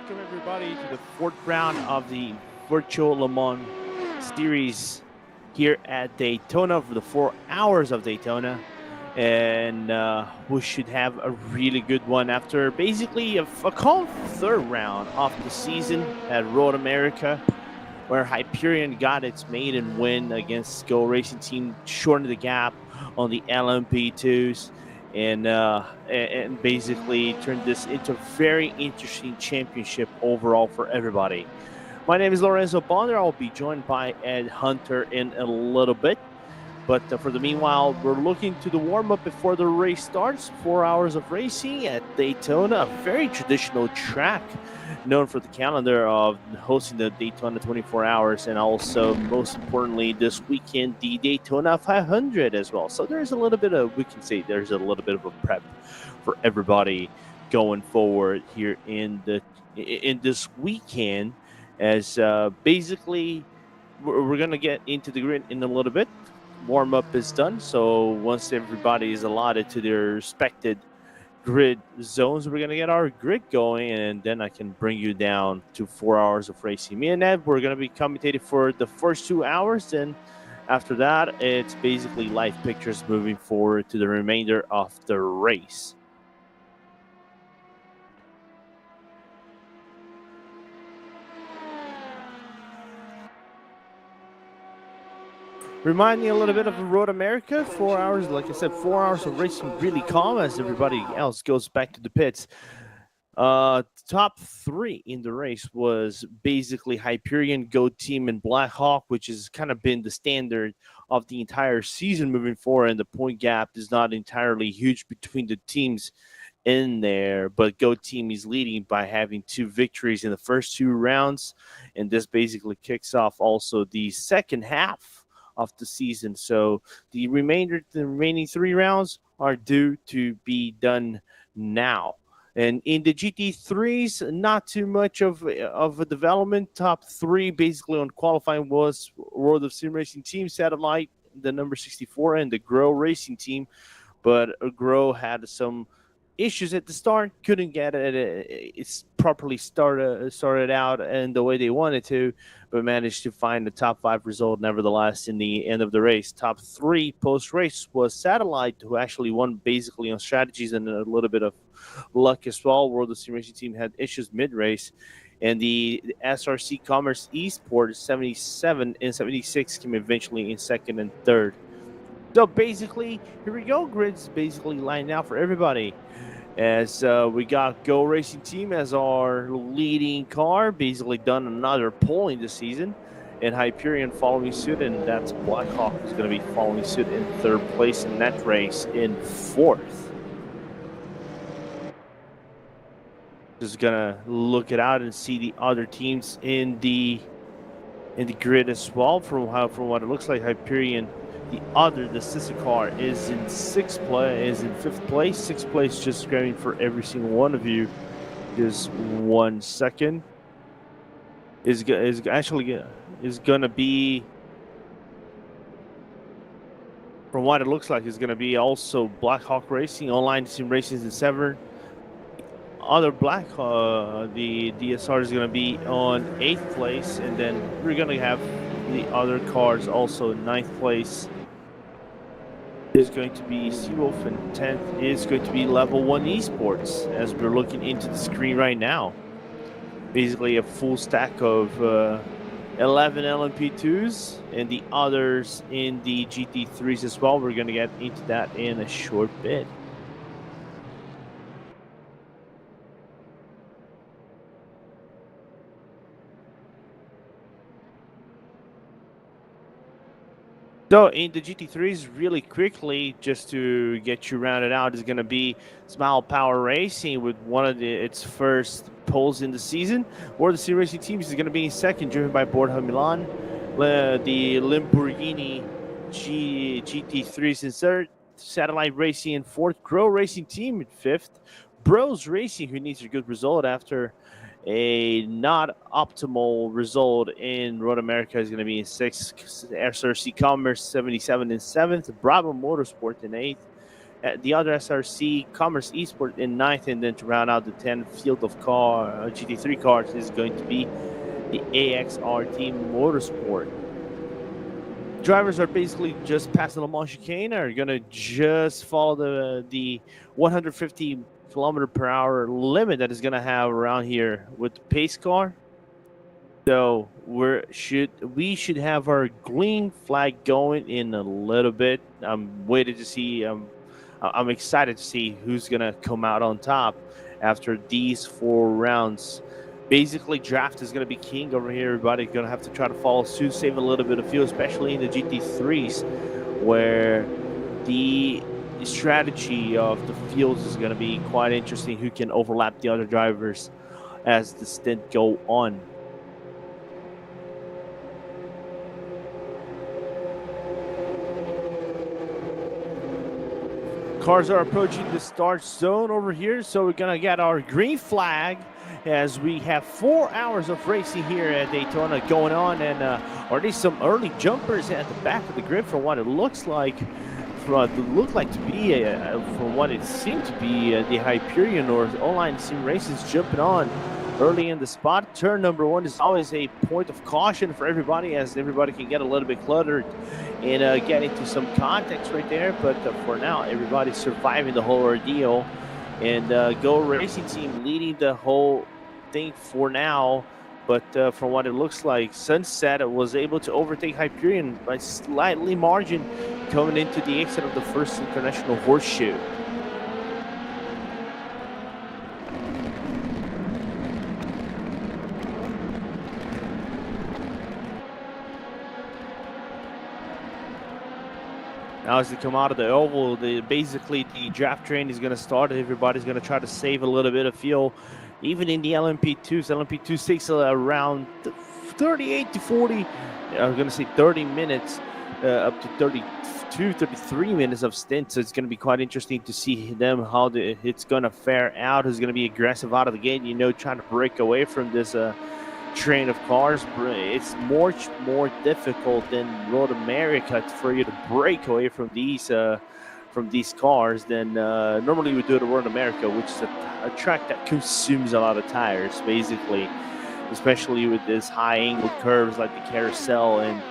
Welcome everybody to the fourth round of the Virtual Le Mans series here at Daytona for the 4 hours of Daytona. And we should have a really good one after basically a calm third round of the season at Road America, where Hyperion got its maiden win against Go Racing Team, shortened the gap on the LMP2s, and basically turned this into a very interesting championship overall for everybody. My name is Lorenzo Bonder. I'll be joined by Ed Hunter in a little bit. But for the meanwhile, we're looking to the warm-up before the race starts. 4 hours of racing at Daytona, a very traditional track known for the calendar of hosting the Daytona 24 hours, and also, most importantly, this weekend, the Daytona 500 as well. So there's a little bit of, we can say there's a little bit of a prep for everybody going forward here in this weekend, as basically we're going to get into the grid in a little bit. Warm-up is done, so once everybody is allotted to their respected grid zones, we're going to get our grid going, and then I can bring you down to 4 hours of racing. Me and Ed, we're going to be commentating for the first 2 hours, then after that, it's basically live pictures moving forward to the remainder of the race. Remind me a little bit of Road America. 4 hours, like I said, 4 hours of racing, really calm as everybody else goes back to the pits. Top three in the race was basically Hyperion, Go Team, and Black Hawk, which has kind of been the standard of the entire season moving forward, and the point gap is not entirely huge between the teams in there, but Go Team is leading by having 2 victories in the first 2 rounds, and this basically kicks off also the second half of the season. So the remaining 3 rounds are due to be done now. And in the GT3s, not too much of a development. Top 3 basically on qualifying was World of Sim Racing Team, Satellite, the number 64, and the Grow Racing Team. But Grow had some issues at the start, couldn't get it's properly started out and the way they wanted to, but managed to find the top 5 result nevertheless in the end of the race. Top 3 post-race was Satellite, who actually won basically on strategies and a little bit of luck as well. World of Sim Racing Team had issues mid-race, and the SRC Commerce Esport 77 and 76 came eventually in second and third. So basically, here we go. Grid's basically lined out for everybody. As we got Go Racing Team as our leading car, basically done another pole in the season, and Hyperion following suit, and that's Blackhawk is going to be following suit in third place in that race in fourth. Just gonna look it out and see the other teams in the grid as well. From what it looks like, Hyperion, the sister car, is in fifth place. Sixth place, just grabbing for every single one of you. Just 1 second. Is gonna be, from what it looks like, is gonna be also Black Hawk Racing. Online Sim Racing in 7th. Other the DSR is gonna be on 8th place, and then we're gonna have the other cars also in 9th place. Is going to be Seawolf, and 10th is going to be Level 1 Esports, as we're looking into the screen right now. Basically a full stack of 11 LMP2s and the others in the GT3s as well. We're going to get into that in a short bit. So in the GT3s, really quickly, just to get you rounded out, is going to be Smile Power Racing with one of its first poles in the season. World of Sim Racing Teams is going to be in second, driven by Borja Milan. The Lamborghini GT3s in third. Satellite Racing in fourth. Grow Racing Team in fifth. Bros Racing, who needs a good result after a not optimal result in Road America, is going to be in sixth. SRC Commerce 77 in seventh. Bravo Motorsport in eighth. the other SRC Commerce Esport in ninth, and then to round out the 10 field of GT3 cars is going to be the AXRT Motorsport. Drivers are basically just passing the Le Mans chicane, are going to just follow the 150 km per hour limit that is going to have around here with the pace car. So we should have our green flag going in a little bit. I'm waiting to see. I'm excited to see who's gonna come out on top after these 4 rounds. Basically, draft is gonna be king over here. Everybody's gonna have to try to follow suit, save a little bit of fuel, especially in the GT3s, where the strategy of the fields is gonna be quite interesting. Who can overlap the other drivers as the stint go on. Cars are approaching the start zone over here, so we're gonna get our green flag as we have 4 hours of racing here at Daytona going on, and already some early jumpers at the back of the grid from what it looks like. From what it seemed to be, the Hyperion or online sim races jumping on early in the spot. Turn number 1 is always a point of caution for everybody, as everybody can get a little bit cluttered and get into some context right there. But for now, everybody's surviving the whole ordeal, and Go Racing Team leading the whole thing for now. But from what it looks like, Sunset was able to overtake Hyperion by slightly margin coming into the exit of the first international horseshoe. Now as they come out of the oval, basically the draft train is going to start. Everybody's going to try to save a little bit of fuel. Even in the LMP2s, LMP2 takes around 38 to 40, I'm going to say 30 minutes, up to 32, 33 minutes of stint. So it's going to be quite interesting to see them, how it's going to fare out, who's going to be aggressive out of the gate, trying to break away from this train of cars. It's much more difficult than Road America for you to break away from these cars than normally we do at Road America, which is a track that consumes a lot of tires, basically, especially with this high angle curves like the carousel and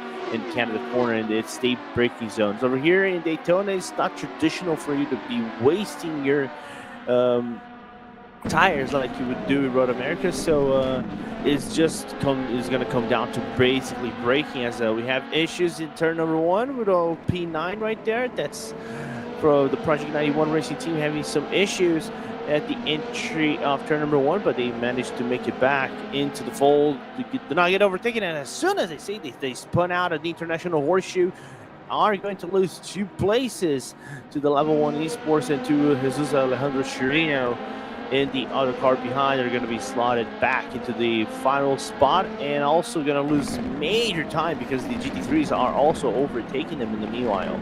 Canada Corner and its state braking zones. Over here in Daytona, it's not traditional for you to be wasting your tires like you would do in Road America, so it's going to come down to basically braking, as we have issues in turn number 1 with old P9 right there. That's for the Project 91 Racing Team having some issues at the entry of turn number 1, but they managed to make it back into the fold. They did not get overtaken, and as soon as they spun out of the international horseshoe, are going to lose 2 places to the Level 1 Esports and to Jesus Alejandro Chirino. In the other car behind, they're going to be slotted back into the final spot, and also going to lose major time because the GT3s are also overtaking them in the meanwhile.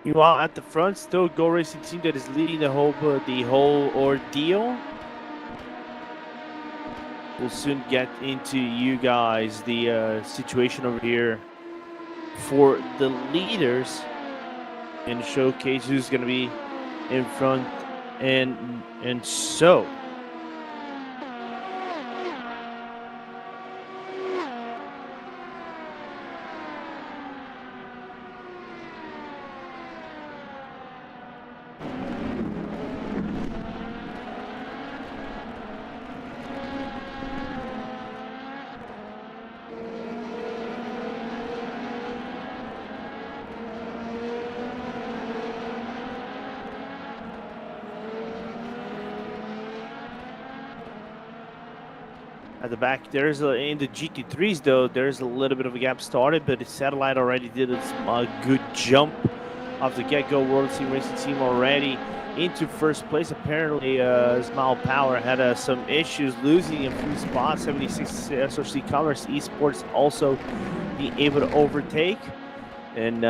Meanwhile, at the front, still Go Racing Team that is leading the whole ordeal. We'll soon get into you guys the situation over here for the leaders and showcase who's going to be in front and so. At the back, there's in the GT3s though, there's a little bit of a gap started, but the Satellite already did a good jump off the get-go. World Sim Racing Team already into first place. Apparently, Smile Power had some issues losing a few spots. 76 SRC Commerce Esports also being able to overtake, and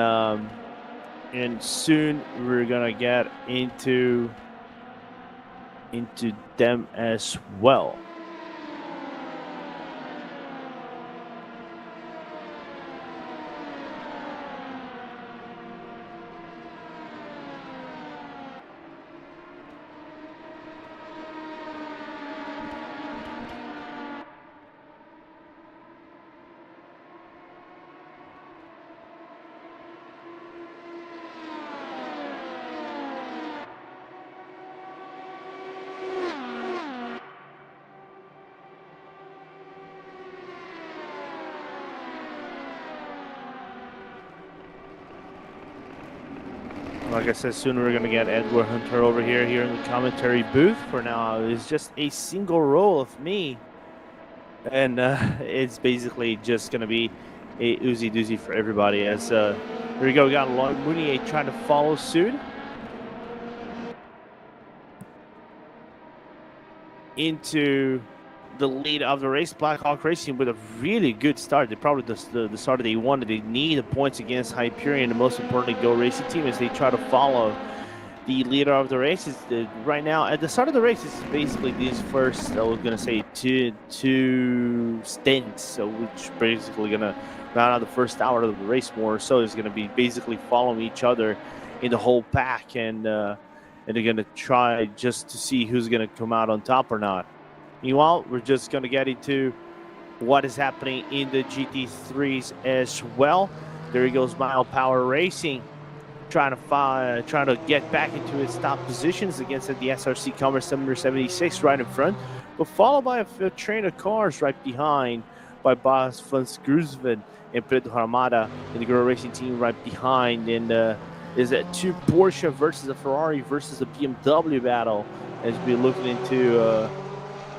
soon we're gonna get into them as well. Like I said, soon we're gonna get Edward Hunter over here in the commentary booth. For now, it's just a single row of me, and it's basically just gonna be a oozy doozy for everybody. As here we go, we got Lloyd Mounier trying to follow suit into the lead of the race. Blackhawk Racing with a really good start. They probably the start they wanted. They need the points against Hyperion, and most importantly, Go Racing Team, as they try to follow the leader of the race. Is right now at the start of the race. It's basically these first, I was gonna say, two stints, so which basically gonna round out the first hour of the race. More so is gonna be basically following each other in the whole pack, and they're gonna try just to see who's gonna come out on top or not. Meanwhile, we're just going to get into what is happening in the GT3s as well. There he goes, Mile Power Racing, trying to get back into its top positions against the SRC Commerce number 76 right in front, but followed by a train of cars right behind by Bas van Scroesven and Pedro Armada and the Girl Racing Team right behind. And is that two Porsche versus a Ferrari versus a BMW battle as we're looking into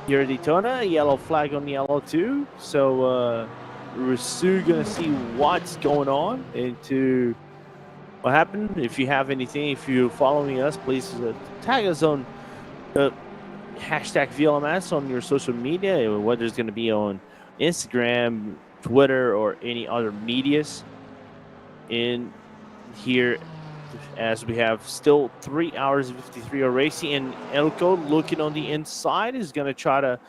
here at Daytona. Yellow flag on yellow too. So we're soon gonna see what's going on into what happened. If you have anything, if you're following us, please tag us on hashtag VLMS on your social media, whether it's gonna be on Instagram, Twitter, or any other medias in here, as we have still 3 hours and 53 of racing. And Elko, looking on the inside, is going to try to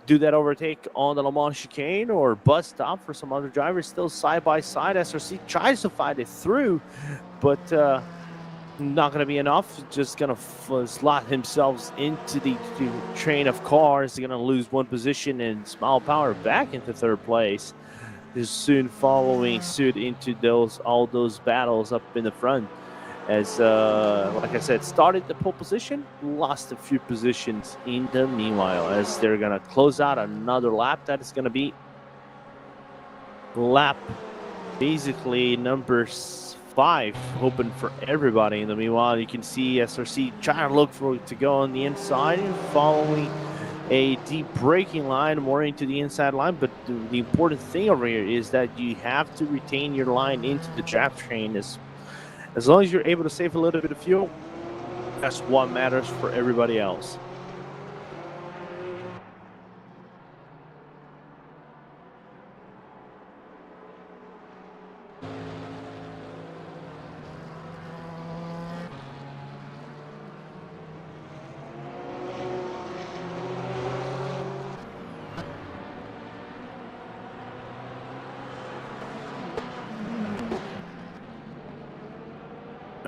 do that overtake on the Le Mans chicane or bus stop for some other drivers. Still side by side. SRC tries to fight it through, but not going to be enough. Just going to slot himself into the train of cars. Going to lose one position, and Smile Power back into third place. Is soon following suit into all those battles up in the front. As, like I said, started the pole position, lost a few positions in the meanwhile, as they're going to close out another lap. That is going to be lap basically number 5, hoping for everybody. In the meanwhile, you can see SRC trying to look for to go on the inside and following a deep braking line more into the inside line. But the important thing over here is that you have to retain your line into the draft train. As long as you're able to save a little bit of fuel, that's what matters for everybody else.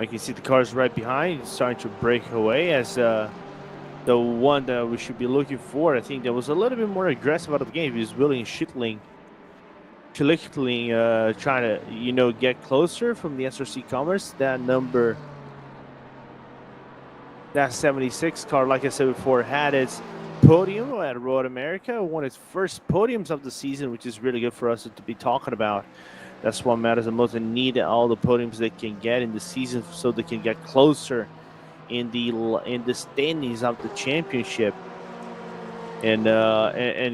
You can see the cars right behind starting to break away, as the one that we should be looking for, I think, that was a little bit more aggressive out of the game is William Schittling trying to, get closer from the SRC Commerce. That 76 car, like I said before, had its podium at Road America, won its first podiums of the season, which is really good for us to be talking about. That's what matters the most. They need all the podiums they can get in the season so they can get closer in the standings of the championship and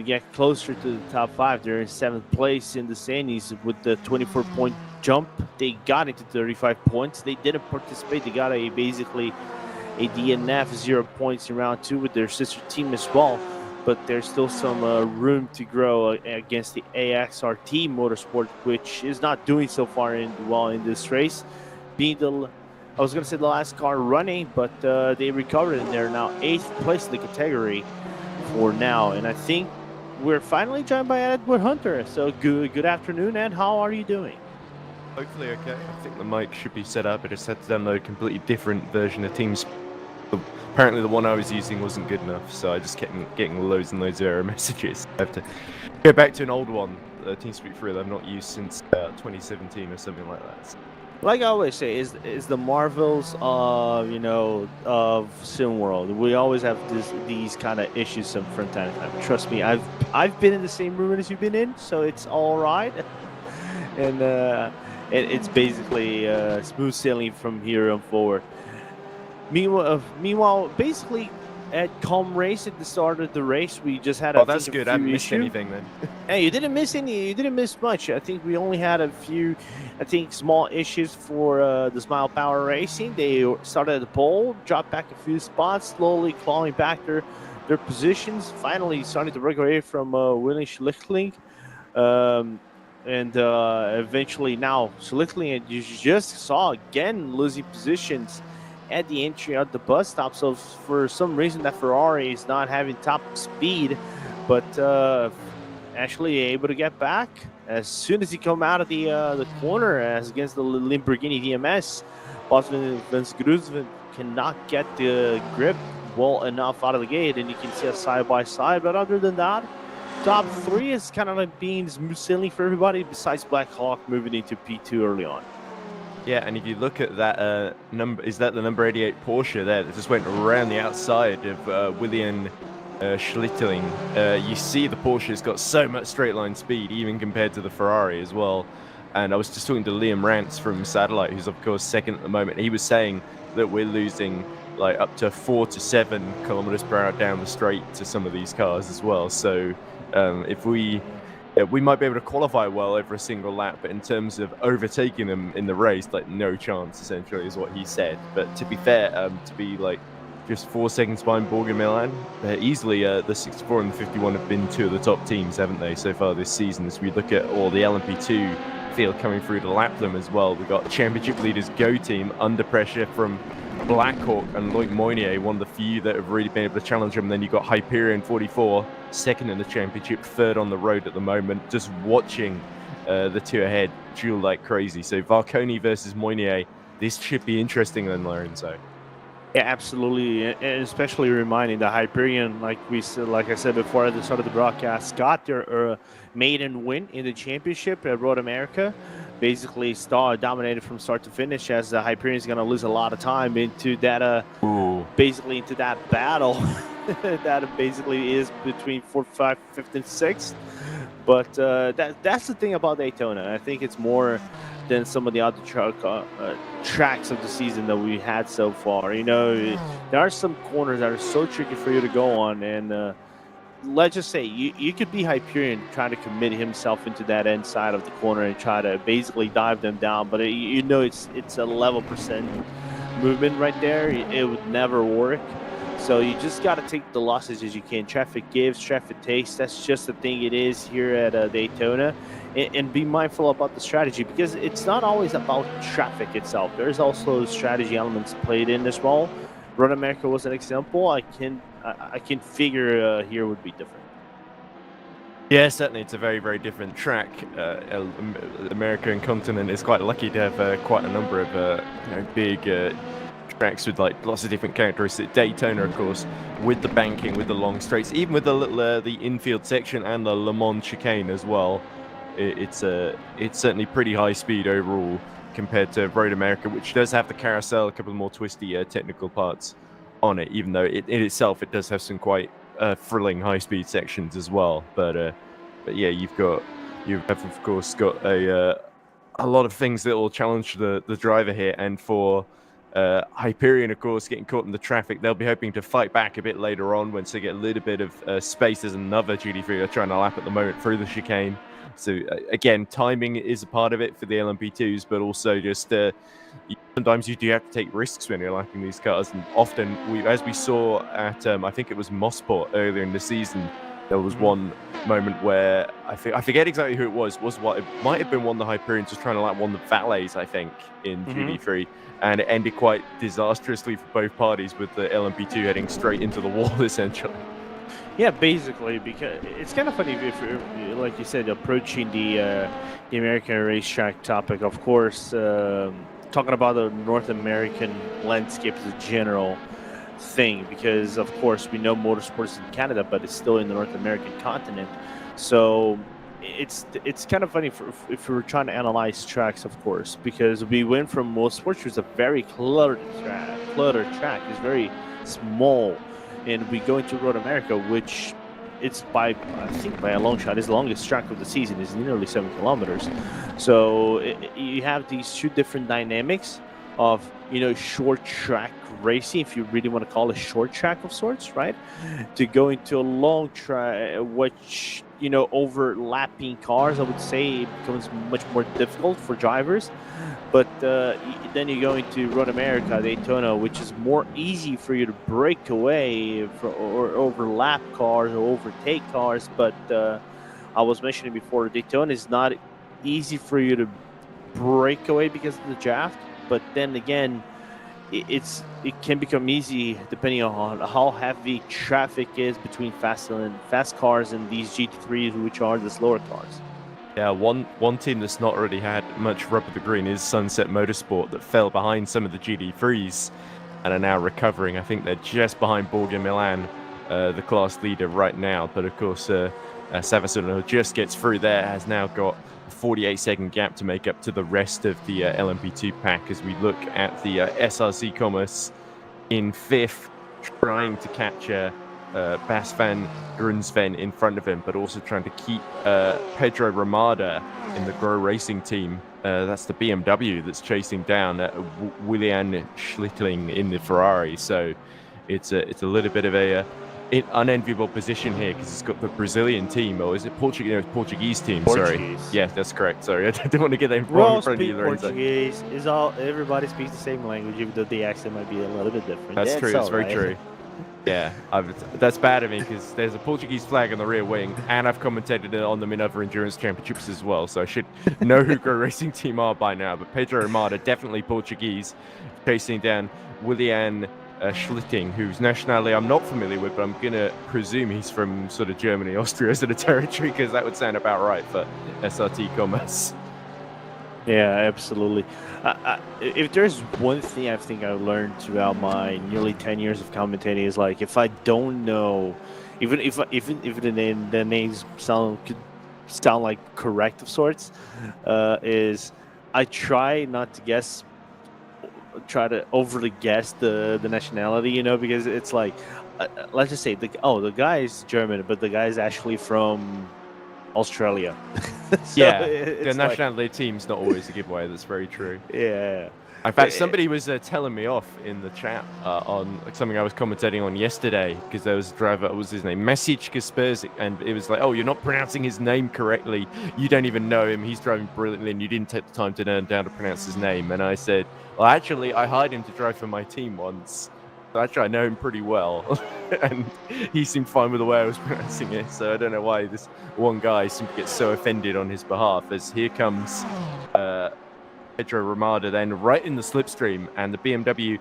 get closer to the top 5. They're in 7th place in the standings with the 24-point jump. They got into 35 points. They didn't participate. They got basically a DNF, 0 points in round 2 with their sister team as well. But there's still some room to grow against the AXRT Motorsport, which is not doing so far well in this race. Being I was going to say the last car running, but they recovered and they're now 8th place in the category for now. And I think we're finally joined by Edward Hunter. So good afternoon, Ed. How are you doing? Hopefully okay. I think the mic should be set up. I just had to download a completely different version of Teams. Apparently the one I was using wasn't good enough, so I just kept getting loads and loads of error messages. I have to go back to an old one, TeamSpeak 3, that I've not used since 2017 or something like that. So. Like I always say, is the marvels of SimWorld. We always have these kind of issues from time to time. Trust me, I've been in the same room as you've been in, so it's all right. And it's basically smooth sailing from here on forward. Meanwhile, basically at Com Race at the start of the race, we just had that's good. I haven't missed anything then. Hey, you didn't miss any. You didn't miss much. I think we only had a few, small issues for the Smile Power Racing. They started at the pole, dropped back a few spots, slowly clawing back their positions. Finally, starting to break away from William Schlichtling. And eventually now Schlichtling, you just saw again losing positions at the entry of the bus stop. So for some reason that Ferrari is not having top speed, but actually able to get back as soon as he come out of the corner as against the Lamborghini VLMS. Boston Gruzven cannot get the grip well enough out of the gate, and you can see a side by side. But other than that, top 3 is kind of like being smooth sailing for everybody besides Black Hawk moving into P2 early on. Yeah, and if you look at that number, is that the number 88 Porsche there that just went around the outside of William Schlichtling? You see the Porsche's got so much straight line speed, even compared to the Ferrari as well. And I was just talking to Liam Rance from Satellite, who's of course second at the moment. He was saying that we're losing like up to 4 to 7 kilometers per hour down the straight to some of these cars as well. So if we might be able to qualify well over a single lap, but in terms of overtaking them in the race, like no chance, essentially, is what he said. But to be fair, to be like just 4 seconds behind Borg and Milan, easily the 64 and the 51 have been 2 of the top teams, haven't they, so far this season? As we look at all the LMP2 field coming through to lap them as well, we've got championship leaders Go Team under pressure from Blackhawk and Loic Moynier, one of the few that have really been able to challenge him. Then you've got Hyperion 44, second in the championship, third on the road at the moment, just watching the 2 ahead duel like crazy. So Varconi versus Moynier, this should be interesting then, Lorenzo. Yeah, absolutely, and especially reminding the Hyperion, like I said before at the start of the broadcast, got their maiden win in the championship at Road America. Basically, dominated from start to finish, as the Hyperion is going to lose a lot of time into that, basically into that battle that basically is between 4th, 5th, 5th, and 6th. But that's the thing about Daytona. I think it's more than some of the other tracks of the season that we had so far. There are some corners that are so tricky for you to go on, and let's just say you could be Hyperion trying to commit himself into that end side of the corner and try to basically dive them down, but it's a level percent movement right there. It would never work. So you just got to take the losses as you can. Traffic gives, traffic takes. That's just the thing it is here at Daytona. And be mindful about the strategy, because it's not always about traffic itself. There's also strategy elements played in as well. Road America was an example. I can figure here would be different. Yeah, certainly it's a very, very different track. America and continent is quite lucky to have quite a number of big tracks with like lots of different characteristics. Daytona, of course, with the banking, with the long straights, even with the little the infield section and the Le Mans chicane as well. It's certainly pretty high speed overall compared to Road America, which does have the carousel, a couple of more twisty technical parts on it, even though in itself it does have some quite thrilling high speed sections as well. But yeah, you've of course got a lot of things that will challenge the driver here, and for Hyperion, of course, getting caught in the traffic. They'll be hoping to fight back a bit later on once they get a little bit of space. There's another GT3 they're trying to lap at the moment through the chicane. So again, timing is a part of it for the LMP2s, but also just sometimes you do have to take risks when you're lapping these cars. And often, as we saw at, I think it was Mosport earlier in the season, there was one moment where I forget exactly who it was what it might have been one of the Hyperions was trying to lap one of the Valets, I think, in GT3, and it ended quite disastrously for both parties with the LMP2 heading straight into the wall, essentially. Yeah, basically, because it's kind of funny if you're, like you said, approaching the American racetrack topic. Of course, talking about the North American landscape as a general thing, because of course we know motorsports in Canada, but it's still in the North American continent. So it's kind of funny if we were trying to analyze tracks, of course, because we went from motorsports, which is a very cluttered track. It's very small. And we go into Road America, which it's I think by a long shot, is the longest track of the season, is nearly 7 kilometers. So you have these two different dynamics of, short track racing, if you really want to call it short track of sorts, right? To go into a long track, which, overlapping cars, I would say it becomes much more difficult for drivers. But then you go into Road America, Daytona, which is more easy for you to break away or overlap cars or overtake cars. But I was mentioning before, Daytona is not easy for you to break away because of the draft. But then again, it can become easy depending on how heavy traffic is between fast cars and these GT3s, which are the slower cars. Yeah, one team that's not really had much rub of the green is Sunset Motorsport, that fell behind some of the GT3s and are now recovering. I think they're just behind Borg Milan, the class leader right now. But of course, Savasano just gets through there, has now got a 48-second gap to make up to the rest of the LMP2 pack as we look at the SRC Commerce in 5th, trying to catch Bas van Grunsven in front of him, but also trying to keep Pedro Ramada in the Grow Racing team. That's the BMW that's chasing down Willian Schlittling in the Ferrari. So it's a little bit of a unenviable position here, because it's got the Brazilian team, or is it Portuguese? No, Portuguese team. Portuguese. Sorry. Yeah, that's correct. Sorry, I didn't want to get that wrong in front of you, Lorenzo. Portuguese is all. Everybody speaks the same language, even though the accent might be a little bit different. That's true. That's very true. Yeah, that's bad of me, because there's a Portuguese flag on the rear wing, and I've commentated on them in other endurance championships as well, so I should know who Grow Racing team are by now. But Pedro Armada, definitely Portuguese, chasing down Willian Schlitting, whose nationality I'm not familiar with, but I'm going to presume he's from sort of Germany, Austria as a territory, because that would sound about right for SRT Commerce. Yeah, absolutely. If there's one thing I think I learned throughout my nearly 10 years of commentating, is like, if I don't know, even if the names could sound like correct of sorts, is I try not to try to overly guess the nationality, because it's like, let's just say the guy is German, but the guy is actually from Australia. So yeah, the nationality team's not always a giveaway. That's very true. Yeah. In fact, somebody was telling me off in the chat on something I was commentating on yesterday, because there was a driver, what was his name? Mesic Kasperzik, and it was like, oh, you're not pronouncing his name correctly. You don't even know him. He's driving brilliantly, and you didn't take the time to learn down to pronounce his name. And I said, well, actually, I hired him to drive for my team once. So actually, I know him pretty well. And he seemed fine with the way I was pronouncing it. So I don't know why this one guy seemed to get so offended on his behalf, as here comes Pedro Ramada then right in the slipstream, and the BMW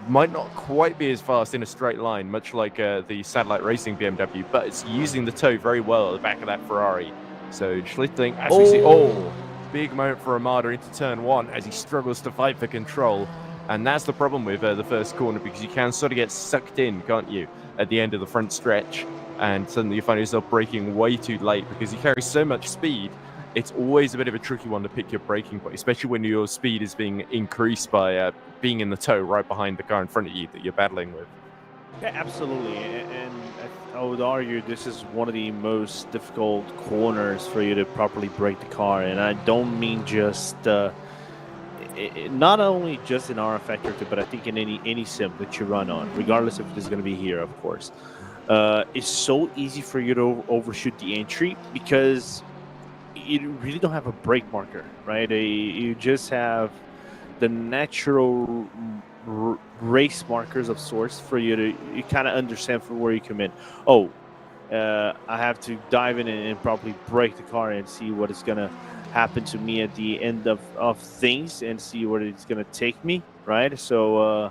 might not quite be as fast in a straight line, much like the Satellite Racing BMW, but it's using the toe very well at the back of that Ferrari. So Schlittling, as we see, big moment for Ramada into turn 1 as he struggles to fight for control. And that's the problem with the first corner, because you can sort of get sucked in, can't you, at the end of the front stretch, and suddenly you find yourself braking way too late because you carry so much speed. It's always a bit of a tricky one to pick your braking point, especially when your speed is being increased by being in the tow right behind the car in front of you that you're battling with. Yeah, absolutely. And I would argue this is one of the most difficult corners for you to properly brake the car. And I don't mean just not only just in rFactor, but I think in any sim that you run on, regardless if it is going to be here, of course, it's so easy for you to overshoot the entry because you really don't have a brake marker, right? You just have the natural race markers of sorts for you to you kind of understand from where you come in. Oh, I have to dive in and probably break the car and see what is gonna happen to me at the end of things and see where it's gonna take me, right? So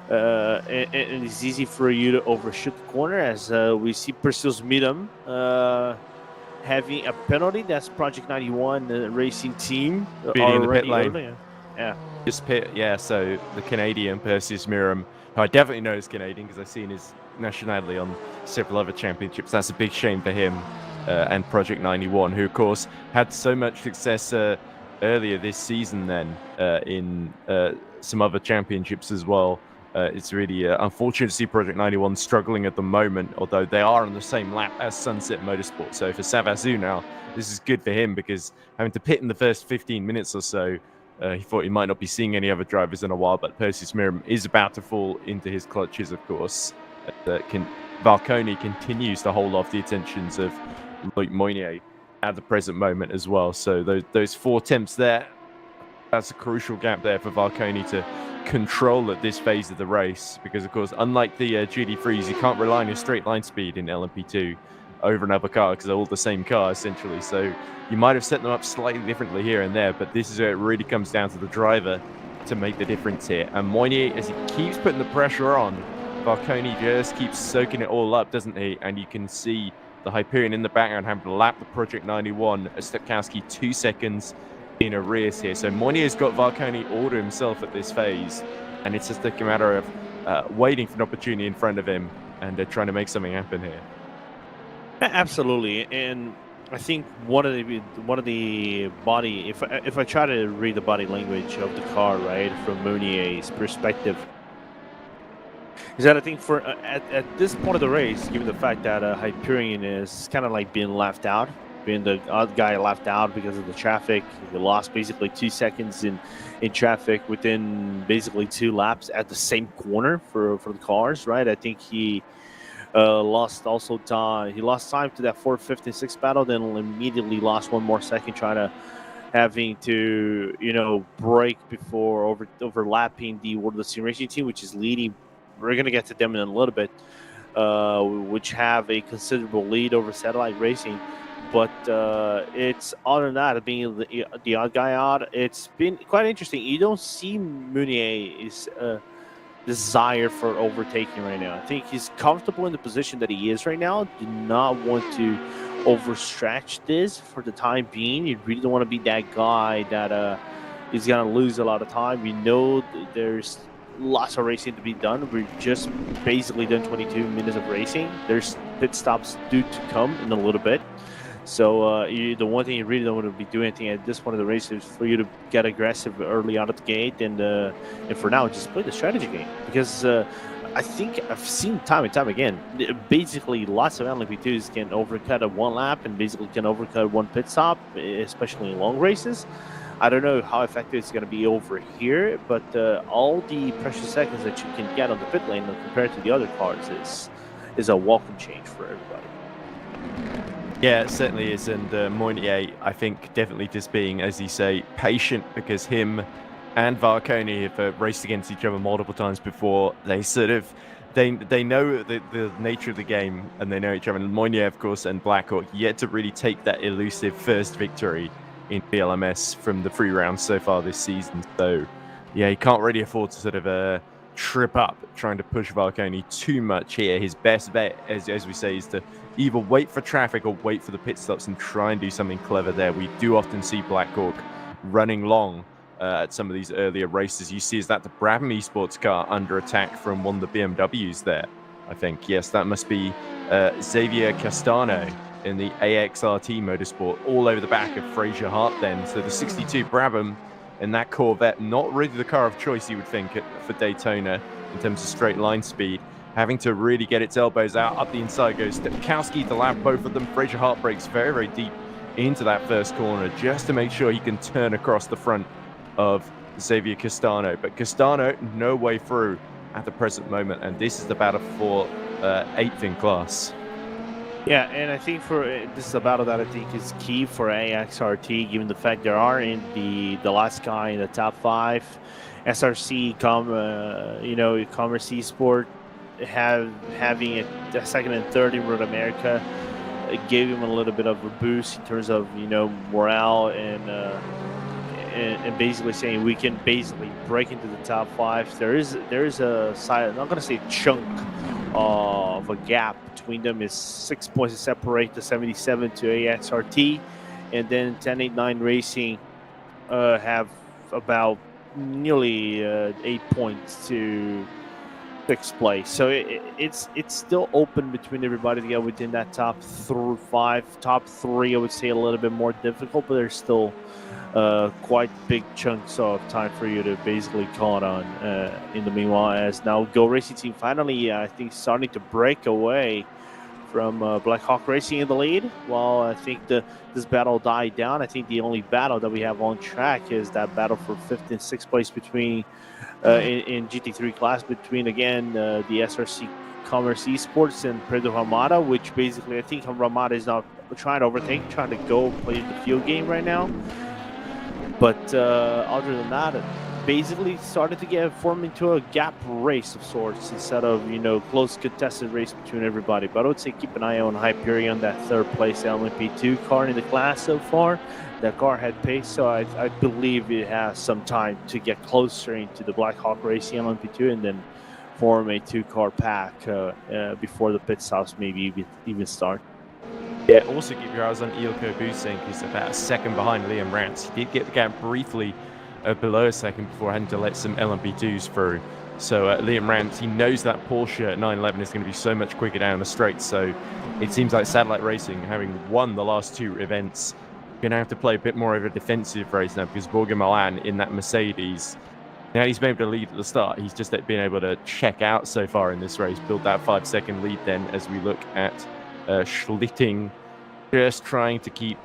and it's easy for you to overshoot the corner as we see Pursues Midam having a penalty. That's Project 91 racing team Speedy in the pit already lane. earlier. Yeah. Just pit, yeah. So the Canadian Perseus Miram, who I definitely know is Canadian because I've seen his nationality on several other championships. That's a big shame for him and Project 91, who of course had so much success earlier this season. Then in some other championships as well. It's really unfortunate to see Project 91 struggling at the moment, although they are on the same lap as Sunset Motorsport. So for Savazu now, this is good for him because having to pit in the first 15 minutes or so, he thought he might not be seeing any other drivers in a while, but Perseus Miram is about to fall into his clutches, of course. Valconi continues to hold off the attentions of Loic Moynier at the present moment as well. So those 4 attempts there, that's a crucial gap there for Valconi to control at this phase of the race, because of course, unlike the GT3s, you can't rely on your straight line speed in LMP2 over another car because they're all the same car essentially. So you might have set them up slightly differently here and there, but this is where it really comes down to the driver to make the difference here. And Moynier, as he keeps putting the pressure on, Valconi just keeps soaking it all up, doesn't he? And you can see the Hyperion in the background having to lap the Project 91, Stepkowski 2 seconds in arrears here. So Moynier's got Valconi all to himself at this phase, and it's just a matter of waiting for an opportunity in front of him and trying to make something happen here. Absolutely, and I think one of the body, if I try to read the body language of the car, right, from Mounier's perspective, is that I think for at this point of the race, given the fact that Hyperion is kind of like being left out, being the odd guy left out because of the traffic, he lost basically 2 seconds in traffic within basically 2 laps at the same corner for the cars, right? I think he lost also time. He lost time to that 456 battle, then immediately lost 1 more second trying to having to break before overlapping the World of SimRacing team, which is leading. We're gonna get to them in a little bit, which have a considerable lead over Satellite Racing. But it's other than that, being the odd guy out, it's been quite interesting. You don't see Mounier's desire for overtaking right now. I think he's comfortable in the position that he is right now. Do not want to overstretch this for the time being. You really don't want to be that guy that is going to lose a lot of time. We know there's lots of racing to be done. We're just basically done 22 minutes of racing. There's pit stops due to come in a little bit. So the one thing you really don't want to be doing anything at this point of the race is for you to get aggressive early out of the gate, and for now just play the strategy game, because I think I've seen time and time again, basically lots of LMP2s can overcut a 1 lap and basically can overcut 1 pit stop, especially in long races. I don't know how effective it's going to be over here, but all the precious seconds that you can get on the pit lane compared to the other cars is a welcome change for everybody. Yeah, it certainly is. And Moynier, I think, definitely just being, as you say, patient, because him and Valconi have raced against each other multiple times before. They sort of, they know the nature of the game, and they know each other. And Moynier, of course, and Blackhawk yet to really take that elusive first victory in VLMS from the 3 rounds so far this season. So, yeah, he can't really afford to sort of trip up trying to push Valconi too much here. His best bet, as we say, is to either wait for traffic or wait for the pit stops and try and do something clever there. We do often see Blackhawk running long at some of these earlier races. You see, is that the Brabham Esports car under attack from one of the BMWs there? I think, yes, that must be Xavier Castano in the AXRT Motorsport, all over the back of Fraser Hart then. So the 62 Brabham and that Corvette, not really the car of choice, you would think, for Daytona in terms of straight line speed. Having to really get its elbows out. Up the inside goes Stepkowski to lap both of them. Fraser Hart breaks very, very deep into that first corner just to make sure he can turn across the front of Xavier Castano. But Castano, no way through at the present moment, and this is the battle for 8th in class. Yeah, and I think for this is a battle that I think is key for AXRT, given the fact there are in the last guy in the top 5, SRC, Commerce Esport, having a second and third in Road America gave him a little bit of a boost in terms of morale and basically saying we can basically break into the top 5. There is a side, I'm not going to say chunk of a gap between them. Is 6 points to separate the 77 to AXRT, and then 1089 Racing have about nearly 8 points to 6th place. So it's still open between everybody to get within that top 5. Top 3, I would say, a little bit more difficult, but there's still quite big chunks of time for you to basically count on in the meanwhile, as now Go Racing Team finally, I think, starting to break away from Black Hawk Racing in the lead. While I think this battle died down, I think the only battle that we have on track is that battle for 5th and 6th place between in GT3 class between, again, the SRC Commerce Esports and Pedro Ramada, which basically I think Ramada is not trying to overthink, trying to go play the field game right now. But other than that, it basically started to form into a gap race of sorts instead of close contested race between everybody. But I would say keep an eye on Hyperion, that 3rd place LMP2 car in the class so far. That car had pace, so I believe it has some time to get closer into the Black Hawk Racing LMP2 and then form a 2-car pack before the pit stops maybe even start. Yeah, also keep your eyes on Ilko Busink, who's about a second behind Liam Rance. He did get the gap briefly below a second before having to let some LMP2s through. So Liam Rance, he knows that Porsche 911 is going to be so much quicker down the straight. So it seems like Satellite Racing, having won the last 2 events, going to have to play a bit more of a defensive race now, because Borja Milan in that Mercedes, now he's been able to lead at the start. He's just been able to check out so far in this race, build that 5-second lead then as we look at Schlitting just trying to keep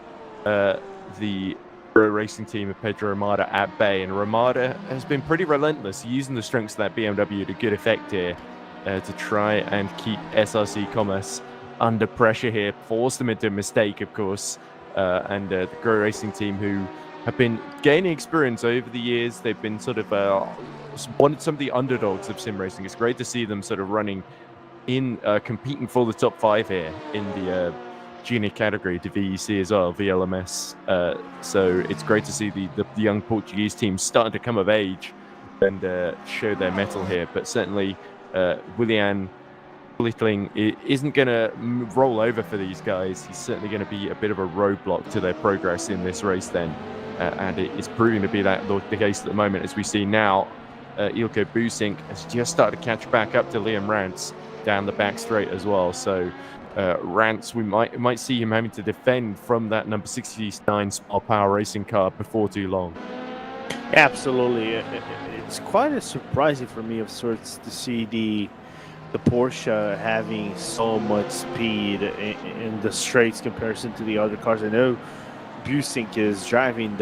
the pro racing team of Pedro Ramada at bay. And Ramada has been pretty relentless, using the strengths of that BMW to good effect here to try and keep SRC Commerce under pressure here, force them into a mistake, of course. And the Grow Racing team, who have been gaining experience over the years, they've been sort of some of the underdogs of sim racing. It's great to see them sort of running in, competing for the top 5 here in the junior category to VEC as well, VLMS. So it's great to see the young Portuguese team starting to come of age and show their mettle here. But certainly, Willian Littling isn't going to roll over for these guys. He's certainly going to be a bit of a roadblock to their progress in this race then. And it is proving to be the case at the moment, as we see now. Ilko Busink has just started to catch back up to Liam Rance down the back straight as well. So Rance, we might see him having to defend from that number 69 Small Power Racing car before too long. Absolutely. It's quite a surprising for me of sorts to see the Porsche having so much speed in the straights comparison to the other cars. I know Busink is driving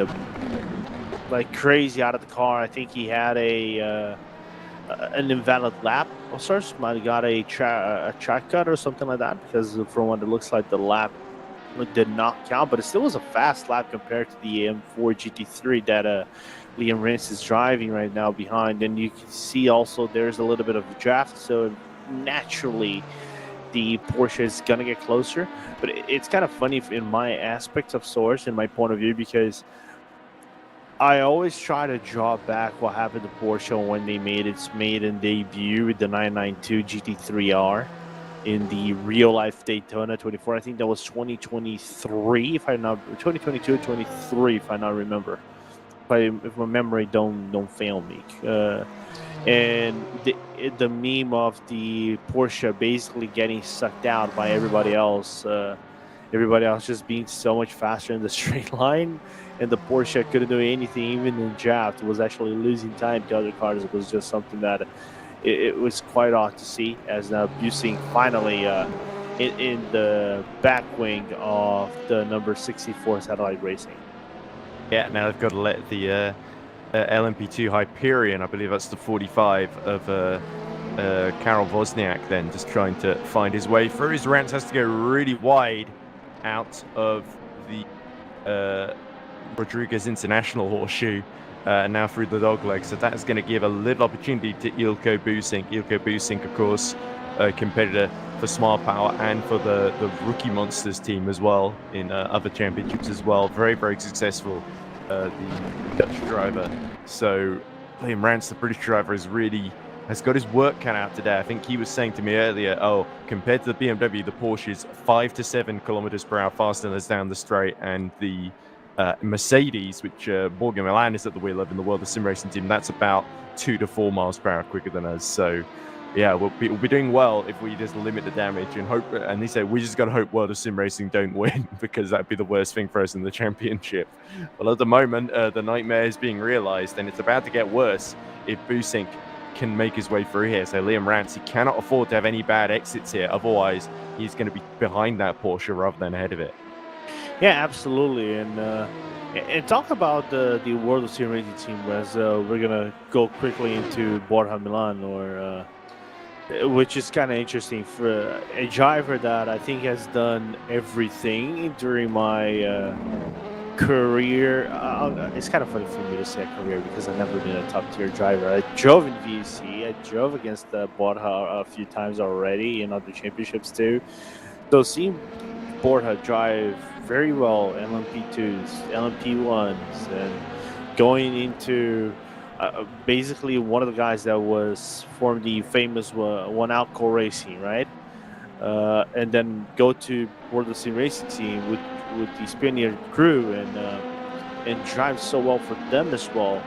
like crazy out of the car. I think he had an invalid lap of sorts. Might have got a track cut or something like that, because from what it looks like, the lap did not count. But it still was a fast lap compared to the M4 GT3 that Liam Rance is driving right now behind. And you can see also there's a little bit of a draft, so naturally the Porsche is gonna get closer. But it's kind of funny in my aspects of source, in my point of view, because I always try to draw back what happened to Porsche when they made its maiden debut with the 992 GT3R in the real life Daytona 24. I think that was 2023, if I not 2022, 23, if I not remember. If my memory don't fail me. And the meme of the Porsche basically getting sucked out by everybody else just being so much faster in the straight line, and the Porsche couldn't do anything even in draft. It was actually losing time to other cars. It was just something that it was quite odd to see, as now Busink finally in the back wing of the number 64 Satellite Racing. Yeah, now they've got to let the LMP2 Hyperion. I believe that's the 45 of Karol Wozniak then, just trying to find his way through. His Rance has to go really wide out of the Rodriguez International horseshoe, now through the dogleg. So that is going to give a little opportunity to Ilko Busink. Ilko Busink, of course, a competitor for Smart Power and for the Rookie Monsters team as well in other championships as well. Very, very successful, the Dutch driver. So Liam Rance, the British driver, has got his work cut out today. I think he was saying to me earlier, compared to the BMW, the Porsche is 5 to 7 kilometers per hour faster than us down the straight, and the Mercedes, which Morgan Milan is at the wheel of in the World of Sim Racing team, that's about 2 to 4 miles per hour quicker than us. So yeah, we'll be doing well if we just limit the damage and hope. And he said we just got to hope World of Sim Racing don't win, because that'd be the worst thing for us in the championship. Well, at the moment, the nightmare is being realized, and it's about to get worse if Busink can make his way through here. So Liam Rance, he cannot afford to have any bad exits here. Otherwise, he's going to be behind that Porsche rather than ahead of it. Yeah, absolutely. And talk about the World of Sim Racing team, as we're gonna go quickly into Borja Milan, or which is kind of interesting for a driver that I think has done everything during my career. It's kind of funny for me to say career, because I've never been a top tier driver. I drove in VC. I drove against Borja a few times already in other championships too. So seeing Borja drive very well LMP2s, LMP1s, and going into basically one of the guys that was from the famous One Alco Racing, right? And then go to World of Sim Racing team with the Spaniard crew, and drive so well for them as well,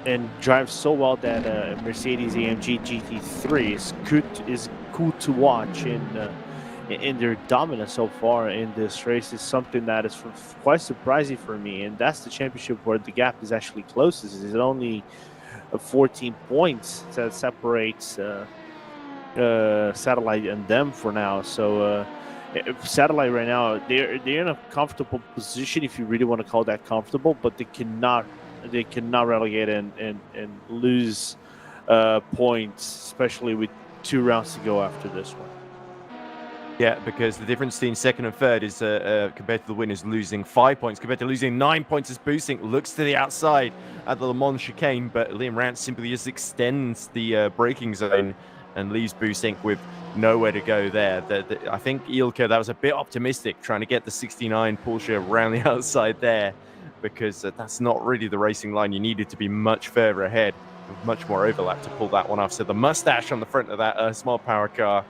and drive so well that Mercedes AMG GT3 is cool to watch in their dominance so far in this race. Is something that is quite surprising for me, and that's the championship where the gap is actually closest. It's only 14 points that separates Satellite and them for now. So Satellite right now, they're in a comfortable position, if you really want to call that comfortable, but they cannot relegate and lose points, especially with 2 rounds to go after this one. Yeah, because the difference between second and third is compared to the winners losing 5 points, compared to losing 9 points as Busink looks to the outside at the Le Mans chicane, but Liam Rance simply just extends the braking zone and leaves Busink with nowhere to go there. I think Ilka, that was a bit optimistic, trying to get the 69 Porsche around the outside there, because that's not really the racing line. You needed to be much further ahead, with much more overlap to pull that one off. So the mustache on the front of that Smart Power car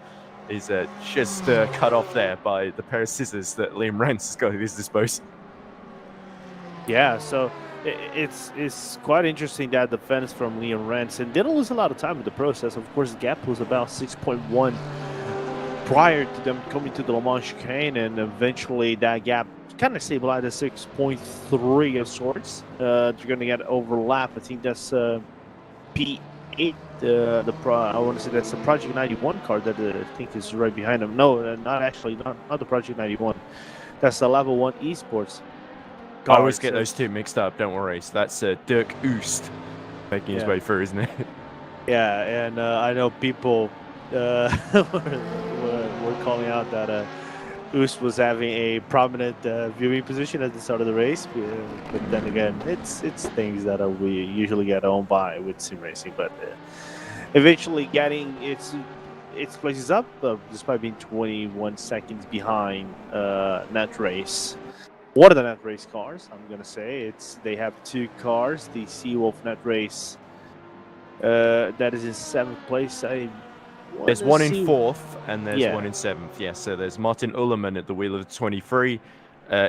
is just cut off there by the pair of scissors that Liam Rance has got at his disposal. Yeah, so it's quite interesting, that defense from Liam Rance, and didn't lose a lot of time in the process. Of course, the gap was about 6.1 prior to them coming to the Le Mans chicane, and eventually that gap kind of stabilized at 6.3 of sorts. They're going to get overlap. I think that's P8. I want to say that's the Project 91 car that I think is right behind them. No, not actually, not the Project 91. That's the Level 1 Esports car. I always get those two mixed up, don't worry. So that's Dirk Oost making his way through, isn't it? Yeah, and I know people were calling out that Oost was having a prominent viewing position at the start of the race, but then again, it's things that we usually get owned by with sim racing, but eventually getting its places up, despite being 21 seconds behind Net Race. One of the Net Race cars, I'm gonna say, they have 2 cars. The Seawolf Net Race that is in 7th place. There's one in 4th and there's one in 7th. Yeah, so there's Martin Ullerman at the wheel of the 23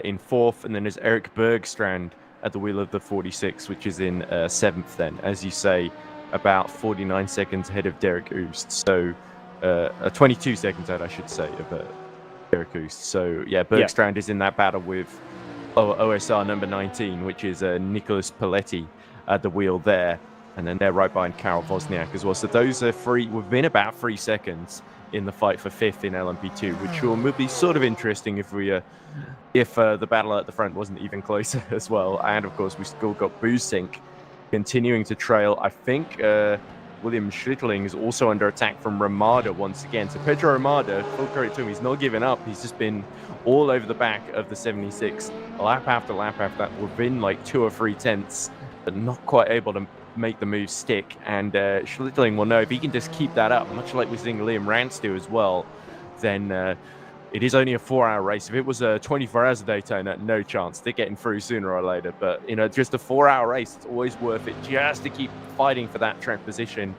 in 4th, and then there's Eric Bergstrand at the wheel of the 46, which is in 7th then, as you say, about 49 seconds ahead of Derek Oost. So 22 seconds ahead, I should say, of Derek Oost. So yeah, Bergstrand is in that battle with OSR number 19, which is Nicholas Paletti at the wheel there. And then they're right behind Karol Wozniak as well. So those are within about 3 seconds in the fight for 5th in LMP2, which will be sort of interesting if the battle at the front wasn't even closer as well. And of course, we still got Boosink continuing to trail. I think William Schlittling is also under attack from Ramada once again. So Pedro Ramada, full credit to him, he's not giving up. He's just been all over the back of the 76, lap after lap after that, within like 2 or 3 tenths, but not quite able to make the move stick. And Schlittling will know if he can just keep that up, much like we're seeing Liam Rance do as well, then it is only a 4-hour race. If it was 24 hours a Daytona, no chance. They're getting through sooner or later. But, just a 4-hour race, it's always worth it just to keep fighting for that track position,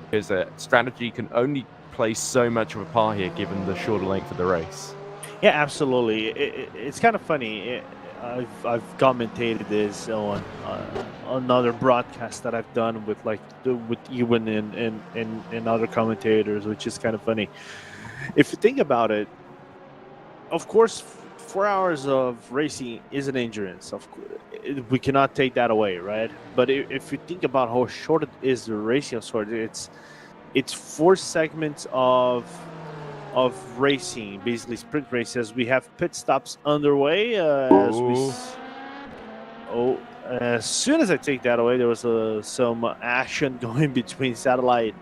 because strategy can only play so much of a part here given the shorter length of the race. Yeah, absolutely. It's kind of funny. I've commentated this on another broadcast that I've done with Ewan and other commentators, which is kind of funny. If you think about it, of course, 4 hours of racing is an endurance. We cannot take that away, right? But if you think about how short it is, the racing sort, it's 4 segments of racing, basically sprint races. We have pit stops underway. As soon as I take that away, there was some action going between Satellite,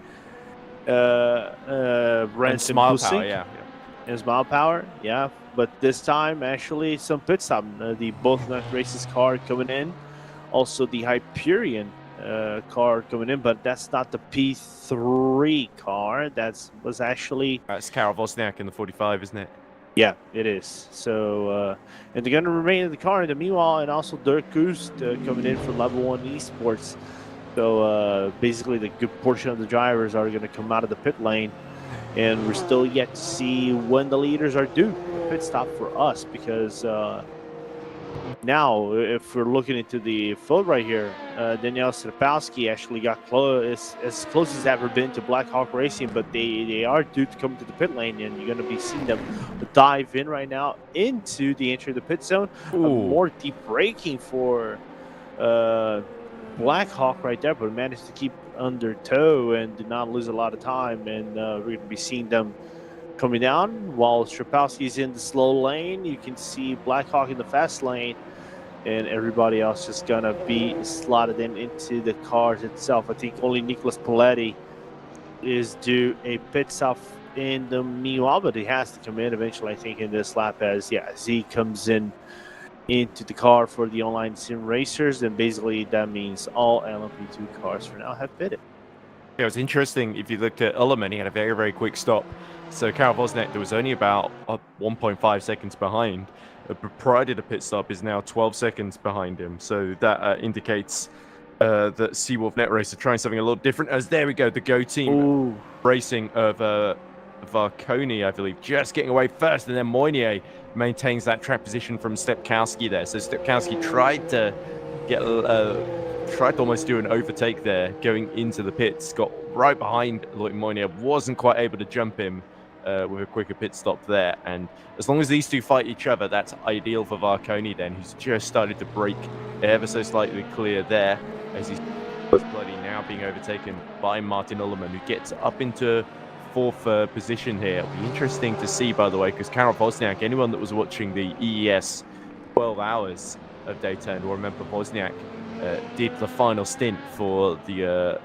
and Smile Power, yeah. And Smile Power, yeah. But this time, actually, some pit stop. The both Night Races car coming in, also the Hyperion car coming in, but that's not the P3 car. That's Karel Wozniak in the 45, isn't it? Yeah, it is. So, and they're going to remain in the car in the meanwhile, and also Dirk Koost coming in for Level 1 Esports. So, basically, the good portion of the drivers are going to come out of the pit lane, and we're still yet to see when the leaders are due a pit stop for us, because now, if we're looking into the field right here, Daniel Strapowski actually got as close as ever been to Black Hawk Racing, but they are due to come to the pit lane, and you're going to be seeing them dive in right now into the entry of the pit zone. More deep braking for Black Hawk right there, but managed to keep under tow and did not lose a lot of time, and we're going to be seeing them coming down while Strapowski's in the slow lane. You can see Black Hawk in the fast lane, and everybody else just gonna be slotted into the cars itself. I think only Nicholas Paletti is due a pit stop in the meanwhile, but he has to come in eventually, I think, in this lap as he comes into the car for the online sim racers, and basically that means all LMP2 cars for now have pitted. Yeah, it was interesting. If you looked at Ullerman, he had a very, very quick stop. So Karel Wozniak, there was only about 1.5 seconds behind. Prior to the pit stop is now 12 seconds behind him. So that indicates that Seawolf Net Race are trying something a little different. As there we go, the Go Team Racing of Varconi, I believe, just getting away first, and then Moynier maintains that track position from Stepkowski there. So Stepkowski tried to almost do an overtake there going into the pits, got right behind Lloyd Moynier, wasn't quite able to jump him with a quicker pit stop there. And as long as these two fight each other, that's ideal for Varconi then, who's just started to break ever so slightly clear there, as he's bloody now being overtaken by Martin Ullerman, who gets up into 4th position here. It'll be interesting to see, by the way, because Karel Wozniak, anyone that was watching the EES 12 hours of Daytona will remember Wozniak did the final stint for the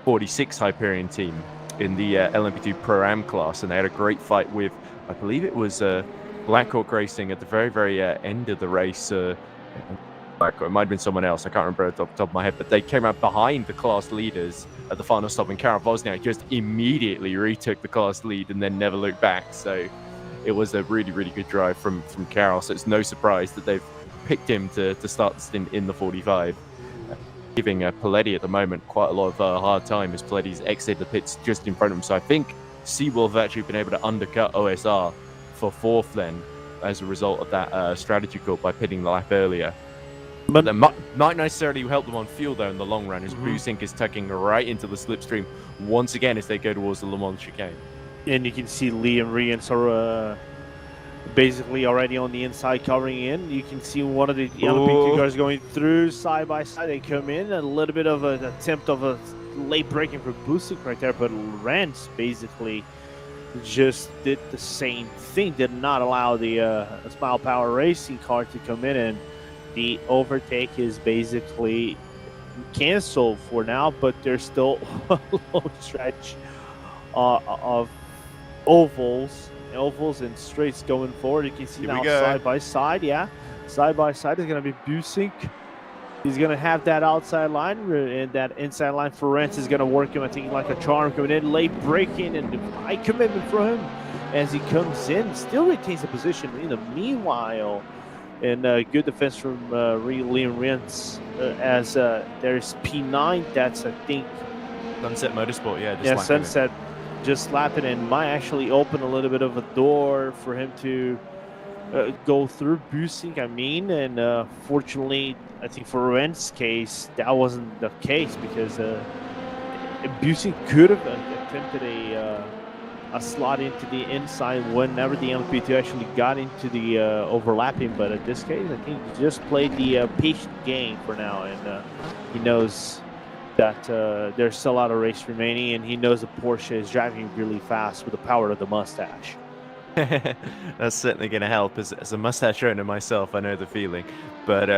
46 Hyperion team in the LMP2 Pro-Am class, and they had a great fight with, I believe it was Black Hawk Racing at the very, very end of the race. It might have been someone else, I can't remember off the top of my head, but they came out behind the class leaders at the final stop, and Karel Wozniak just immediately retook the class lead and then never looked back. So it was a really, really good drive from Karel, so it's no surprise that they've picked him to start the stint in the 45. Giving Paletti at the moment quite a lot of hard time, as Paletti's exited the pits just in front of him. So I think Seawolf have actually been able to undercut OSR for 4th then, as a result of that strategy call by pitting the lap earlier. But that might not necessarily help them on fuel though in the long run, as Boosink is tucking right into the slipstream once again as they go towards the Le Mans chicane. And you can see Liam Rians are basically already on the inside covering in. You can see one of the LMP2 cars going through side by side. They come in, a little bit of an attempt of a late braking for Boosink right there, but Rance basically just did the same thing, did not allow the Smile Power Racing car to come in, and the overtake is basically canceled for now, but there's still a long stretch of ovals and straights going forward. You can see Here we now go. side by side, yeah. Side by side is going to be Busink. He's going to have that outside line, and that inside line for Rance is going to work him, I think, like a charm coming in, late braking, and high commitment for him as he comes in. Still retains the position in the meanwhile. And good defense from Liam Rance as there's P9. That's, I think, Sunset Motorsport, yeah. yeah, Sunset just slapping and might actually open a little bit of a door for him to go through boosting, I mean. And fortunately, I think for Ren's case, that wasn't the case because boosting could have attempted a slot into the inside whenever the LMP2 actually got into the overlapping. But in this case, I think he just played the patient game for now, and he knows that there's still a lot of race remaining, and he knows the Porsche is driving really fast with the power of the mustache. That's certainly going to help. As a mustache owner myself, I know the feeling. But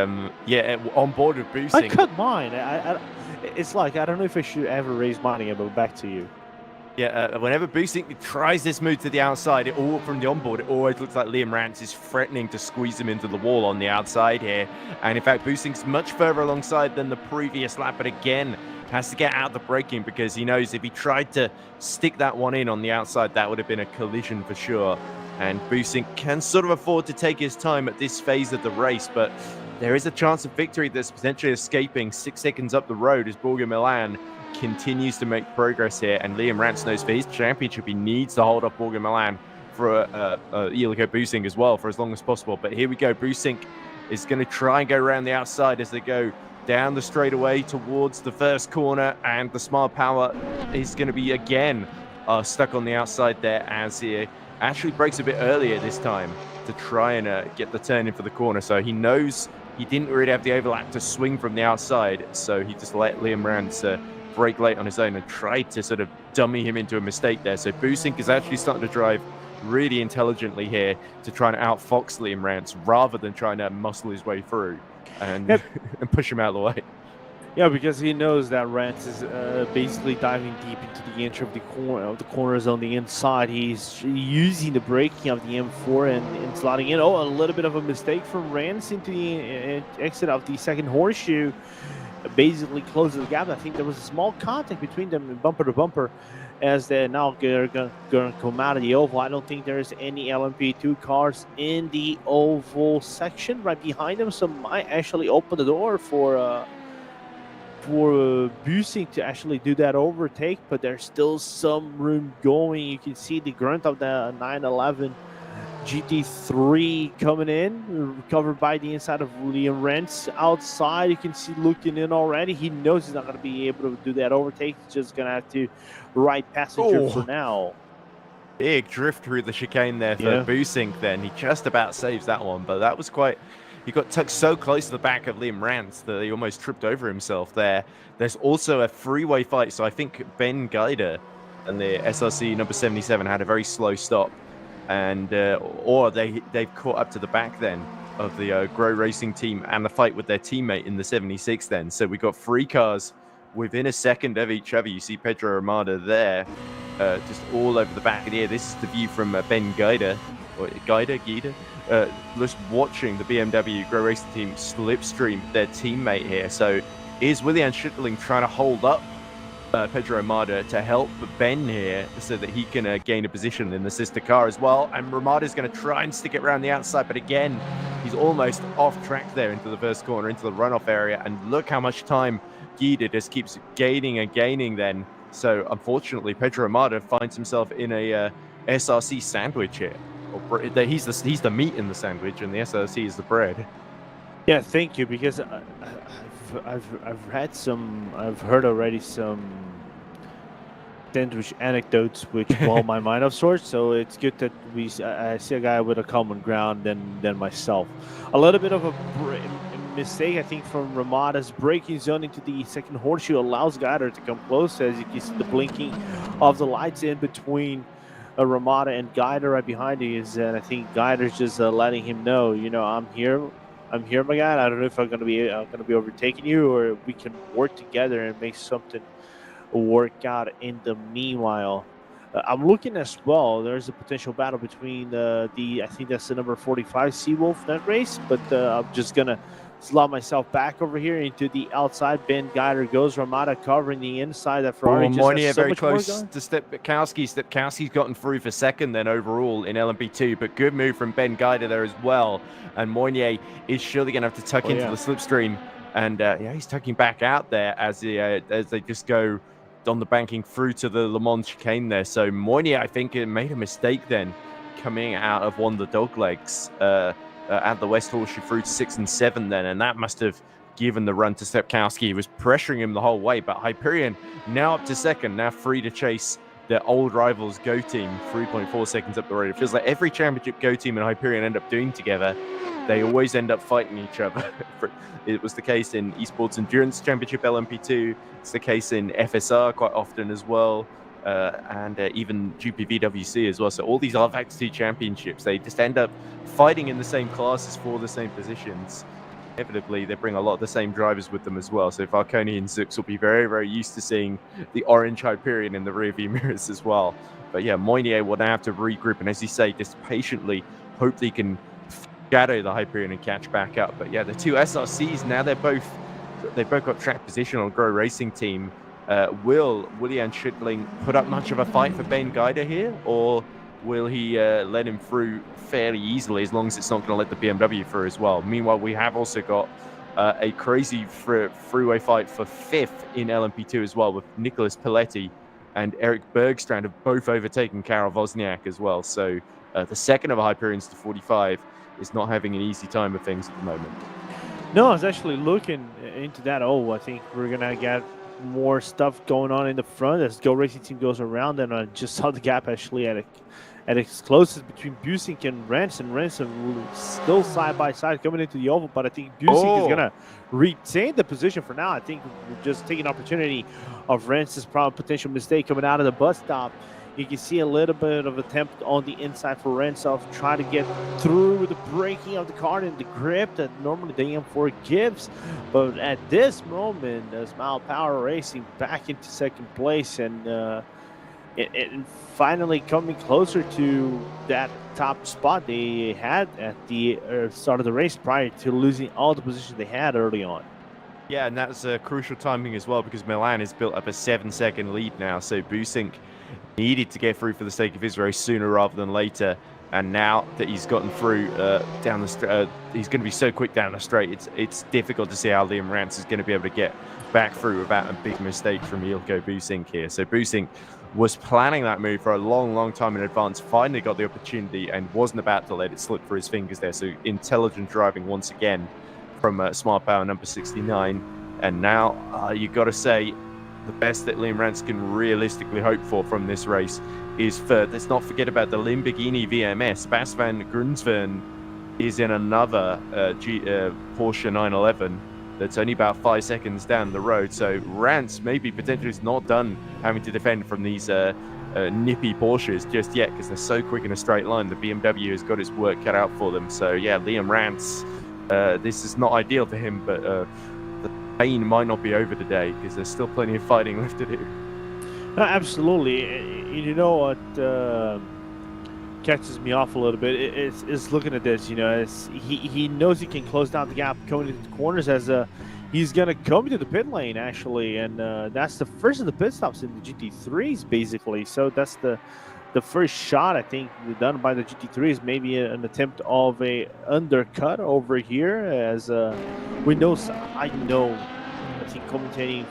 yeah, on board with boosting. I cut mine. It's like, I don't know if I should ever raise mine again, but back to you. Yeah, whenever boosting tries this move to the outside, all from the onboard, it always looks like Liam Rance is threatening to squeeze him into the wall on the outside here. And in fact, boosting's much further alongside than the previous lap, but again, has to get out the braking because he knows if he tried to stick that one in on the outside, that would have been a collision for sure. And boosting can sort of afford to take his time at this phase of the race, but there is a chance of victory that's potentially escaping 6 seconds up the road as Borgo Milan continues to make progress here, and Liam Rance knows for his championship he needs to hold up Borgo Milan for Illico Boosink as well for as long as possible. But here we go, Boosink is going to try and go around the outside as they go down the straightaway towards the first corner, and the Smile Power is going to be again stuck on the outside there as he actually breaks a bit earlier this time to try and get the turn in for the corner. So he knows he didn't really have the overlap to swing from the outside, so he just let Liam Rance brake late on his own and tried to sort of dummy him into a mistake there. So Boosink is actually starting to drive really intelligently here to try and outfox Liam Rance rather than trying to muscle his way through and, and push him out of the way. Yeah, because he knows that Rance is basically diving deep into the entry of the corners on the inside. He's using the braking of the M4 and slotting in. Oh, a little bit of a mistake from Rance into the exit of the second horseshoe. Basically closes the gap. I think there was a small contact between them, bumper to bumper, as they're now going to come out of the oval. I don't think there's any LMP2 cars in the oval section right behind them, so might actually open the door for Busink to actually do that overtake. But there's still some room going. You can see the grunt of the 911 GT3 coming in, covered by the inside of Liam Rance. Outside, you can see looking in already. He knows he's not going to be able to do that overtake. He's just going to have to ride passenger for now. Big drift through the chicane there for Busink then. He just about saves that one, but that was quite... He got tucked so close to the back of Liam Rance that he almost tripped over himself there. There's also a freeway fight, so I think Ben Geider and the SRC number 77 had a very slow stop. And or they've caught up to the back then of the Grow Racing team and the fight with their teammate in the 76 then. So we got 3 cars within a second of each other. You see Pedro Armada there, just all over the back of the air. This is the view from Ben Geider, or Geider, just watching the BMW Grow Racing team slipstream their teammate here. So is William Schittling trying to hold up Pedro Armada to help Ben here so that he can gain a position in the sister car as well? And Ramada's going to try and stick it around the outside, but again, he's almost off track there into the first corner, into the runoff area. And look how much time Guida just keeps gaining and gaining then. So unfortunately, Pedro Armada finds himself in a SRC sandwich here. He's the meat in the sandwich, and the SRC is the bread. Yeah, thank you, because I've heard already some sandwich anecdotes which blow my mind of sorts. So it's good that I see a guy with a common ground than myself. A little bit of a mistake, I think, from Ramada's braking zone into the second horseshoe allows Geider to come close, as you can see the blinking of the lights in between Ramada and Guider right behind you. And I think Guider's just letting him know, I'm here. I'm here, my guy. I don't know if I'm gonna be overtaking you, or we can work together and make something work out in the meanwhile. I'm looking as well. There's a potential battle between I think that's the number 45 Seawolf that race, but I'm just gonna slot myself back over here into the outside. Ben Guider goes. Ramada covering the inside. That Ferrari just has Moynier so very much more close going. to Stepkowski. Stepkowski's gotten through for second then overall in LMP2, but good move from Ben Guider there as well. And Moynier is surely going to have to tuck into the slipstream. And he's tucking back out there as they just go on the banking through to the Le Mans chicane there. So Moynier, I think, made a mistake then coming out of one of the dog legs at the West Horseshoe through to 6 and 7 then, and that must have given the run to Stepkowski. He was pressuring him the whole way, but Hyperion now up to second, now free to chase their old rivals Go Team 3.4 seconds up the road. It feels like every championship Go Team and Hyperion end up doing together, they always end up fighting each other. It was the case in Esports Endurance Championship LMP2. It's the case in FSR quite often as well, and even GPVWC as well. So all these rFactor 2 championships, they just end up fighting in the same classes for the same positions. Inevitably, they bring a lot of the same drivers with them as well. So Falcone and Zux will be very, very used to seeing the orange Hyperion in the rearview mirrors as well. But yeah, Moynier will now have to regroup, and as you say, just patiently hope they can shadow the Hyperion and catch back up. But yeah, the two SRCs now they've both got track position on Grow Racing Team. Will Willian Schittling put up much of a fight for Ben Guider here, or will he let him through fairly easily, as long as it's not going to let the BMW through as well? Meanwhile, we have also got a crazy freeway fight for 5th in LMP2 as well, with Nicholas Paletti and Eric Bergstrand have both overtaken Karel Wozniak as well. So the second of Hyperions to 45 is not having an easy time of things at the moment. No, I was actually looking into that. Oh, I think we're going to get more stuff going on in the front as Go Racing Team goes around, and I just saw the gap actually at its closest between Busink and Rens, and Rens still side by side coming into the oval, but I think Busink is going to retain the position for now. I think we're just taking opportunity of Rens' probably potential mistake coming out of the bus stop. You can see a little bit of attempt on the inside for Rensov, trying to get through with the braking of the car and the grip that normally the M4 gives. But at this moment, Smile Power Racing back into second place, and finally coming closer to that top spot they had at the start of the race prior to losing all the positions they had early on. Yeah, and that's crucial timing as well, because Milan has built up a 7-second lead now. So Busink needed to get through for the sake of his race sooner rather than later. And now that he's gotten through down the straight, he's going to be so quick down the straight. It's difficult to see how Liam Rance is going to be able to get back through without a big mistake from Ilko Busink here. So Busink was planning that move for a long, long time in advance, finally got the opportunity and wasn't about to let it slip through his fingers there. So intelligent driving once again from Smart Power number 69. And now you've got to say the best that Liam Rance can realistically hope for from this race is third. Let's not forget about the Lamborghini VMS. Bas van Grunsven is in another Porsche 911 that's only about 5 seconds down the road. So Rance maybe potentially is not done having to defend from these nippy Porsches just yet, because they're so quick in a straight line. The BMW has got his work cut out for them. So yeah, Liam Rance, this is not ideal for him, but the pain might not be over today, because there's still plenty of fighting left to do. No, absolutely. You know what catches me off a little bit is looking at this. You know, as he knows he can close down the gap coming into the corners, as he's gonna come into the pit lane actually, and that's the first of the pit stops in the GT3s basically. So that's the first shot I think done by the GT3s, maybe an attempt of a undercut over here, as we know. I think commentating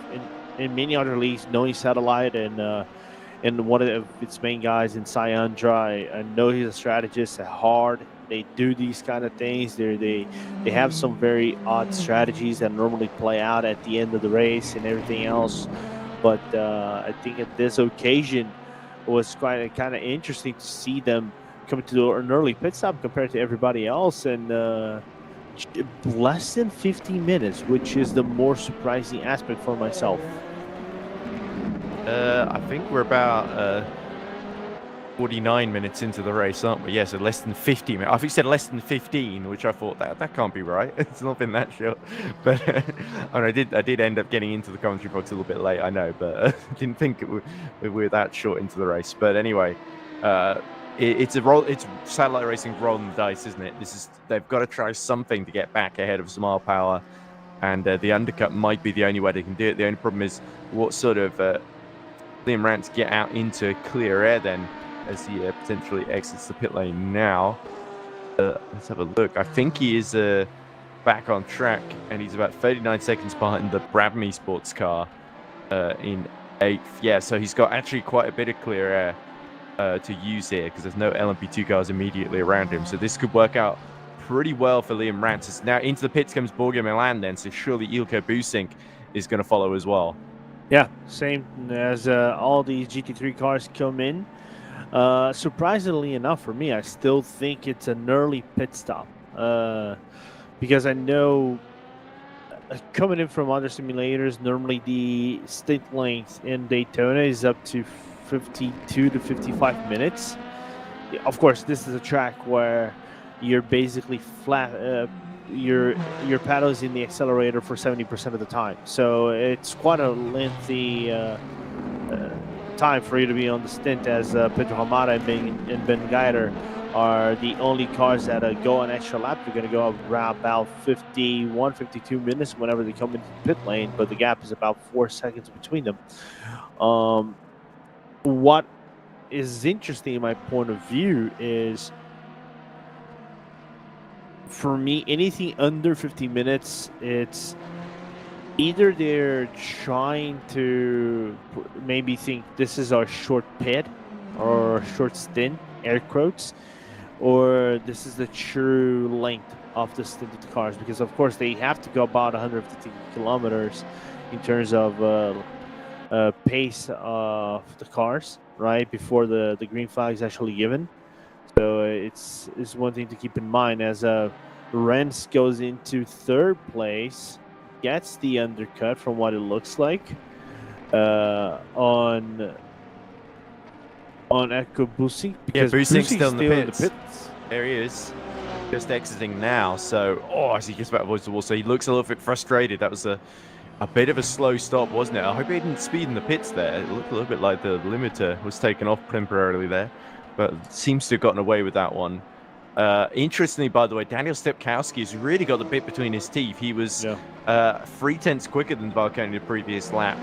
in many other leagues, knowing Satellite and one of its main guys in Sayandra, I know he's a strategist at heart. They do these kind of things. They have some very odd strategies that normally play out at the end of the race and everything else. But I think at this occasion, it was quite kind of interesting to see them coming to an early pit stop compared to everybody else, and less than 15 minutes, which is the more surprising aspect for myself. I think we're about 49 minutes into the race, aren't we? Yeah, so less than 50 minutes. I think you said less than 15, which I thought that can't be right. It's not been that short. But and I did end up getting into the commentary box a little bit late, I know, but didn't think we were that short into the race. But anyway, it's satellite racing rolling the dice, isn't it? They've got to try something to get back ahead of Smile Power, and the undercut might be the only way they can do it. The only problem is what sort of Liam Rance get out into clear air then as he potentially exits the pit lane now. Let's have a look. I think he is back on track, and he's about 39 seconds behind the Brabham Sports car in 8th. Yeah, so he's got actually quite a bit of clear air to use here because there's no LMP2 cars immediately around him. So this could work out pretty well for Liam Rance. Now into the pits comes Borja Milan then, so surely Ilko Busink is going to follow as well. Yeah, same as all these GT3 cars come in. Surprisingly enough for me, I still think it's an early pit stop because I know coming in from other simulators, normally the stint length in Daytona is up to 52 to 55 minutes. Of course, this is a track where you're basically flat. Your paddle is in the accelerator for 70% of the time, so it's quite a lengthy time for you to be on the stint, as Pedro Hamada and Ben Geider are the only cars that go an extra lap. They're going to go around about 51, 52 minutes whenever they come into the pit lane, but the gap is about 4 seconds between them. What is interesting in my point of view is, for me, anything under 50 minutes, it's either they're trying to maybe think this is our short pit or short stint, air quotes, or this is the true length of the stint of the cars, because of course they have to go about 150 kilometers in terms of pace of the cars, right, before the green flag is actually given. So it's one thing to keep in mind as Rens goes into 3rd place, gets the undercut from what it looks like on Echo Busink, because Busink's still in the pits. pits. There he is, just exiting now. So, as he gets back towards the wall, so he looks a little bit frustrated. That was a bit of a slow stop, wasn't it? I hope he didn't speed in the pits there. It looked a little bit like the limiter was taken off temporarily there, but seems to have gotten away with that one. Interestingly, by the way, Daniel Stepkowski has really got the bit between his teeth. He was 3/10 quicker than Valcone the previous lap,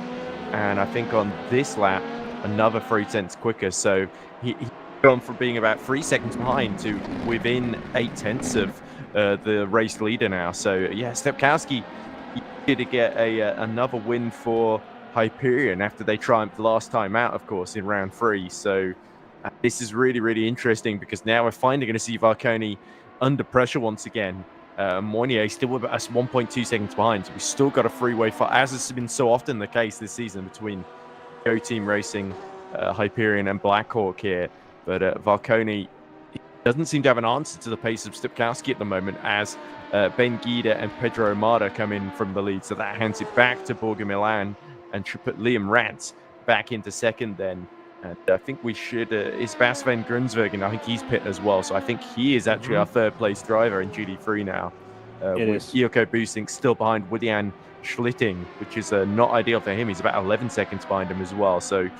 and I think on this lap, another 3/10 quicker. So he's gone from being about 3 seconds behind to within 8/10 of the race leader now. So yeah, Stepkowski to get another win for Hyperion after they triumphed last time out, of course, in round 3. So this is really, really interesting because now we're finally going to see Valcone under pressure once again. Moynier still with us 1.2 seconds behind, so we've still got a freeway fight, as has been so often the case this season between Go Team Racing, Hyperion, and Blackhawk here. But Valcone doesn't seem to have an answer to the pace of Stepkowski at the moment, as Ben Guida and Pedro Amada come in from the lead. So that hands it back to Borja Milan and should put Liam Rance back into 2nd then. And I think we should, is Bas van Grunsbergen, I think he's pit as well. So I think he is actually our 3rd place driver in GT3 now. With Ilko Busink still behind Willian Schlitting, which is not ideal for him. He's about 11 seconds behind him as well. So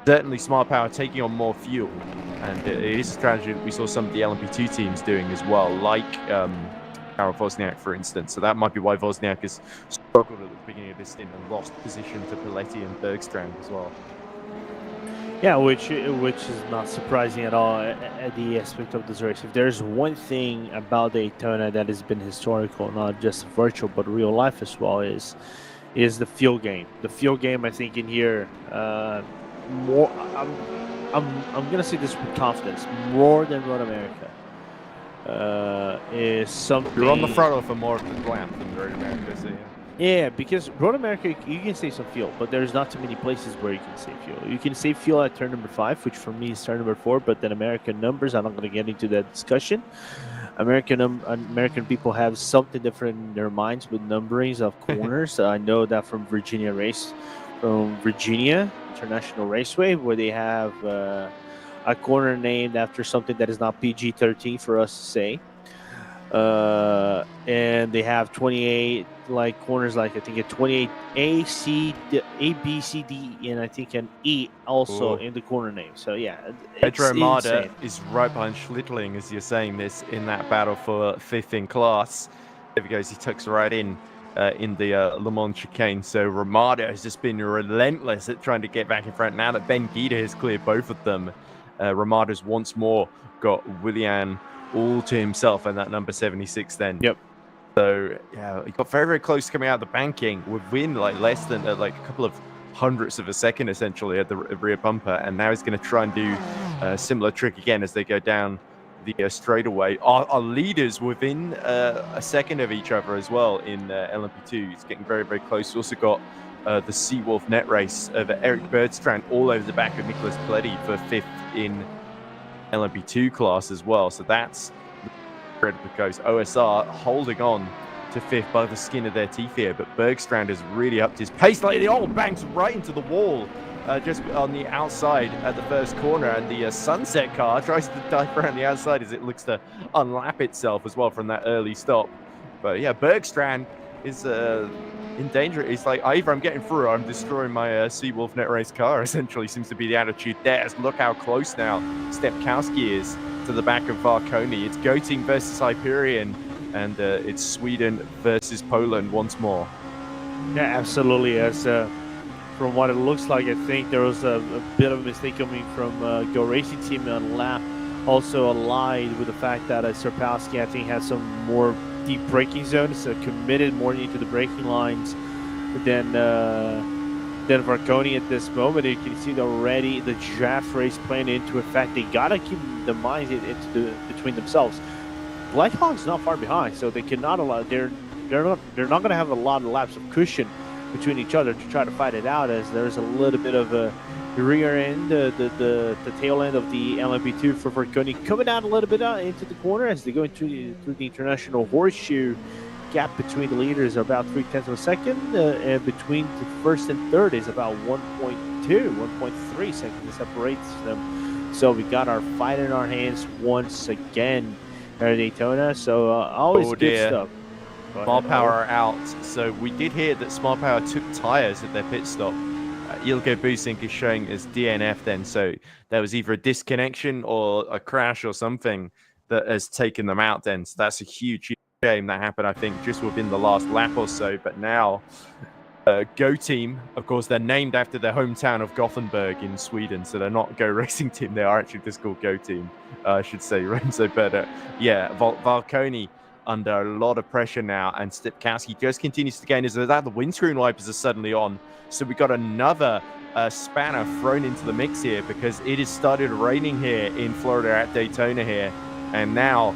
certainly Smart Power taking on more fuel. And it is a strategy that we saw some of the LMP2 teams doing as well, like Karol Wozniak, for instance. So that might be why Wozniak has struggled at the beginning of this stint and lost position to Paletti and Bergstrand as well. Yeah, which is not surprising at all at the aspect of this race. If there's one thing about Daytona that has been historical, not just virtual but real life as well, is the fuel game. The fuel game, I think, in here more. I'm gonna say this with confidence, more than Road America. Is something. You're on the throttle for more of the lap than Road America, so yeah. Yeah, because Road America, you can save some fuel, but there's not too many places where you can save fuel. You can save fuel at turn number 5, which for me is turn number 4, but then American numbers, I'm not going to get into that discussion. American people have something different in their minds with numberings of corners. I know that from Virginia International Raceway, where they have a corner named after something that is not PG-13 for us to say. And they have 28 like corners, like I think a 28 A, C, D, A, B, C, D, and I think an E also in the corner name. So yeah, it's Pedro Mada insane. is right behind Schlittling as you're saying this in that battle for 5th in class. There he goes, he tucks right in the Le Mans chicane. So Ramada has just been relentless at trying to get back in front. Now that Ben Guida has cleared both of them, Ramada's once more got Willian all to himself and that number 76 then. Yep. So yeah, he got very, very close coming out of the banking within like less than like a couple of hundredths of a second essentially at the rear bumper, and now he's going to try and do a similar trick again as they go down the straightaway. Our leaders within a second of each other as well in LMP2. He's getting very, very close. We've also got the Seawolf net race of Eric Bergstrand all over the back of Nicholas Pleddy for 5th in LMP2 class as well. So that's goes OSR holding on to 5th by the skin of their teeth here, but Bergstrand has really upped his pace. Like the old banks right into the wall just on the outside at the first corner, and the Sunset car tries to dive around the outside as it looks to unlap itself as well from that early stop. But yeah, Bergstrand is in danger. He's like, either I'm getting through or I'm destroying my Seawolf net race car, essentially seems to be the attitude there. Look how close now Stepkowski is to the back of Varconi. It's Go Team versus Hyperion, and it's Sweden versus Poland once more. Yeah, absolutely. As from what it looks like, I think there was a bit of a mistake coming from Go Racing Team on lap. Also aligned with the fact that Serpowski, I think, has some more deep braking zones, so committed more into the braking lines than Varconi at this moment. You can see already the draft race playing into effect. They gotta keep the minds between themselves. Blackhawk's not far behind, so they cannot allow. They're not going to have a lot of laps of cushion between each other to try to fight it out, as there's a little bit of a rear end, the tail end of the LMP2 for Varconi coming out a little bit into the corner as they go through the international horseshoe. Gap between the leaders are about 0.3 of a second, and between the first and third is about 1.3 seconds that separates them. So we got our fight in our hands once again at Daytona. So always good stuff. Small Power out. So we did hear that Small Power took tires at their pit stop. Ilko Busink is showing as DNF then. So there was either a disconnection or a crash or something that has taken them out then. So that's a huge shame that happened, I think, just within the last lap or so. But now Go Team, of course, they're named after their hometown of Gothenburg in Sweden. So they're not Go Racing Team. They are actually just called Go Team, I should say, Renzo. But yeah, Varconi under a lot of pressure now, and Stepkowski just continues to gain. As that the windscreen wipers are suddenly on, so we got another spanner thrown into the mix here, because it has started raining here in Florida at Daytona here, and now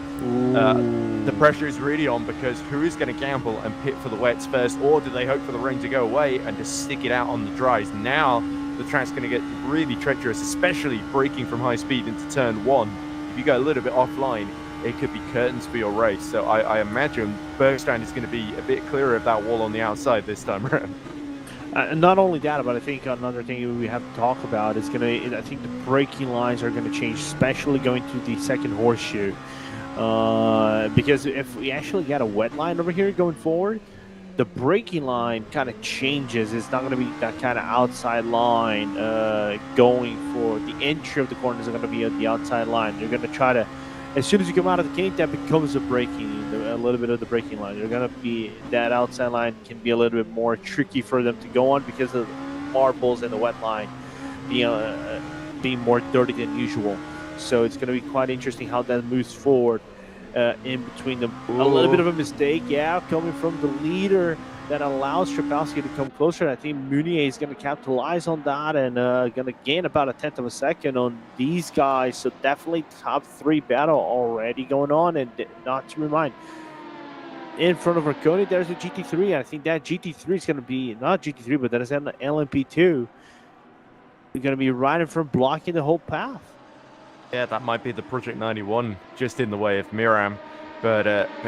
the pressure is really on, because who is going to gamble and pit for the wets first, or do they hope for the rain to go away and just stick it out on the dries? Now the track's going to get really treacherous, especially braking from high speed into turn 1. If you go a little bit offline, it could be curtains for your race. So I imagine Bergstrand is going to be a bit clearer of that wall on the outside this time around. And not only that, but I think another thing we have to talk about is I think the braking lines are going to change, especially going to the second horseshoe. Because if we actually got a wet line over here going forward, the braking line kind of changes. It's not going to be that kind of outside line going for the entry of the corners are going to be at the outside line. They're going to try to, as soon as you come out of the gate, that becomes a little bit of the braking line. They're going to be, that outside line can be a little bit more tricky for them to go on because of the marbles and the wet line being more dirty than usual. So it's going to be quite interesting how that moves forward in between them. Ooh. A little bit of a mistake, yeah, coming from the leader that allows Strapowski to come closer. I think Meunier is going to capitalize on that and going to gain about 1/10 of a second on these guys. So definitely top 3 battle already going on. And not to remind, in front of Varconi, there's a GT3. I think that GT3 is going to be, not GT3, but that is an LMP2. They're going to be right in front, blocking the whole path. Yeah, that might be the Project 91 just in the way of Miram. But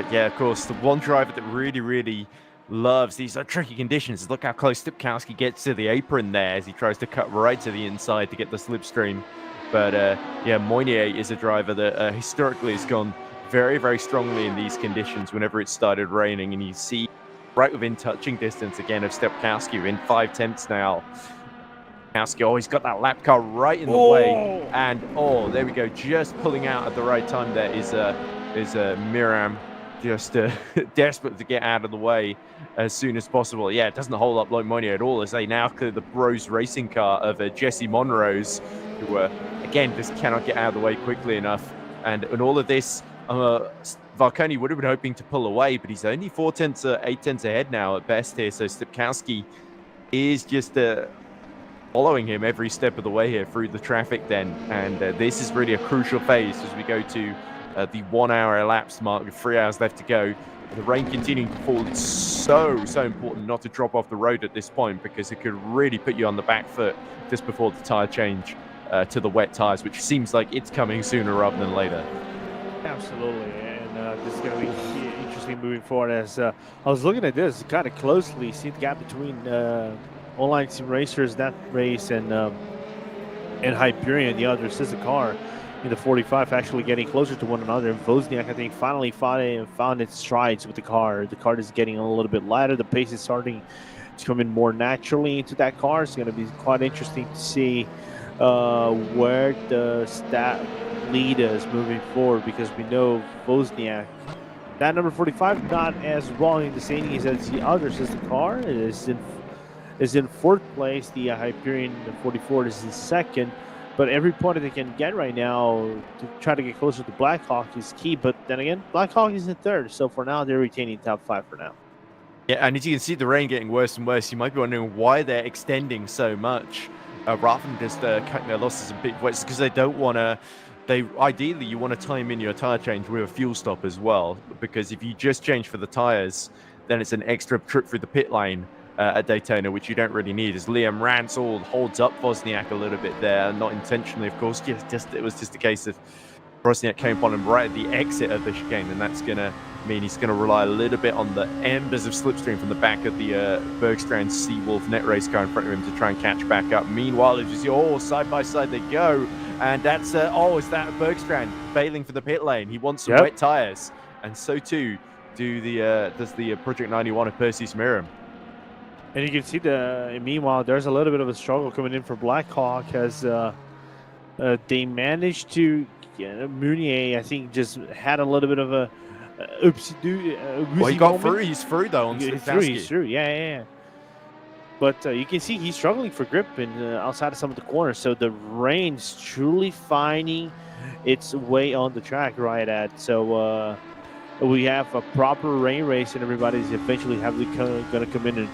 yeah, of course, the one driver that really, really loves these tricky conditions. Look how close Stepkowski gets to the apron there as he tries to cut right to the inside to get the slipstream. But yeah, Moynier is a driver that historically has gone very, very strongly in these conditions whenever it started raining. And you see right within touching distance again of Stepkowski in 5/10 now. Oh, he's got that lap car right in the way, and there we go, just pulling out at the right time. There is Miram, just desperate to get out of the way as soon as possible. Yeah, it doesn't hold up like Moynier at all as they now clear the Bros racing car of Jesse Monrose, who again just cannot get out of the way quickly enough. And in all of this, Varconi would have been hoping to pull away, but he's only 8/10 ahead now at best here. So Stepkowski is just following him every step of the way here through the traffic then. And this is really a crucial phase as we go to the 1 hour elapsed mark with 3 hours left to go. The rain continuing to fall. It's so important not to drop off the road at this point, because it could really put you on the back foot just before the tire change to the wet tires, which seems like it's coming sooner rather than later. Absolutely, and this is going to be interesting moving forward. As I was looking at this kind of closely, see the gap between Online Sim Racers, that race, and Hyperion, the other sister car in the 45, actually getting closer to one another. And Wozniak, I think, finally found its strides with the car. The car is getting a little bit lighter. The pace is starting to come in more naturally into that car. It's going to be quite interesting to see where the stat lead is moving forward, because we know Wozniak, that number 45, not as well in the standings as the other sister car. It is in fourth place. The Hyperion 44 is in second. But every point that they can get right now to try to get closer to Blackhawk is key. But then again, Blackhawk is in third. So for now, they're retaining top 5 for now. Yeah, and as you can see the rain getting worse and worse, you might be wondering why they're extending so much rather than just cutting their losses in big wets, because they don't want to. Ideally, you want to time in your tire change with a fuel stop as well, because if you just change for the tires, then it's an extra trip through the pit lane at Daytona, which you don't really need, as Liam Ransall holds up Wozniak a little bit there, not intentionally, of course. It was just a case of Wozniak came upon him right at the exit of the chicane, and that's going to mean he's going to rely a little bit on the embers of slipstream from the back of the Bergstrand Seawolf net race car in front of him to try and catch back up. Meanwhile, it's just side by side they go, and that's is that Bergstrand bailing for the pit lane? He wants some wet tires, and so too does the Project 91 of Perseus Miram. And you can see meanwhile, there's a little bit of a struggle coming in for Blackhawk as they managed to Mounier, I think, just had a little bit of a well, he got through. He's through though. He's through. Yeah. But you can see he's struggling for grip outside of some of the corners. So the rain's truly finding its way on the track right at. So we have a proper rain race, and everybody's eventually going to come in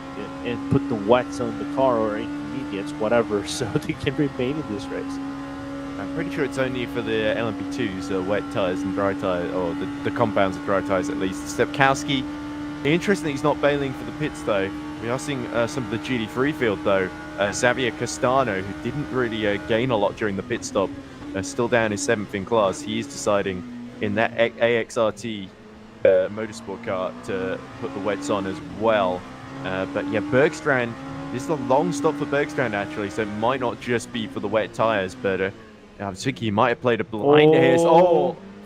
and put the wets on the car or intermediates, whatever, so they can remain in this race. I'm pretty sure it's only for the LMP2s, wet tires and dry tires, or the compounds of dry tires at least. Stepkowski, interesting that he's not bailing for the pits though. We are seeing some of the GT3 field though. Xavier Castano, who didn't really gain a lot during the pit stop, still down in 7th in class. He is deciding in that AXRT motorsport car to put the wets on as well. But yeah, Bergstrand, this is a long stop for Bergstrand actually, so it might not just be for the wet tires, but I was thinking he might have played a blinder here.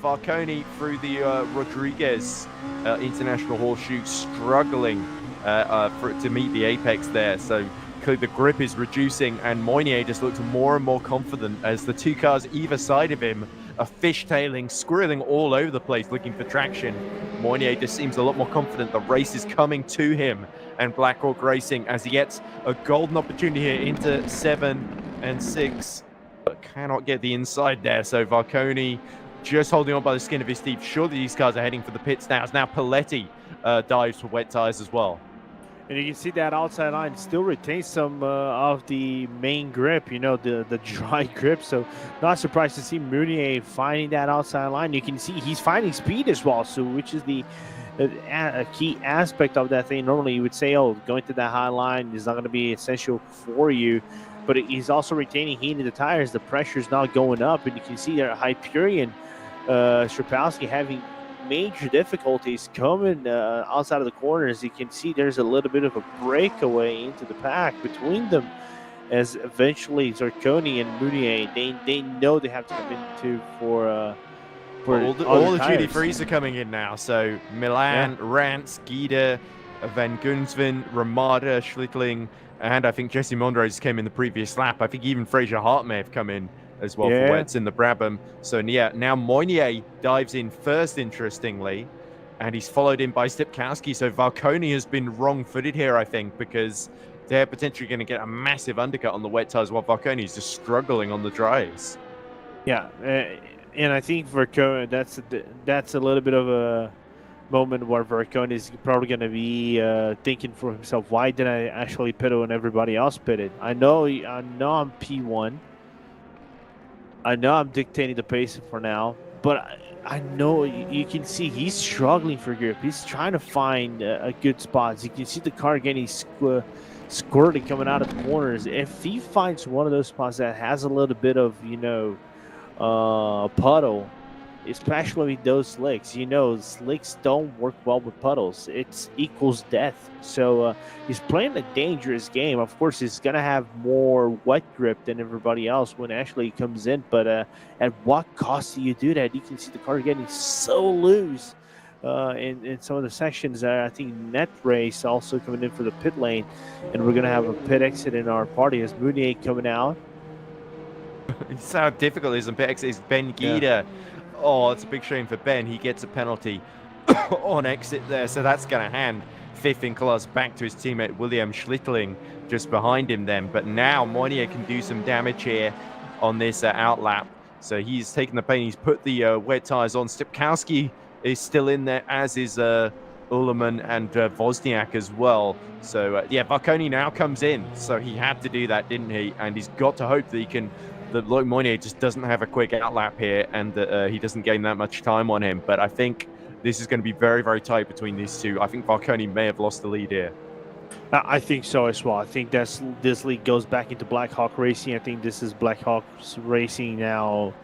Varconi through the Rodriguez International Horseshoe, struggling to meet the apex there. So clearly the grip is reducing, and Moynier just looks more and more confident as the two cars either side of him are fishtailing, squirreling all over the place looking for traction. Moynier just seems a lot more confident. The race is coming to him and Blackhawk Racing as he gets a golden opportunity here into 7 and 6, but cannot get the inside there. So Varconi just holding on by the skin of his teeth. Surely these cars are heading for the pits now. As now Paletti dives for wet tires as well. And you can see that outside line still retains some of the main grip, the dry grip. So not surprised to see Mounier finding that outside line. You can see he's finding speed as well, so which is a key aspect of that thing. Normally you would say, going to that high line is not going to be essential for you, but he's also retaining heat in the tires. The pressure is not going up, and you can see there Hyperion, Strapowski having major difficulties coming outside of the corners. You can see there's a little bit of a breakaway into the pack between them, as eventually Zarconi and Mounier, they know they have to come into for All other the duty tires. frees are coming in now. So Yeah. Milan, Rance, Gida, Van Gunsven, Ramada, Schlittling, and I think Jesse Monrose came in the previous lap. I think even Fraser Hart may have come in as well for Yeah. wets in the Brabham. So yeah, now Moynier dives in first, interestingly, and he's followed in by Stepkowski. So Valconi has been wrong-footed here, I think, because they're potentially going to get a massive undercut on the wet tires while Valconi is just struggling on the dries. Yeah, and I think Vercone, that's a little bit of a moment where Vercone is probably going to be thinking for himself, why did I actually pit when everybody else pitted? I know I'm P1. I know I'm dictating the pace for now, but I know you can see he's struggling for grip. He's trying to find a good spots. You can see the car getting squirting coming out of the corners. If he finds one of those spots that has a little bit of, puddle, especially those slicks. Slicks don't work well with puddles. It's equals death. So he's playing a dangerous game. Of course, he's gonna have more wet grip than everybody else when Ashley comes in. But at what cost do you do that? You can see the car getting so loose. In some of the sections, I think Net Race also coming in for the pit lane, and we're gonna have a pit exit in our party as Mounier coming out. It's how difficult it is on pit exit is Ben Gida. Yeah. Oh, it's a big shame for Ben. He gets a penalty on exit there, so that's going to hand fifth in class back to his teammate William Schlittling just behind him then. But now Moynier can do some damage here on this outlap. So he's taken the pain. He's put the wet tires on. Stepkowski is still in there, as is Ullman and Wozniak as well. So yeah, Valconi now comes in. So he had to do that, didn't he? And he's got to hope that he can. That Loic Moynier just doesn't have a quick outlap here, and that he doesn't gain that much time on him. But I think this is going to be very, very tight between these two. I think Valconi may have lost the lead here. I think so as well. I think this league goes back into Black Hawk Racing. I think this is Black Hawk's Racing now.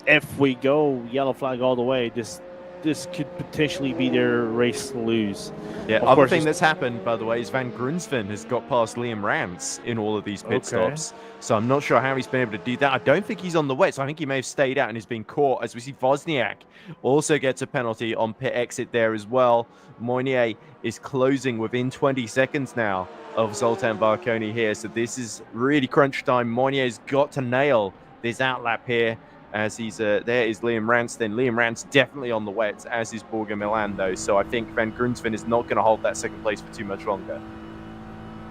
If we go yellow flag all the way, this could potentially be their race to lose. Yeah, other thing that's happened, by the way, is Van Grunsven has got past Liam Rance in all of these pit stops. So I'm not sure how he's been able to do that. I don't think he's on the wet, so I think he may have stayed out and has been caught. As we see, Wozniak also gets a penalty on pit exit there as well. Moynier is closing within 20 seconds now of Zoltan Valconi here. So this is really crunch time. Moynier's got to nail this outlap here. As he's there is Liam Rance. Then Liam Rance definitely on the wets, as is Borger Milan, though. So I think Van Grunsven is not going to hold that second place for too much longer.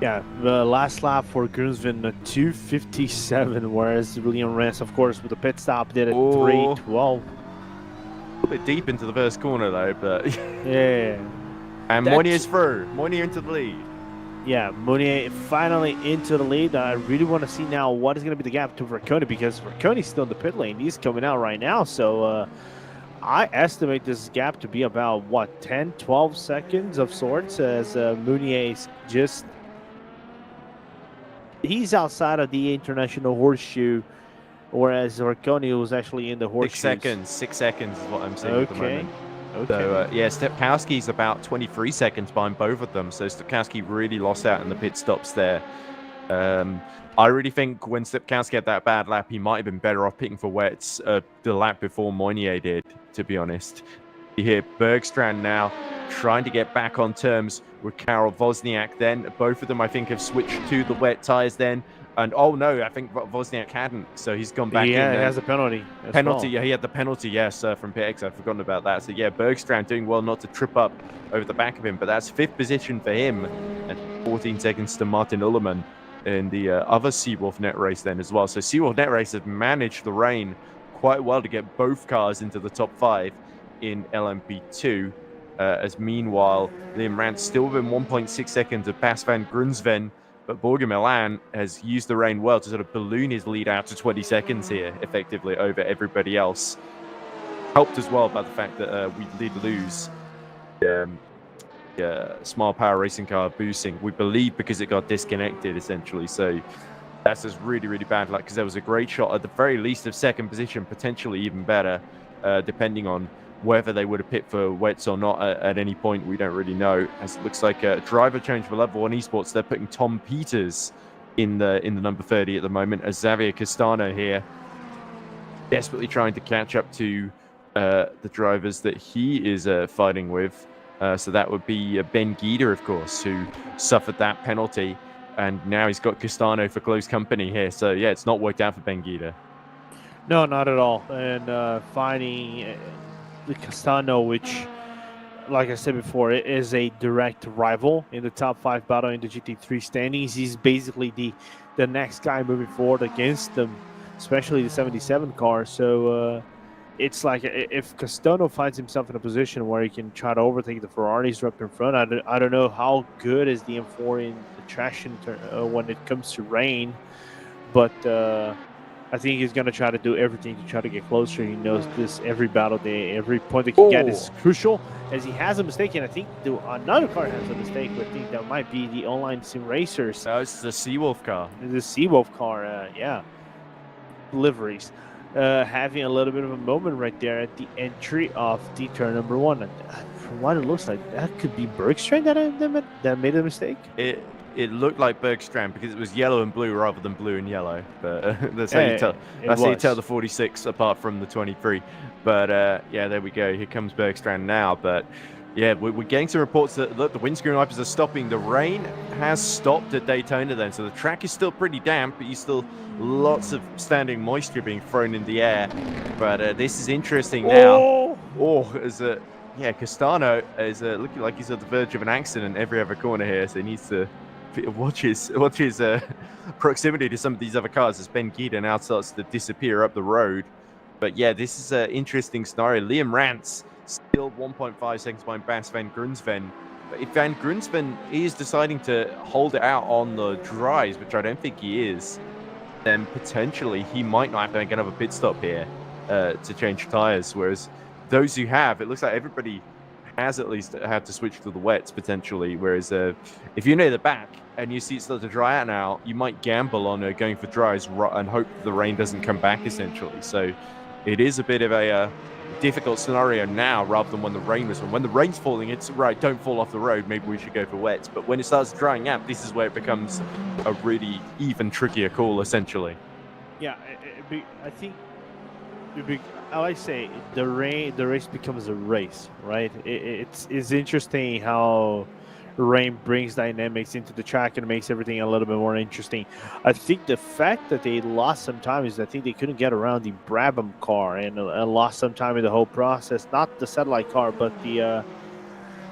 Yeah, the last lap for Grunsven, 2:57, whereas Liam Rance, of course, with the pit stop, did it 3:12. A little bit deep into the first corner, though, but yeah. And Moynier's through. Moynier into the lead. Yeah, Mounier finally into the lead. I really want to see now what is going to be the gap to Vercone, because Vercone's still in the pit lane. He's coming out right now. So I estimate this gap to be about, 10, 12 seconds of sorts, as Mounier's just... He's outside of the international horseshoe, whereas Vercone was actually in the horseshoe. 6 seconds is what I'm seeing at the moment. Okay. So, yeah, Stepkowski's about 23 seconds behind both of them. So Stepkowski really lost out in the pit stops there. I really think when Stepkowski had that bad lap, he might have been better off picking for wets the lap before Moynier did, to be honest. You hear Bergstrand now trying to get back on terms with Karol Wozniak then. Both of them, I think, have switched to the wet tires then. And oh no, I think Wozniak hadn't, so he's gone back in. Yeah, he has a penalty. Yeah, he had the penalty, yes, from PX. I've forgotten about that. So yeah, Bergstrand doing well not to trip up over the back of him, but that's 5th position for him, and 14 seconds to Martin Ullerman in the other Seawolf Net Race then as well. So Seawolf Net Race have managed the rain quite well to get both cars into the top 5 in LMP2. As meanwhile, Liam Rance still within 1.6 seconds of Bas van Grunsven. But Borger Milan has used the rain well to sort of balloon his lead out to 20 seconds here, effectively, over everybody else. Helped as well by the fact that we did lose Small Power Racing car boosting, we believe, because it got disconnected, essentially. So that's just really, really bad luck, because there was a great shot at the very least of second position, potentially even better, depending on whether they would have pit for wets or not at any point. We don't really know, as it looks like a driver change for Level 1 Esports. They're putting Tom Peters in the number 30 at the moment, as Xavier Castano here desperately trying to catch up to the drivers that he is fighting with. So that would be Ben Guida, of course, who suffered that penalty. And now he's got Castano for close company here. So, yeah, it's not worked out for Ben Guida. No, not at all. And finding the Castano, which, like I said before, it is a direct rival in the top 5 battle in the GT3 standings. He's basically the next guy moving forward against them, especially the 77 car. So it's like if Castano finds himself in a position where he can try to overtake the Ferraris up in front, I don't know how good is the M4 in the traction when it comes to rain, but I think he's going to try to do everything to try to get closer. He knows this every battle day, every point they can get is crucial. As he has a mistake, and I think another car has a mistake, but I think that might be the online sim racers. No, it's the Seawolf car. The Seawolf car, yeah. Liveries. Having a little bit of a moment right there at the entry of the turn number 1. And from what it looks like, that could be Bergstrand that made a mistake. It looked like Bergstrand because it was yellow and blue rather than blue and yellow. But that's how you tell. That's how you tell the 46 apart from the 23. But yeah, there we go. Here comes Bergstrand now. But yeah, we're getting some reports that look, the windscreen wipers are stopping. The rain has stopped at Daytona then, so the track is still pretty damp, but you still lots of standing moisture being thrown in the air. But this is interesting now. Yeah, Castano is looking like he's at the verge of an accident every other corner here, so he needs to watch his proximity to some of these other cars as Ben Guida now starts to disappear up the road. But yeah, this is an interesting scenario. Liam Rance still 1.5 seconds behind Bas Van Grunsven. But if Van Grunsven is deciding to hold it out on the dries, which I don't think he is, then potentially he might not have to make another pit stop here to change tires. Whereas those who have, it looks like everybody has at least had to switch to the wets potentially. Whereas if you're near the back and you see it start to dry out now, you might gamble on going for dries and hope the rain doesn't come back essentially. So it is a bit of a difficult scenario now rather than when the rain was. When the rain's falling, it's right, don't fall off the road, maybe we should go for wets. But when it starts drying out, this is where it becomes a really even trickier call essentially. Yeah, I think I like to say the race becomes a race, right? It's interesting how rain brings dynamics into the track and makes everything a little bit more interesting. I think the fact that they lost some time is I think they couldn't get around the Brabham car and lost some time in the whole process. Not the satellite car, but the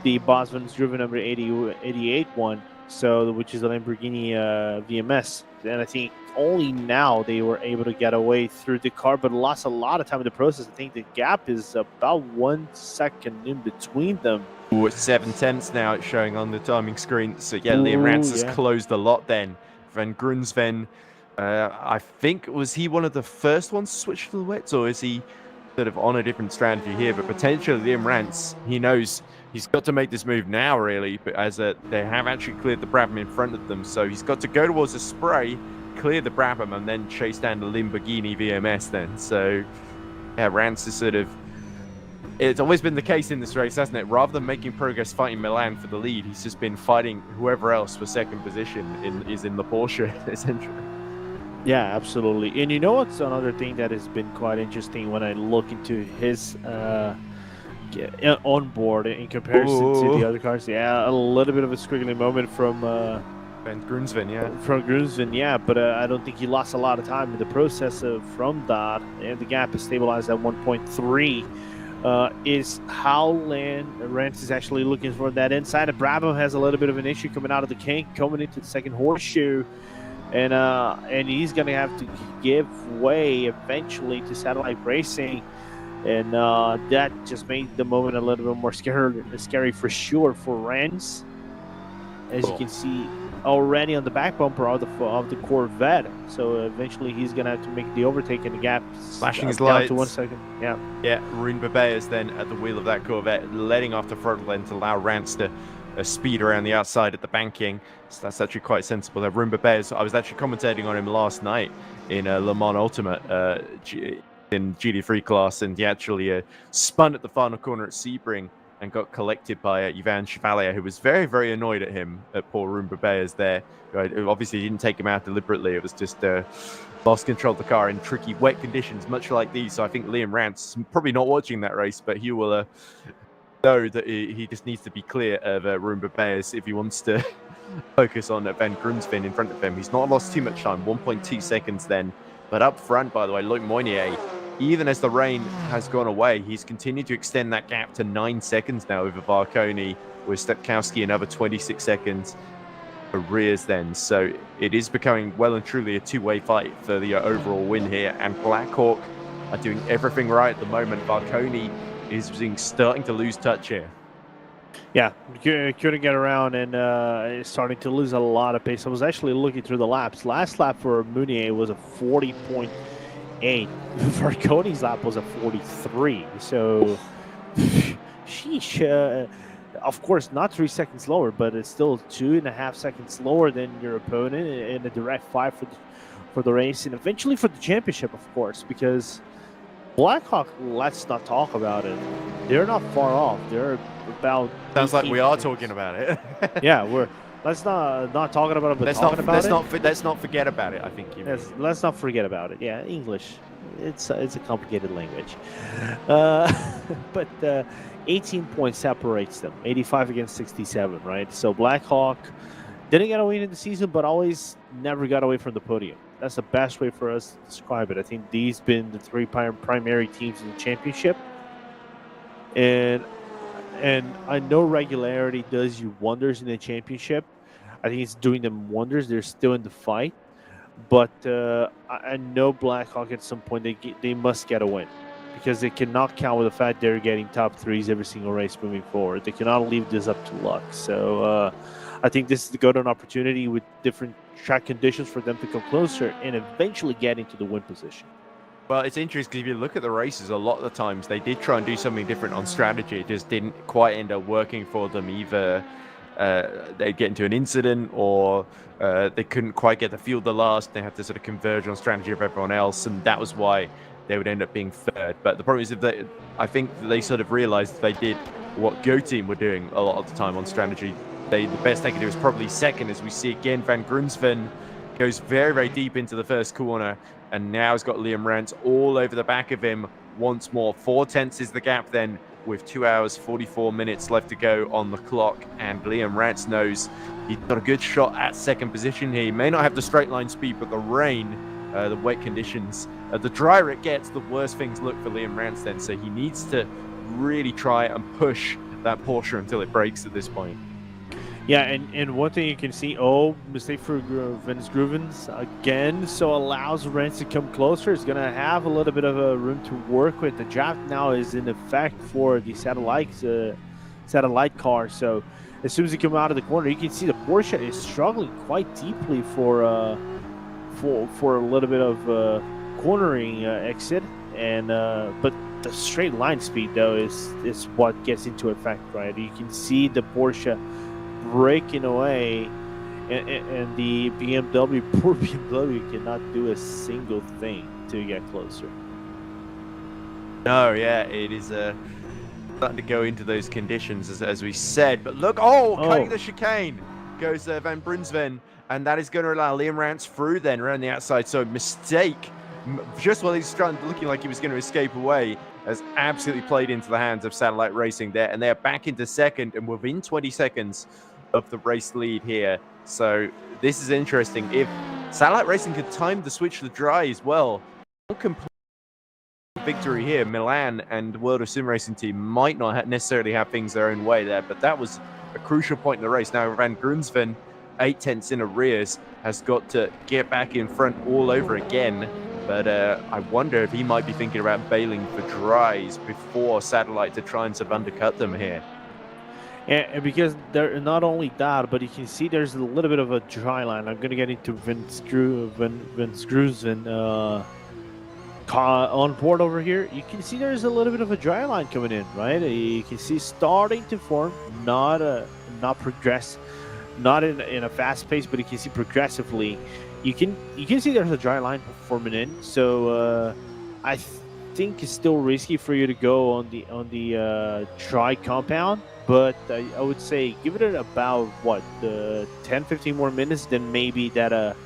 Bosman's driven number 88 one, so which is a Lamborghini VMS. And I think only now they were able to get away through the car, but lost a lot of time in the process. I think the gap is about 1 second in between them. Ooh, it's 7/10 now. It's showing on the timing screen. So yeah, Liam Rance has closed a lot then. Van Grunsven, I think, was he one of the first ones to switch to the wets, or is he sort of on a different strategy here? But potentially Liam Rance, he knows he's got to make this move now, really, but as they have actually cleared the Brabham in front of them. So he's got to go towards the spray, clear the Brabham, and then chase down the Lamborghini VMS then. So yeah, Rance is sort of, it's always been the case in this race, hasn't it? Rather than making progress fighting Milan for the lead, he's just been fighting whoever else for second position is in the Porsche, essentially. Yeah, absolutely. And you know what's another thing that has been quite interesting when I look into his on board in comparison to the other cars? Yeah, a little bit of a squiggly moment from Van Grunsven, yeah. From Grunsven, yeah, but I don't think he lost a lot of time in the process from that, and the gap is stabilized at 1.3. Is how Rance is actually looking for that inside. Brabham has a little bit of an issue coming out of the kink, coming into the second horseshoe, and he's going to have to give way eventually to Satellite Racing, and that just made the moment a little bit more scary for sure for Rance, as you can see already on the back bumper of the Corvette. So eventually he's going to have to make the overtake in the gap. Flashing his down lights. to 1 second. Yeah. Yeah, Rune Bebeas then at the wheel of that Corvette, letting off the throttle then to allow Rance to speed around the outside at the banking. So that's actually quite sensible. Rune Bebeas, I was actually commentating on him last night in Le Mans Ultimate in GT3 class, and he actually spun at the final corner at Sebring and got collected by Ivan Chevalier, who was very, very annoyed at him, at poor Roomba Bears there. Right? Obviously, he didn't take him out deliberately. It was just lost control of the car in tricky, wet conditions, much like these. So I think Liam Rance, probably not watching that race, but he will know that he just needs to be clear of Roomba Bears if he wants to focus on Van Grunsven in front of him. He's not lost too much time, 1.2 seconds then. But up front, by the way, Luc Moynier, even as the rain has gone away, he's continued to extend that gap to 9 seconds now over Varconi, with Stepkowski another 26 seconds arrears then. So it is becoming well and truly a two-way fight for the overall win here. And Blackhawk are doing everything right at the moment. Varconi is starting to lose touch here. Yeah, couldn't get around and starting to lose a lot of pace. I was actually looking through the laps. Last lap for Mounier was a 40.8. Varconi's lap was a 43. So, sheesh. Of course, not 3 seconds lower, but it's still 2.5 seconds lower than your opponent in a direct fight for the race and eventually for the championship, of course, because Blackhawk, let's not talk about it. They're not far off. They're about. Sounds like we are talking about it. Yeah, let's not talking about it, but let's not forget about it. I think you. Let's not forget about it. Yeah, English. It's a complicated language, but 18 points separates them. 85 against 67, right? So Blackhawk didn't get a win in the season, but always never got away from the podium. That's the best way for us to describe it. I think these been the three primary teams in the championship, and I know regularity does you wonders in the championship. I think it's doing them wonders. They're still in the fight, but I know Blackhawk at some point they must get a win, because they cannot count with the fact they're getting top threes every single race moving forward. They cannot leave this up to luck. So I think this is the golden opportunity with different track conditions for them to come closer and eventually get into the win position. Well, it's interesting because if you look at the races, a lot of the times they did try and do something different on strategy. It just didn't quite end up working for them. Either they'd get into an incident, or they couldn't quite get the field the last. They had to sort of converge on strategy of everyone else, and that was why they would end up being third. But the problem is, I think they sort of realized they did what Go Team were doing a lot of the time on strategy. The best they could do is probably second, as we see again. Van Grunsven goes very, very deep into the first corner, and now he's got Liam Rance all over the back of him once more. 4 tenths is the gap then, with 2 hours 44 minutes left to go on the clock, and Liam Rance knows he's got a good shot at second position here. He may not have the straight line speed, but the rain, the wet conditions, the drier it gets, the worse things look for Liam Rance then. So he needs to really try and push that Porsche until it breaks at this point. Yeah, and one thing you can see, mistake for Vince Gruvens again, so allows Rance to come closer. It's going to have a little bit of a room to work with. The draft now is in effect for the satellite car, so as soon as you come out of the corner, you can see the Porsche is struggling quite deeply for a little bit of cornering exit, and but the straight line speed though is what gets into effect, right? You can see the Porsche breaking away, and the poor BMW cannot do a single thing to get closer. No, yeah, it is starting to go into those conditions as we said. But look, cutting the chicane goes Van Brunsven, and that is going to allow Liam Rance through then around the outside. So mistake, just while he's looking like he was going to escape away, has absolutely played into the hands of Satellite Racing there, and they're back into second and within 20 seconds of the race lead here. So this is interesting. If Satellite Racing could time the switch to dry as well, complete victory here, Milan and World of Sim Racing team might not necessarily have things their own way there, but that was a crucial point in the race. Now Van Grunsven, 8 tenths in arrears, has got to get back in front all over again. But I wonder if he might be thinking about bailing for dries before Satellite to try and sort of undercut them here. And because they're not only that, but you can see there's a little bit of a dry line. I'm going to get into Vince Grunsven on board over here. You can see there's a little bit of a dry line coming in, right? You can see starting to form, not progress, not in a fast pace, but you can see progressively. You can see there's a dry line forming in. So think it's still risky for you to go on the dry compound, but I would say give it about what 10-15 more minutes, then maybe that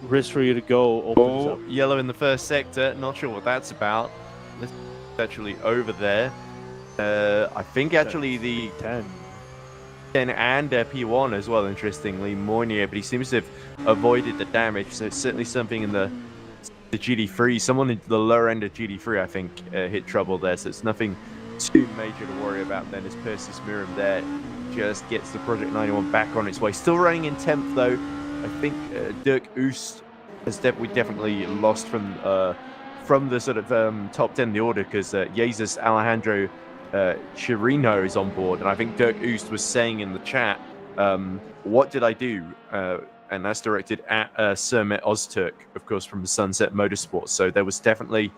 risk for you to go opens up. Yellow in the first sector. Not sure what that's about. Let's actually over there. I think actually the 10. and P1 as well, interestingly, Moynier, but he seems to have avoided the damage, so it's certainly something in the GD3. Someone in the lower end of GD3, I think, hit trouble there, so it's nothing too major to worry about then, as Perseus Miram there just gets the Project 91 back on its way. Still running in 10th, though. I think Dirk Oost has definitely lost from the sort of top 10 in the order, because Jesus Alejandro Chirino is on board, and I think Dirk Oost was saying in the chat, what did I do? And that's directed at Sermet Ozturk, of course, from Sunset Motorsports. So there was definitely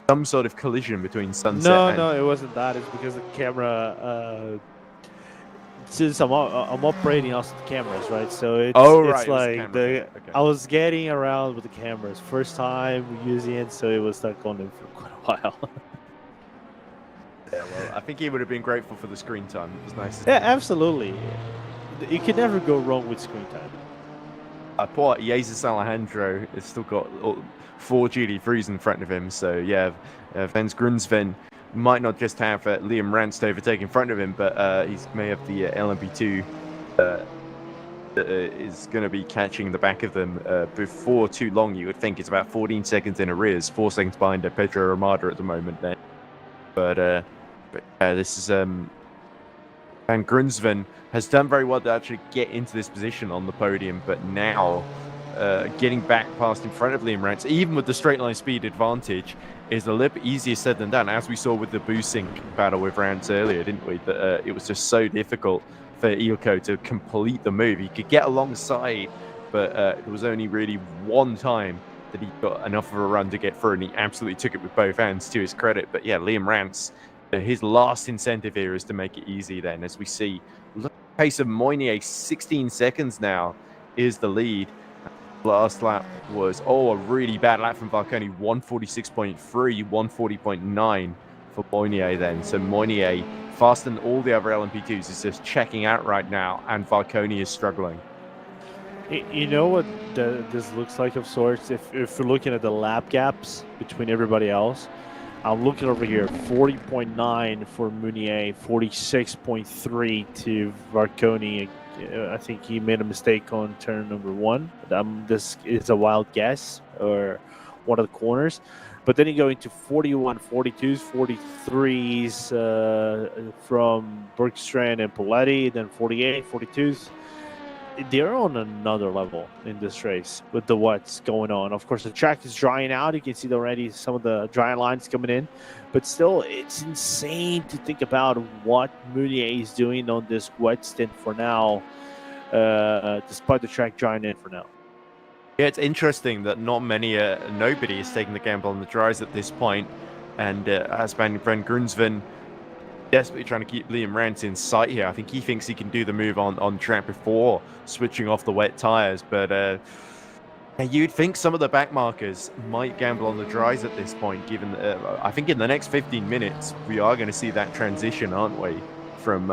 some sort of collision between Sunset No, it wasn't that. It's because the camera, since I'm operating also the cameras, right? So it's like I was getting around with the cameras. First time using it, so it was stuck on them for quite a while. Yeah, well, I think he would have been grateful for the screen time. It was nice. Yeah, absolutely. You can never go wrong with screen time. Poor Jesus Alejandro has still got 4 GD3s in front of him. So, yeah, Vens Grunsven might not just have Liam Rance to overtake in front of him, but he may have the LMP2 that is going to be catching the back of them before too long. You would think it's about 14 seconds in arrears, 4 seconds behind Pedro Ramada at the moment there. But this is Van Grunsven has done very well to actually get into this position on the podium, but now getting back past in front of Liam Rance, even with the straight line speed advantage, is a little bit easier said than done, as we saw with the Boosink battle with Rance earlier, didn't we? That it was just so difficult for Ilko to complete the move. He could get alongside, but it was only really one time that he got enough of a run to get through, and he absolutely took it with both hands, to his credit. But yeah, Liam Rance, his last incentive here is to make it easy then, as we see. Look at the pace of Moynier, 16 seconds now is the lead. Last lap was, a really bad lap from Varconi, 146.3, 140.9 for Moynier then. So Moynier, faster than all the other LMP2s, is just checking out right now, and Varconi is struggling. You know what this looks like of sorts? If we're looking at the lap gaps between everybody else, I'm looking over here, 40.9 for Mounier, 46.3 to Varconi. I think he made a mistake on turn number 1. This is a wild guess, or one of the corners. But then you go into 41, 42s, 43s from Bergstrand and Poletti, then 48, 42s. They're on another level in this race with what's going on. Of course, the track is drying out. You can see already some of the dry lines coming in, but still, it's insane to think about what Mounier is doing on this wet stint for now, despite the track drying in for now. Yeah, it's interesting that not many, nobody is taking the gamble on the dries at this point, and as Van Grunsven desperately trying to keep Liam Rance in sight here. I think he thinks he can do the move on track before switching off the wet tires, but you'd think some of the back markers might gamble on the dries at this point, given I think in the next 15 minutes we are going to see that transition, aren't we, from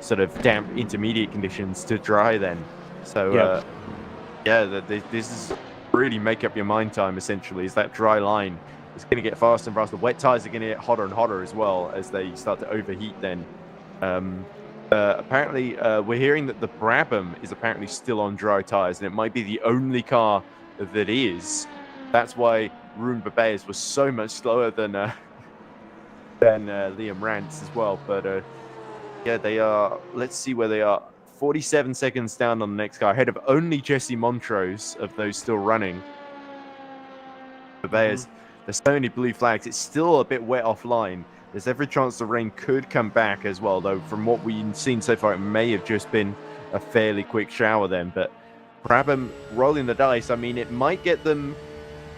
sort of damp intermediate conditions to dry then. So this is really make up your mind time, essentially, is that dry line. It's going to get faster and faster. The wet tires are going to get hotter and hotter as well as they start to overheat then. Apparently, we're hearing that the Brabham is apparently still on dry tires, and it might be the only car that is. That's why Ruben Barbeas was so much slower than Liam Rance as well. But yeah, they are. Let's see where they are. 47 seconds down on the next car, ahead of only Jesse Montrose of those still running. Barbeas. There's so many blue flags. It's still a bit wet offline. There's every chance the rain could come back as well, though from what we've seen so far, it may have just been a fairly quick shower then. But Brabham rolling the dice, I mean, it might get them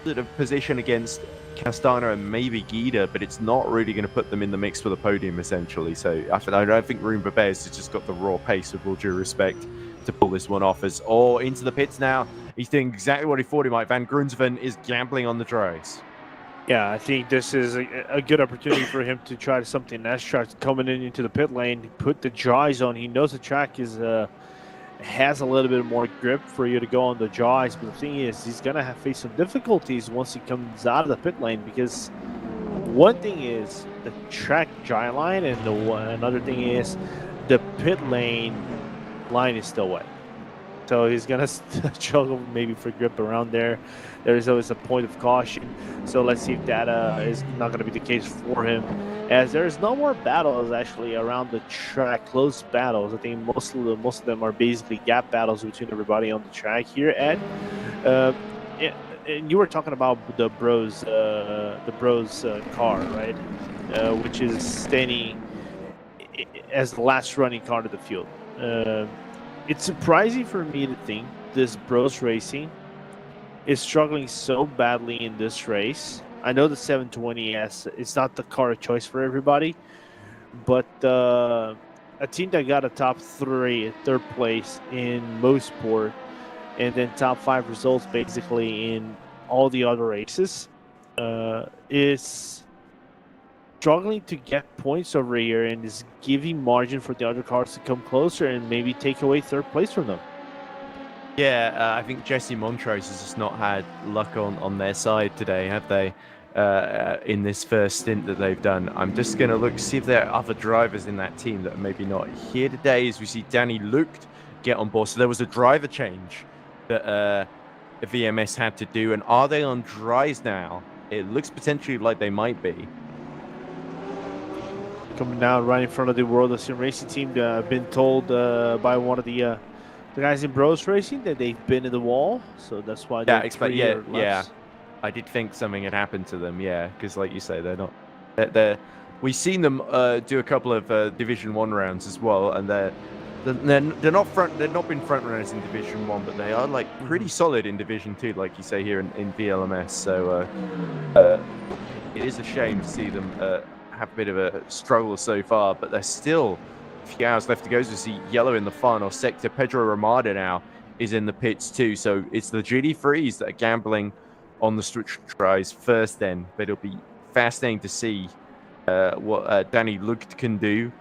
sort of position against Castano and maybe Guida, but it's not really going to put them in the mix for the podium, essentially. So I don't think Ruben Barbeas has just got the raw pace, with all due respect, to pull this one off. As into the pits now. He's doing exactly what he thought he might. Van Grunsven is gambling on the dries. Yeah, I think this is a good opportunity for him to try something extra coming into the pit lane, put the dries on. He knows the track is has a little bit more grip for you to go on the jaws, but the thing is, he's gonna have face some difficulties once he comes out of the pit lane because one thing is the track dry line, and another thing is the pit line is still wet. So he's gonna struggle maybe for grip around there. There is always a point of caution. So let's see if that is not gonna be the case for him, as there's no more battles actually around the track, close battles. I think most of them are basically gap battles between everybody on the track here. Ed, uh, yeah, and you were talking about the bros car, right? Which is standing as the last running car to the field. Uh, it's surprising for me to think this Bros Racing is struggling so badly in this race. I know the 720S is not the car of choice for everybody, but a team that got a top three, third place in Mosport, and then top five results basically in all the other races, is struggling to get points over here and is giving margin for the other cars to come closer and maybe take away third place from them. Yeah, I think Jesse Montrose has just not had luck on their side today, have they? In this first stint that they've done. I'm just going to look, see if there are other drivers in that team that are maybe not here today, as we see Danny Lucht get on board. So there was a driver change that VMS had to do. And are they on dries now? It looks potentially like they might be. Coming down right in front of the World of Sim Racing team. I've been told by one of the guys in Bros Racing that they've been in the wall, so that's why they're yeah. I did think something had happened to them, yeah, because like you say, they're not. We've seen them do a couple of Division 1 rounds as well, and they're not front. They've not been front runners in Division 1, but they are like pretty solid in Division 2, like you say here in VLMS. So it is a shame to see them have a bit of a struggle so far, but there's still a few hours left to go. So we see yellow in the final sector. Pedro Ramada now is in the pits too. So it's the GT3s that are gambling on the switch tries first then, but it'll be fascinating to see what Danny Lucht can do.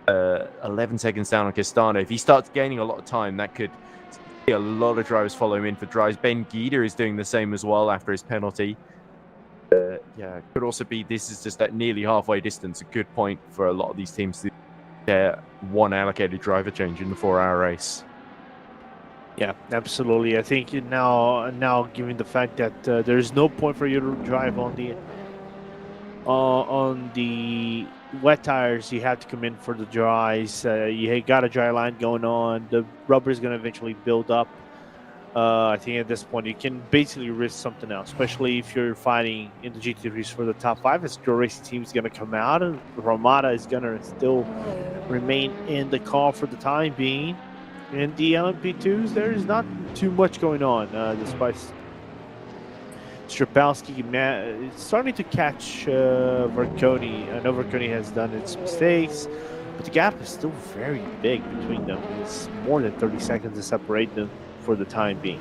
11 seconds down on Castano. If he starts gaining a lot of time, that could see a lot of drivers follow him in for drives. Ben Guida is doing the same as well after his penalty. Yeah, could also be this is just at nearly halfway distance. A good point for a lot of these teams to get one allocated driver change in the 4-hour race. Yeah, absolutely. I think now given the fact that there's no point for you to drive on the wet tires, you have to come in for the dries. You got a dry line going on. The rubber is going to eventually build up. I think at this point you can basically risk something else, especially if you're fighting in the GT3s for the top five. As your racing team is going to come out, and Ramada is going to still remain in the car for the time being. In the LMP2s, there's not too much going on, despite Strapowski it's starting to catch Verconi. I know Verconi has done its mistakes, but the gap is still very big between them. It's more than 30 seconds to separate them for the time being.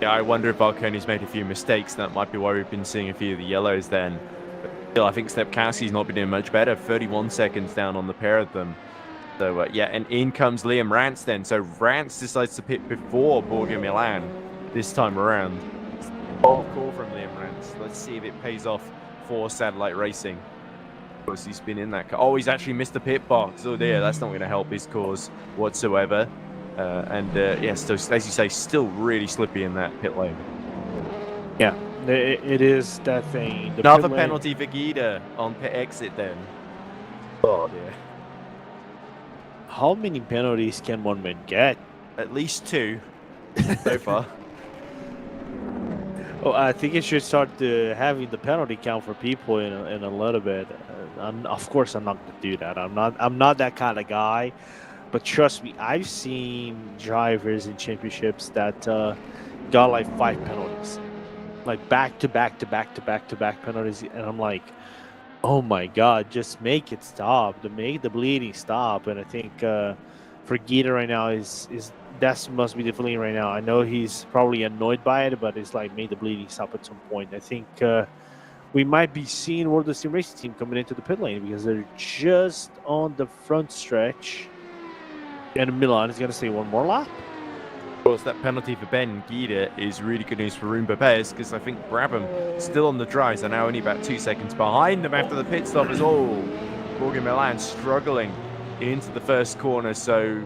Yeah, I wonder if Verconi's made a few mistakes. That might be why we've been seeing a few of the yellows then. But still, I think Stepkowski's not been doing much better. 31 seconds down on the pair of them. So, yeah, and in comes Liam Rance then. So, Rance decides to pit before Borja Milan this time around. Bold call from Liam Rance. Let's see if it pays off for Satellite Racing. Of course, he's been in that car. Oh, he's actually missed the pit box. Oh, dear, that's not going to help his cause whatsoever. Yes, so, as you say, still really slippy in that pit lane. Yeah, it is that thing. Another penalty for Guida on pit exit then. Oh, dear. How many penalties can one man get? At least 2 so far. Oh, I think it should start having the penalty count for people in a little bit. Of course, I'm not going to do that. I'm not that kind of guy. But trust me, I've seen drivers in championships that got like 5 penalties, like back to back penalties, and I'm like, oh my god, just make it stop, make the bleeding stop. And I think for Guida right now is that must be the feeling right now. I know he's probably annoyed by it, but it's like make the bleeding stop at some point. I think we might be seeing World of Sim Racing team coming into the pit lane because they're just on the front stretch. And Milan is going to stay one more lap. Of course, that penalty for Ben Guida is really good news for Roomba Perez because I think Brabham still on the dries are now only about 2 seconds behind them after the pit stop as all. Morgan Milan struggling into the first corner, so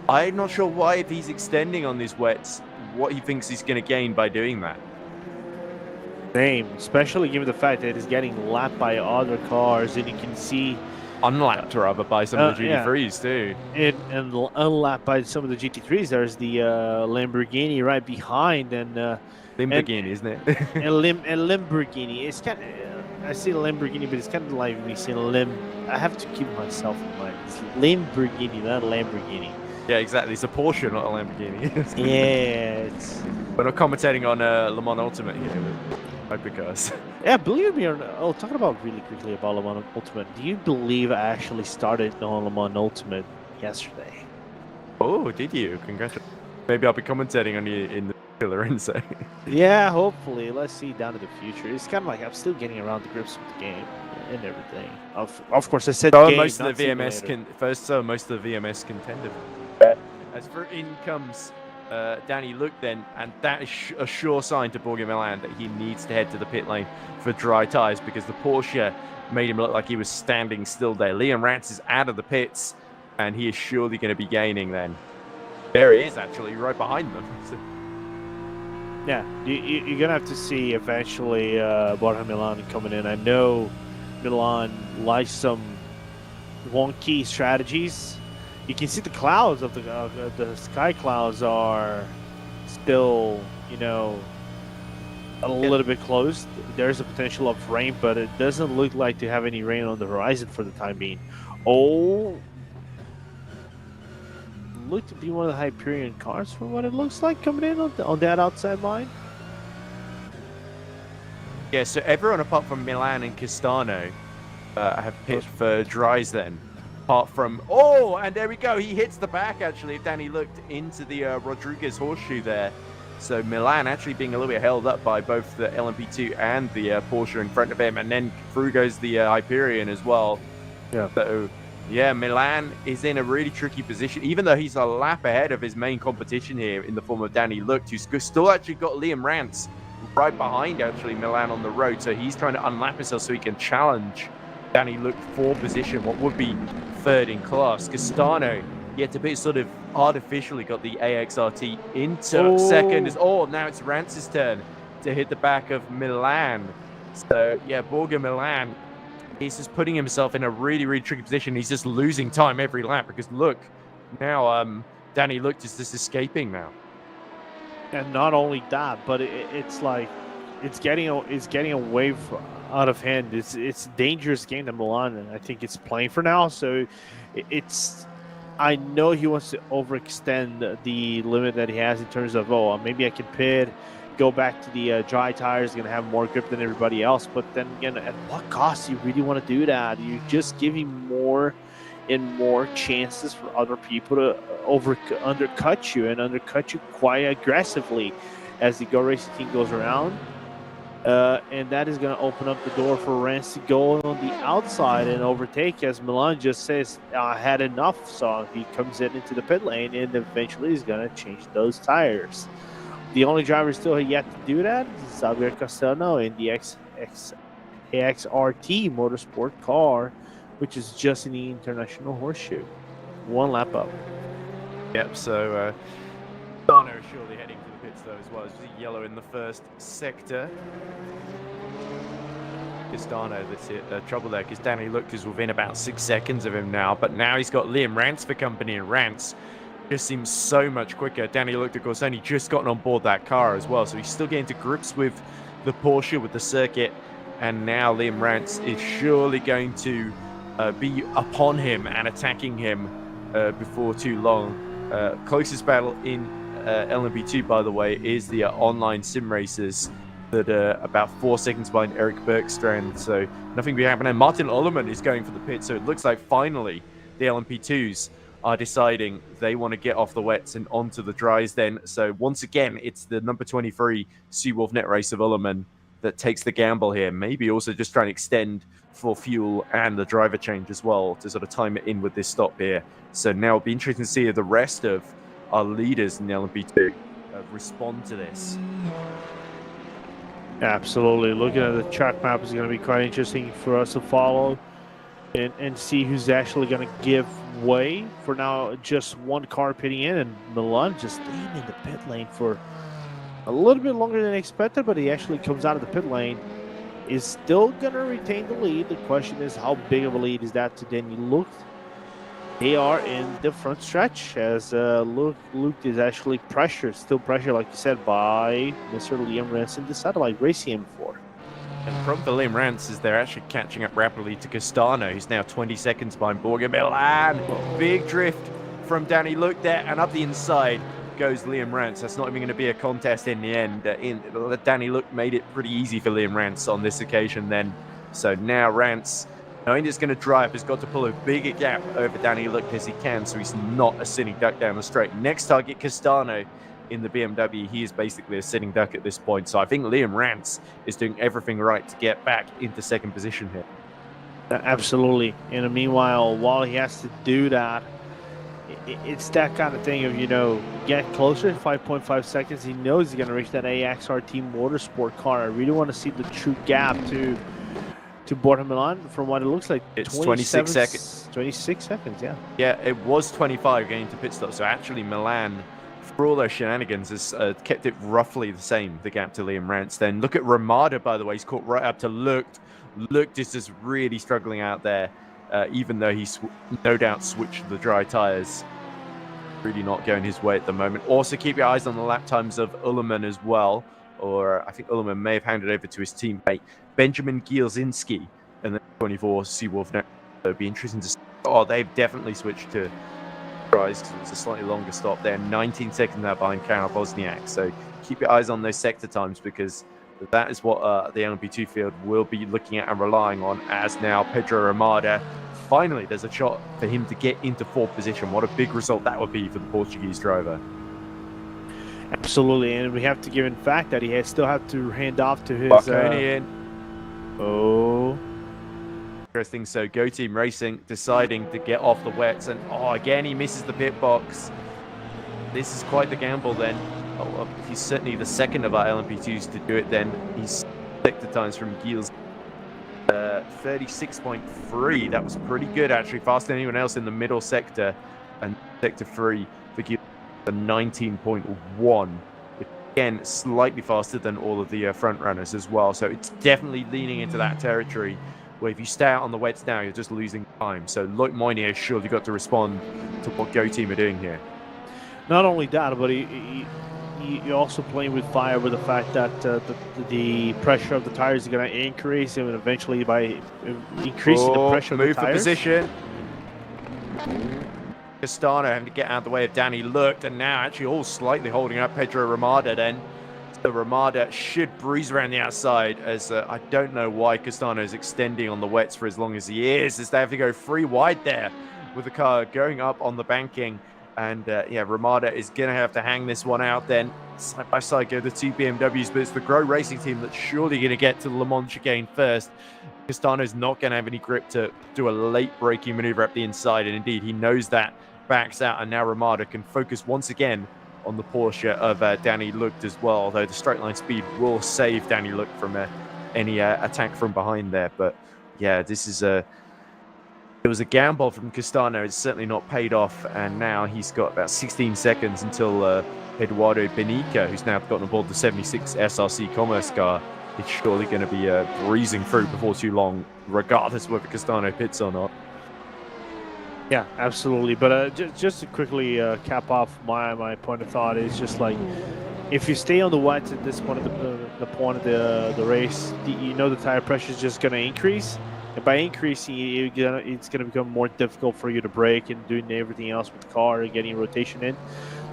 I'm not sure why, if he's extending on these wets, what he thinks he's going to gain by doing that. Same, especially given the fact that he's getting lapped by other cars, and you can see unlapped rather by some of the GT3s too. And unlapped by some of the GT3s. There's the Lamborghini right behind, and Lamborghini, isn't it? and Lamborghini. It's kind of I say Lamborghini, but it's kind of like me saying I have to keep myself in mind. It's Lamborghini, not Lamborghini. Yeah, exactly. It's a Porsche, not a Lamborghini. Yeah, we're not commentating on Le Mans Ultimate here with hypercars. Yeah, believe me or not. Oh, talking about really quickly about Le Mans Ultimate. Do you believe I actually started on Le Mans Ultimate yesterday? Oh, did you? Congratulations. Maybe I'll be commentating on you in the Lorenzo. Yeah, hopefully. Let's see down in the future. It's kind of like I'm still getting around the grips with the game and everything. Of course, I said game, most of the VMS most of the VMS contender. As for in comes Danny Luke then, and that is a sure sign to Borja Milan that he needs to head to the pit lane for dry tyres because the Porsche made him look like he was standing still there. Liam Rance is out of the pits, and he is surely going to be gaining then. There he is, actually, right behind them. Yeah, you're going to have to see eventually Borja Milan coming in. I know Milan likes some wonky strategies. You can see the clouds of the sky clouds are still, a little bit closed. There's a potential of rain, but it doesn't look like to have any rain on the horizon for the time being. Oh, look to be one of the Hyperion cars from what it looks like coming in on that outside line. Yeah, so everyone apart from Milan and Castano have pit for dries then. Apart from, and there we go. He hits the back, actually, if Danny looked into the Rodriguez horseshoe there. So Milan actually being a little bit held up by both the LMP2 and the Porsche in front of him. And then through goes the Hyperion as well. Yeah. So, yeah, Milan is in a really tricky position, even though he's a lap ahead of his main competition here in the form of Danny Lucht, who's still actually got Liam Rance right behind, actually, Milan on the road. So he's trying to unlap himself so he can challenge Danny Lucht for position, what would be third in class. Castano, yet a bit sort of artificially got the AXRT into second. Now it's Rance's turn to hit the back of Milan. So, yeah, Borja Milan, he's just putting himself in a really, really tricky position. He's just losing time every lap because look, now Danny Lucht is just escaping now. And not only that, but it's like it's getting away from out of hand. It's a dangerous game that Milan, I think, it's playing for now. So I know he wants to overextend the limit that he has in terms of maybe I can pit, go back to the dry tires, going to have more grip than everybody else. But then again, at what cost do you really want to do that? You're just giving more and more chances for other people to undercut you quite aggressively as the Go Racing team goes around. And that is going to open up the door for Rance to go on the outside and overtake, as Milan just says, I had enough. So he comes into the pit lane and eventually he's going to change those tires. The only driver still yet to do that is Xavier Castano in the AXRT Motorsport car, which is just in the International Horseshoe. One lap up. Yep, so Castano is surely heading to the pits though as well. It's yellow in the first sector. Castano, that's it. Trouble there because Danny Lucht is within about 6 seconds of him now, but now he's got Liam Rance for company, and Rance just seems so much quicker. Danny Lucht, of course, only just gotten on board that car as well, so he's still getting to grips with the Porsche, with the circuit, and now Liam Rance is surely going to be upon him and attacking him before too long. Closest battle in LMP2, by the way, is the online sim racers that are about 4 seconds behind Eric Bergstrand, so nothing will be happening. Martin Ollerman is going for the pit, so it looks like finally the LMP2s are deciding they want to get off the wets and onto the dries then. So once again, it's the number 23 Seawolf Net Race of Ullerman that takes the gamble here. Maybe also just trying to extend for fuel and the driver change as well to sort of time it in with this stop here. So now it'll be interesting to see if the rest of our leaders in the LMP2 respond to this. Absolutely. Looking at the track map is going to be quite interesting for us to follow and see who's actually going to give way. For now, just one car pitting in, and Milan just staying in the pit lane for a little bit longer than expected, but he actually comes out of the pit lane, is still going to retain the lead. The question is, how big of a lead is that to Danny Luke? They are in the front stretch as Luke is actually still pressured, like you said, by Mr. Liam Ranson, the satellite racing him for. And the problem for Liam Rance is they're actually catching up rapidly to Castano, who's now 20 seconds behind Borja Milan. Big drift from Danny Luke there, and up the inside goes Liam Rance. That's not even going to be a contest in the end. Danny Luke made it pretty easy for Liam Rance on this occasion then. So now Rance, knowing he's going to drive, has got to pull a bigger gap over Danny Luke as he can, so he's not a sitting duck down the straight. Next target, Castano in the BMW. He is basically a sitting duck at this point. So I think Liam Rance is doing everything right to get back into second position here. Absolutely. And meanwhile, while he has to do that, it's that kind of thing of, get closer, 5.5 seconds. He knows he's going to reach that AXRT Motorsport car. I really want to see the true gap to Borja Milan. From what it looks like, it's 26 seconds. 26 seconds, yeah. Yeah, it was 25 going to pit stop. So actually Milan, for all those shenanigans, has kept it roughly the same, the gap to Liam Rance. Then look at Ramada, by the way. He's caught right up to Luke. Luke is just really struggling out there, even though he's no doubt switched the dry tyres. Really not going his way at the moment. Also, keep your eyes on the lap times of Ullerman as well. Or I think Ullerman may have handed over to his teammate, Benjamin Gielzinski, and then 24 Seawolf now. So it'd be interesting to see. Oh, they've definitely switched to because it was a slightly longer stop there. 19 seconds now behind Karol Wozniak. So keep your eyes on those sector times, because that is what the LMP2 field will be looking at and relying on, as now Pedro Ramada, finally there's a shot for him to get into fourth position. What a big result that would be for the Portuguese driver. Absolutely, and we have to give in fact that he still have to hand off to his... Interesting. So Go Team Racing deciding to get off the wets, and again he misses the pit box. This is quite the gamble then. He's certainly the second of our LMP2s to do it then. He's sector times from Giels 36.3. That was pretty good actually, faster than anyone else in the middle sector, and sector 3 for Giels 19.1, which again slightly faster than all of the front runners as well. So it's definitely leaning into that territory where if you stay out on the wets now, you're just losing time. So Loic Moynier has surely got to respond to what Go Team are doing here. Not only that, but you're also playing with fire with the fact that the pressure of the tires is going to increase, and eventually by increasing the pressure of the tires. Move for position. Castano having to get out of the way of Danny Luke, and now actually all slightly holding up Pedro Ramada then. So Ramada should breeze around the outside, as I don't know why Castano is extending on the wets for as long as he is, as they have to go free wide there with the car going up on the banking. And Ramada is going to have to hang this one out then. Side by side go the two BMWs, but it's the Grow Racing team that's surely going to get to the Le Mans chicane first. Castano's not going to have any grip to do a late braking maneuver up the inside, and indeed he knows that, backs out, and now Ramada can focus once again on the Porsche of Danny Luke as well, although the straight line speed will save Danny Luke from any attack from behind there. But yeah, this is it was a gamble from Castano. It's certainly not paid off, and now he's got about 16 seconds until Eduardo Benica, who's now gotten aboard the 76 SRC Commerce car, is surely going to be breezing through before too long, regardless of whether Castano pits or not. Yeah, absolutely. But just to quickly cap off my point of thought is just like, if you stay on the wets at this point of the point of the race, the tire pressure is just going to increase. And by increasing, it's going to become more difficult for you to brake and doing everything else with the car and getting rotation in.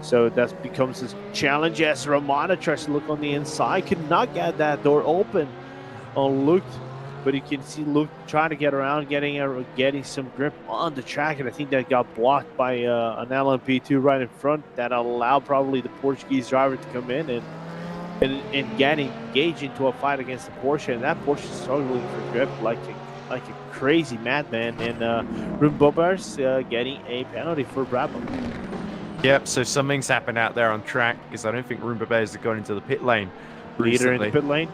So that becomes this challenge as Ramada tries to look on the inside. Could not get that door open on Luke. But you can see Luke trying to get around, getting some grip on the track, and I think that got blocked by an LMP2 right in front that allowed probably the Portuguese driver to come in and getting engaged into a fight against the Porsche, and that Porsche is struggling for grip like a crazy madman, and Rumbobars getting a penalty for Brabham. Yep, so something's happened out there on track because I don't think Roomba Bears have gone into the pit lane Leader in the recently. pit lane.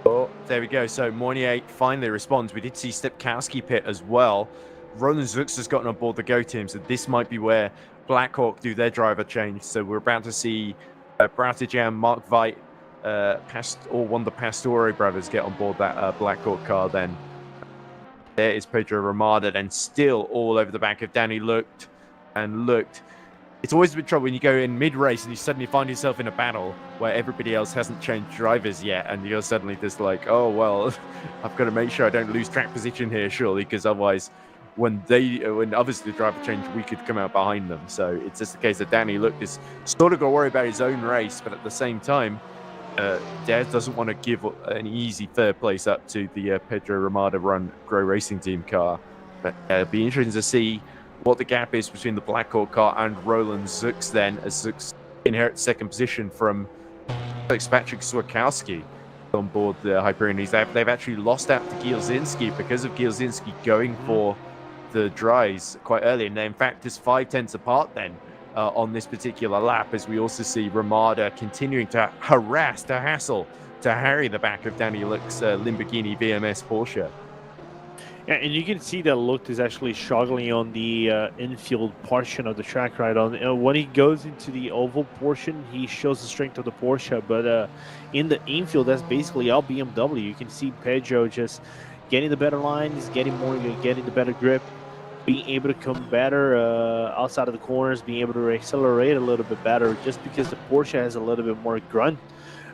Oh, there we go. So Moynier finally responds. We did see Stepkowski pit as well. Roland Zux has gotten on board the Go team, so this might be where Blackhawk do their driver change. So we're about to see Bratijam, Mark Veit, or one of the Pastore brothers get on board that Blackhawk car then. There is Pedro Ramada, then still all over the back of Danny looked. It's always a bit trouble when you go in mid-race and you suddenly find yourself in a battle where everybody else hasn't changed drivers yet, and you're suddenly just like, oh, well, I've got to make sure I don't lose track position here, surely, because otherwise, when others do the driver change, we could come out behind them. So it's just the case that Danny Look is sort of got to worry about his own race, but at the same time, Daz doesn't want to give an easy third place up to the Pedro Ramada run Grow Racing Team car. But it'll be interesting to see what the gap is between the Blackhawk car and Roland Zux then, as Zux inherits second position from Patrick Swakowski on board the Hyperion. They've actually lost out to Gielzinski because of Gielzinski going for the dries quite early, and they, in fact, is 5/10 apart then on this particular lap, as we also see Ramada continuing to hassle to harry the back of Danny Luck's Lamborghini VLMS Porsche. Yeah, and you can see that Lucht is actually struggling on the infield portion of the track, right? When he goes into the oval portion, he shows the strength of the Porsche, but in the infield, that's basically all BMW. You can see Pedro just getting the better lines, getting the better grip, being able to come better outside of the corners, being able to accelerate a little bit better, just because the Porsche has a little bit more grunt.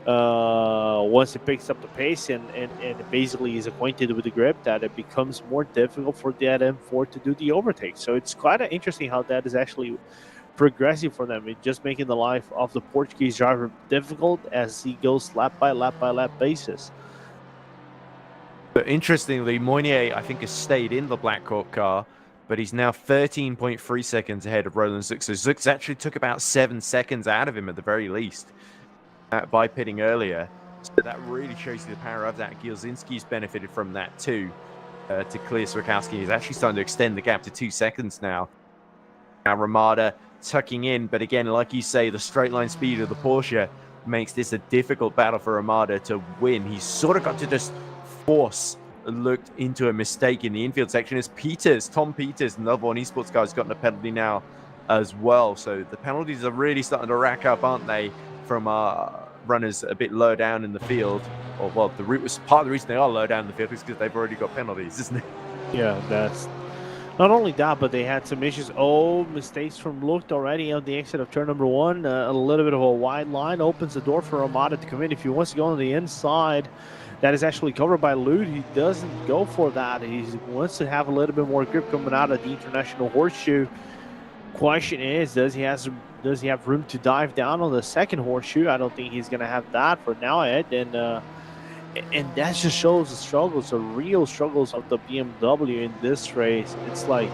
Once it picks up the pace and it basically is acquainted with the grip, that it becomes more difficult for that M4 to do the overtake. So it's quite interesting how that is actually progressive for them. It's just making the life of the Portuguese driver difficult as he goes lap by lap by lap basis. But interestingly, Moynier, I think, has stayed in the Blackhawk car, but he's now 13.3 seconds ahead of Roland Zux. So Zux actually took about 7 seconds out of him at the very least by pitting earlier. So that really shows you the power of that. Gielzinski's benefited from that too, to clear Swakowski. He's actually starting to extend the gap to 2 seconds now. Now Ramada tucking in, but again, like you say, the straight line speed of the Porsche makes this a difficult battle for Ramada to win. He's sort of got to just force looked into a mistake in the infield section. As Tom Peters, another one esports guy, has gotten a penalty now as well. So the penalties are really starting to rack up, aren't they, from runners a bit low down in the field? Or, well, the route was part of the reason they are low down in the field is because they've already got penalties, isn't it? Yeah, that's not only that, but they had some issues. Oh, mistakes from Lucht already on the exit of turn number 1. A little bit of a wide line opens the door for Ramada to come in. If he wants to go on the inside, that is actually covered by Lude. He doesn't go for that. He wants to have a little bit more grip coming out of the International Horseshoe. Question is, does he have room to dive down on the second horseshoe? I don't think he's going to have that for now, Ed. And that just shows the struggles, the real struggles of the BMW in this race. It's like,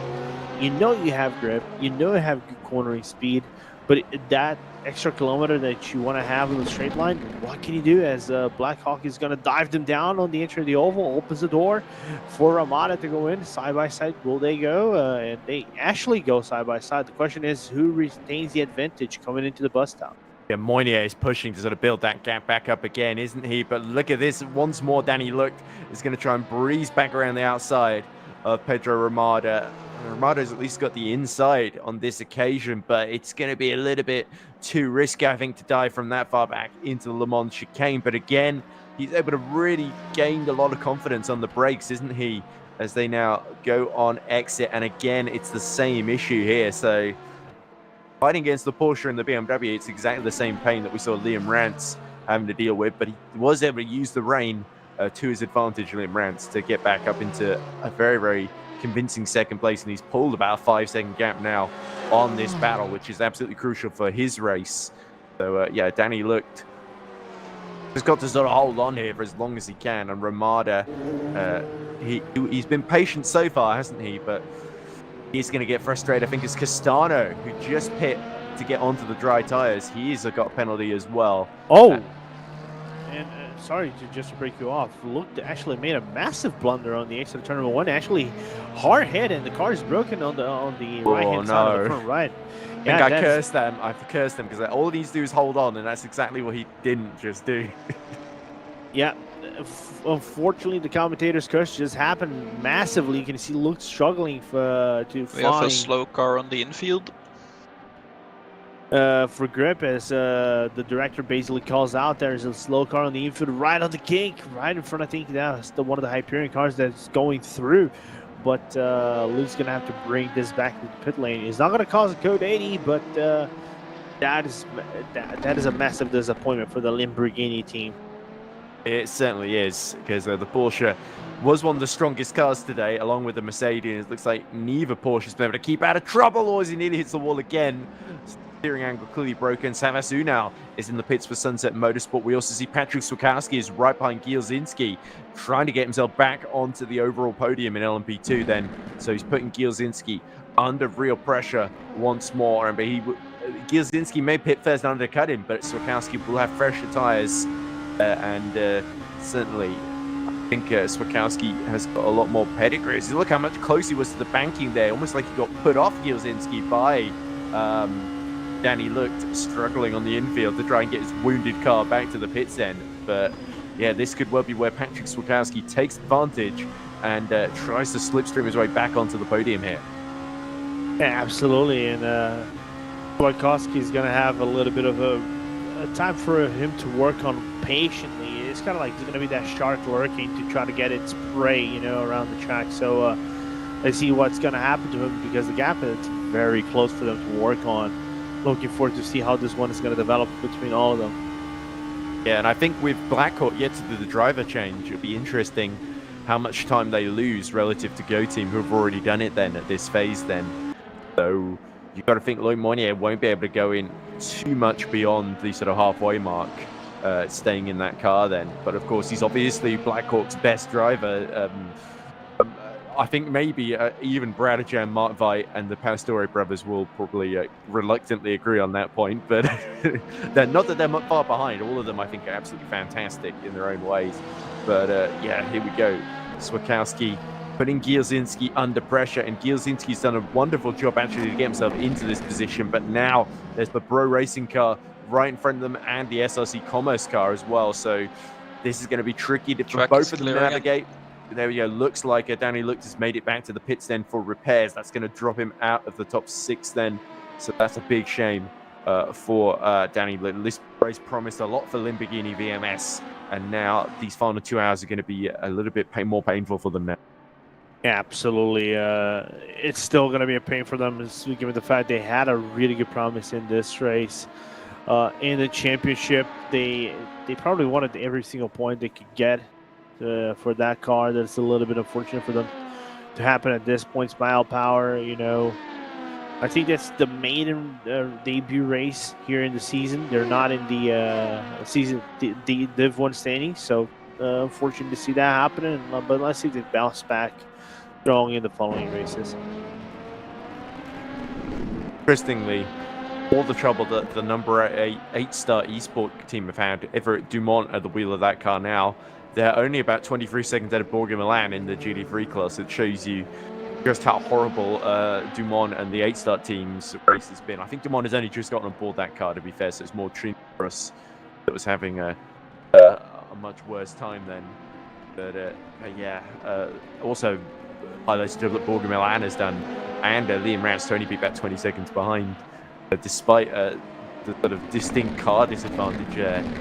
you have grip, you have good cornering speed, but that extra kilometer that you want to have in the straight line, what can you do as Blackhawk is going to dive them down on the entry of the oval, opens the door for Ramada to go in side by side. Will they go? And they actually go side by side. The question is, who retains the advantage coming into the bus stop? Yeah, Moynier is pushing to sort of build that gap back up again, isn't he? But look at this. Once more, Danny Luck is going to try and breeze back around the outside of Pedro Ramada. Ramada's at least got the inside on this occasion, but it's going to be a little bit too risky, I think, to dive from that far back into the Le Mans chicane. But again, he's able to really gain a lot of confidence on the brakes, isn't he? As they now go on exit. And again, it's the same issue here. So fighting against the Porsche and the BMW, it's exactly the same pain that we saw Liam Rance having to deal with, but he was able to use the rain to his advantage, Liam Rance, to get back up into a very, very convincing second place, and he's pulled about a 5-second gap now on this battle, which is absolutely crucial for his race. So, yeah, Danny looked has got to sort of hold on here for as long as he can, and Ramada, he's been patient so far, hasn't he? But he's going to get frustrated. I think it's Castano who just pit to get onto the dry tires. He's got a penalty as well. Oh, And sorry to just break you off. Actually made a massive blunder on the exit of turn number 1. Actually, hard hit, and the car is broken on the right hand side of the front right. I think I cursed them. I cursed them because all he needs to do is hold on, and that's exactly what he didn't just do. Yeah, unfortunately, the commentator's curse just happened massively. You can see Luke struggling to find. We have a slow car on the infield. For grip, as the director basically calls out, there's a slow car on the infield right on the kink, right in front. I think that's one of the Hyperion cars that's going through. But Luke's going to have to bring this back to the pit lane. It's not going to cause a code 80, but that is a massive disappointment for the Lamborghini team. It certainly is, because the Porsche was one of the strongest cars today, along with the Mercedes. It looks like neither Porsche's been able to keep out of trouble, or as he nearly hits the wall again. Steering angle clearly broken. Savasu now is in the pits for Sunset Motorsport. We also see Patrick Swakowski is right behind Gielzinski, trying to get himself back onto the overall podium in LMP2 then. So he's putting Gielzinski under real pressure once more. But Gielzinski may pit first and undercut him, but Swakowski will have fresher tyres. And certainly, I think Swakowski has got a lot more pedigree. So look how much close he was to the banking there. Almost like he got put off Gielzinski by Danny Lucht, struggling on the infield to try and get his wounded car back to the pits end. But yeah, this could well be where Patrick Swakowski takes advantage and tries to slipstream his way back onto the podium here. Yeah, absolutely. And Swakowski is going to have a little bit of a time for him to work on patiently. It's kind of like he's going to be that shark lurking to try to get its prey, around the track. So let's see what's going to happen to him, because the gap is very close for them to work on. Looking forward to see how this one is going to develop between all of them. Yeah, and I think with Blackhawk yet to do the driver change, it'll be interesting how much time they lose relative to Go Team, who have already done it then at this phase then. So you've got to think Loic Mounier won't be able to go in too much beyond the sort of halfway mark, staying in that car then. But of course, he's obviously Blackhawk's best driver. I think maybe even Bradajan, Mark Veit, and the Pastore brothers will probably reluctantly agree on that point. But they're not that they're far behind. All of them, I think, are absolutely fantastic in their own ways. But yeah, here we go. Swakowski putting Gielzinski under pressure, and Gielzinski's done a wonderful job actually to get himself into this position. But now there's the Bro Racing car right in front of them, and the SRC Commerce car as well. So this is going to be tricky for both of them to navigate. Again. There we go. Looks like Danny Lucht has made it back to the pits then for repairs. That's going to drop him out of the top 6 then. So that's a big shame for Danny Lucht. This race promised a lot for Lamborghini VMS, and now these final 2 hours are going to be a little bit more painful for them now. Yeah, absolutely. It's still going to be a pain for them, given the fact they had a really good promise in this race. In the championship, they probably wanted every single point they could get for that car. That's a little bit unfortunate for them to happen at this point. Smile Power, I think that's the maiden debut race here in the season. They're not in the season the Div 1 standing, so unfortunate to see that happening. But let's see if they bounce back strong in the following races. Interestingly, all the trouble that the number 8-star esport team have had, Everett Dumont at the wheel of that car now, they're only about 23 seconds out of Borger Milan in the GT3 class. It shows you just how horrible Dumont and the 8-star team's race has been. I think Dumont has only just gotten on board that car, to be fair, so it's more Trinidad that was having a much worse time then. But yeah, also highlighted to what Borger Milan has done, and Liam Rance to only be about 20 seconds behind, despite the sort of distinct car disadvantage.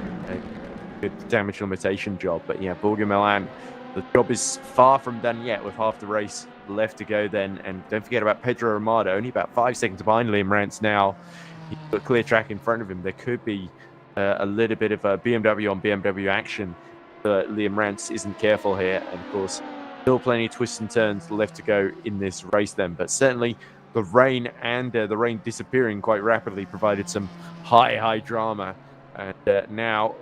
Good damage limitation job. But yeah, Borger Milan, the job is far from done yet, with half the race left to go then. And don't forget about Pedro Ramada, only about 5 seconds behind Liam Rance now. He's got a clear track in front of him. There could be a little bit of a BMW on BMW action. Liam Rance isn't careful here, and of course still plenty of twists and turns left to go in this race then. But certainly the rain and the rain disappearing quite rapidly provided some high drama. And now,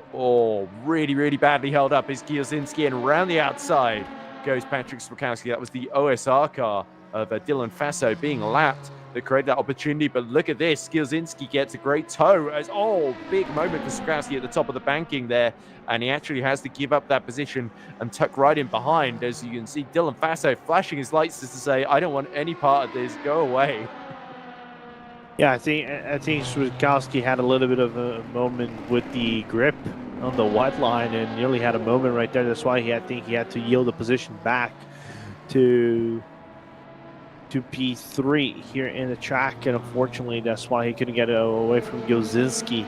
really, really badly held up is Gielzinski, and around the outside goes Patrick Swakowski. That was the OSR car of Dylan Faso being lapped that created that opportunity. But look at this. Gilzinski gets a great toe. Big moment for Swakowski at the top of the banking there. And he actually has to give up that position and tuck right in behind. As you can see, Dylan Faso flashing his lights just to say, I don't want any part of this. Go away. Yeah, I think Swakowski had a little bit of a moment with the grip on the white line and nearly had a moment right there. That's why I think he had to yield the position back to P3 here in the track, and unfortunately that's why he couldn't get away from Gilzinski.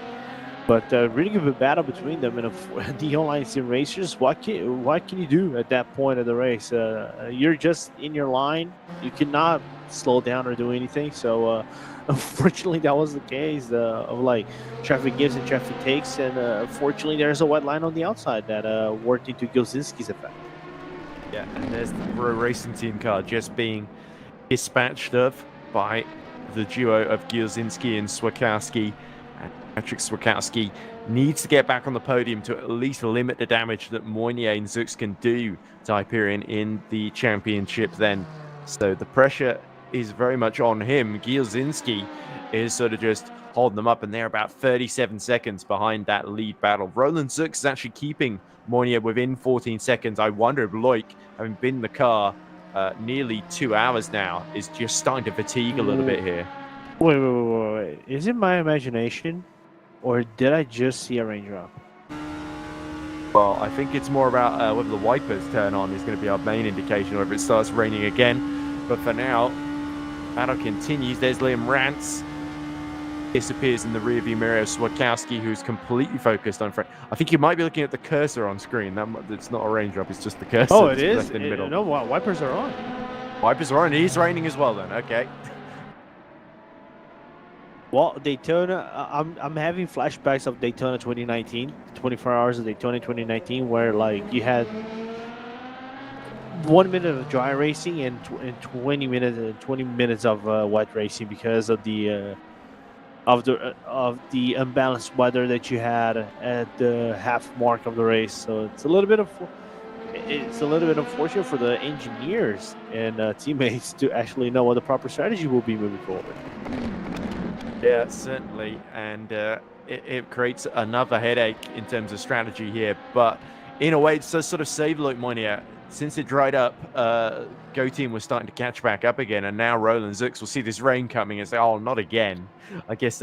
But really good battle between them, and the online sim racers, what can you do at that point of the race? You're just in your line, you cannot slow down or do anything. So unfortunately that was the case of like traffic gives and traffic takes, and unfortunately there's a white line on the outside that worked into Gilzinski's effect. Yeah, and there's the Pro Racing Team car just being dispatched of by the duo of Gilzinski and Swakowski. And Patrick Swakowski needs to get back on the podium to at least limit the damage that Moynier and Zux can do to Hyperion in the championship then. So the pressure is very much on him. Gilzinski is sort of just holding them up, and they're about 37 seconds behind that lead battle. Roland Zux is actually keeping Moynier within 14 seconds. I wonder if Loic, having been in the car nearly 2 hours now, is just starting to fatigue a little bit here. Wait. Is it my imagination, or did I just see a raindrop? Well, I think it's more about whether the wipers turn on is going to be our main indication, or if it starts raining again. But for now, battle continues. There's Liam Rance. Disappears in the rearview mirror of Swakowski, who's completely focused on front. I think you might be looking at the cursor on screen. It's not a raindrop, it's just the cursor. Oh, it is? In the middle. No, wipers are on. Wipers are on. It is raining as well then. Okay. Well, Daytona, I'm having flashbacks of Daytona 2019, 24 hours of Daytona 2019, where like you had 1 minute of dry racing and 20 minutes of wet racing because of the unbalanced weather that you had at the half mark of the race. So it's a little bit unfortunate for the engineers and teammates to actually know what the proper strategy will be moving forward. Yeah, certainly, and it creates another headache in terms of strategy here. But in a way, it's a sort of save Loic Moynier. Since it dried up, Go Team was starting to catch back up again, and now Roland Zux will see this rain coming and say, oh, not again. I guess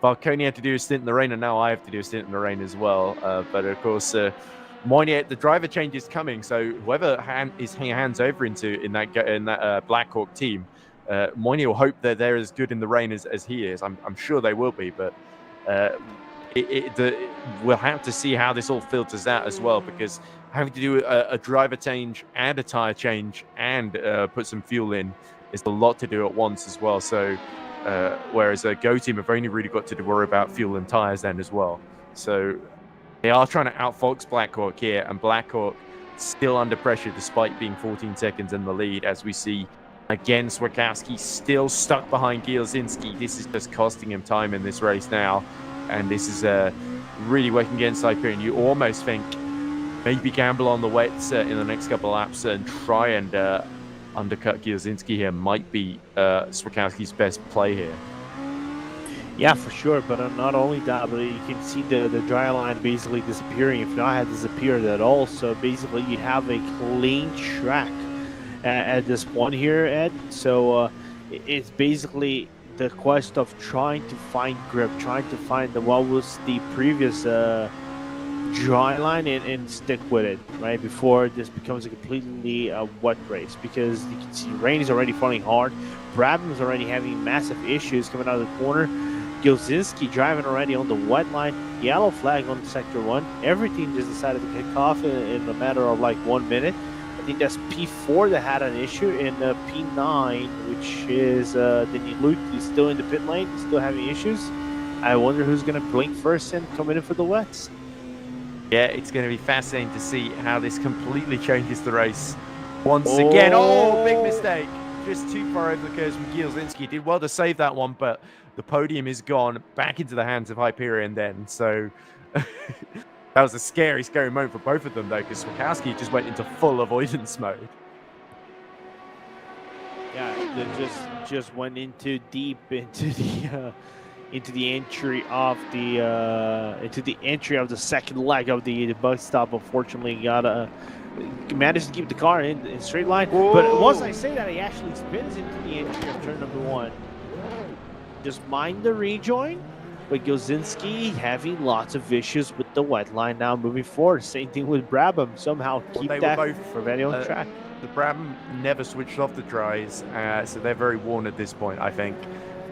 Falcone had to do a stint in the rain, and now I have to do a stint in the rain as well. But of course, Moynier, the driver change is coming, so whoever is hands over into in that Blackhawk team, Moynier will hope that they're as good in the rain as he is. I'm sure they will be, but we'll have to see how this all filters out as well, because having to do a driver change and a tire change and put some fuel in is a lot to do at once as well. So whereas a Go Team have only really got to worry about fuel and tires then as well. So they are trying to outfox Blackhawk here, and Blackhawk still under pressure despite being 14 seconds in the lead, as we see again Swakowski still stuck behind Gilzinski. This is just costing him time in this race now, and this is really working against Hyperion. You almost think maybe gamble on the wets in the next couple of laps and try and undercut Gilzinski here might be Swakowski's best play here. Yeah, for sure. But not only that, but you can see the dry line basically disappearing, if not had disappeared at all. So basically you have a clean track at this point here, Ed. So it's basically the quest of trying to find grip, trying to find what was the previous dry line and stick with it, right, before this becomes a completely wet race, because you can see rain is already falling hard. Brabham's already having massive issues coming out of the corner. Gilzinski driving already on the wet line, yellow flag on sector 1. Everything just decided to kick off in a matter of like 1 minute. I think that's P4 that had an issue, and P9, which is Daniel Luke, is still in the pit lane, still having issues. I wonder who's going to blink first and come in for the wets. Yeah, it's going to be fascinating to see how this completely changes the race once again. Oh, big mistake. Just too far over the curves from Gilzinski. Did well to save that one, but the podium is gone back into the hands of Hyperion then. So that was a scary, scary moment for both of them, though, because Swakowski just went into full avoidance mode. Yeah, they just went into deep into the entry of the second leg of the bug stop. Unfortunately, managed to keep the car in straight line. But once I say that, he actually spins into the entry of turn number 1. Just mind the rejoin. But Gozinski having lots of issues with the wet line now moving forward. Same thing with Brabham. Somehow keep they that were both Corvetti on track. The Brabham never switched off the dries, so they're very worn at this point, I think.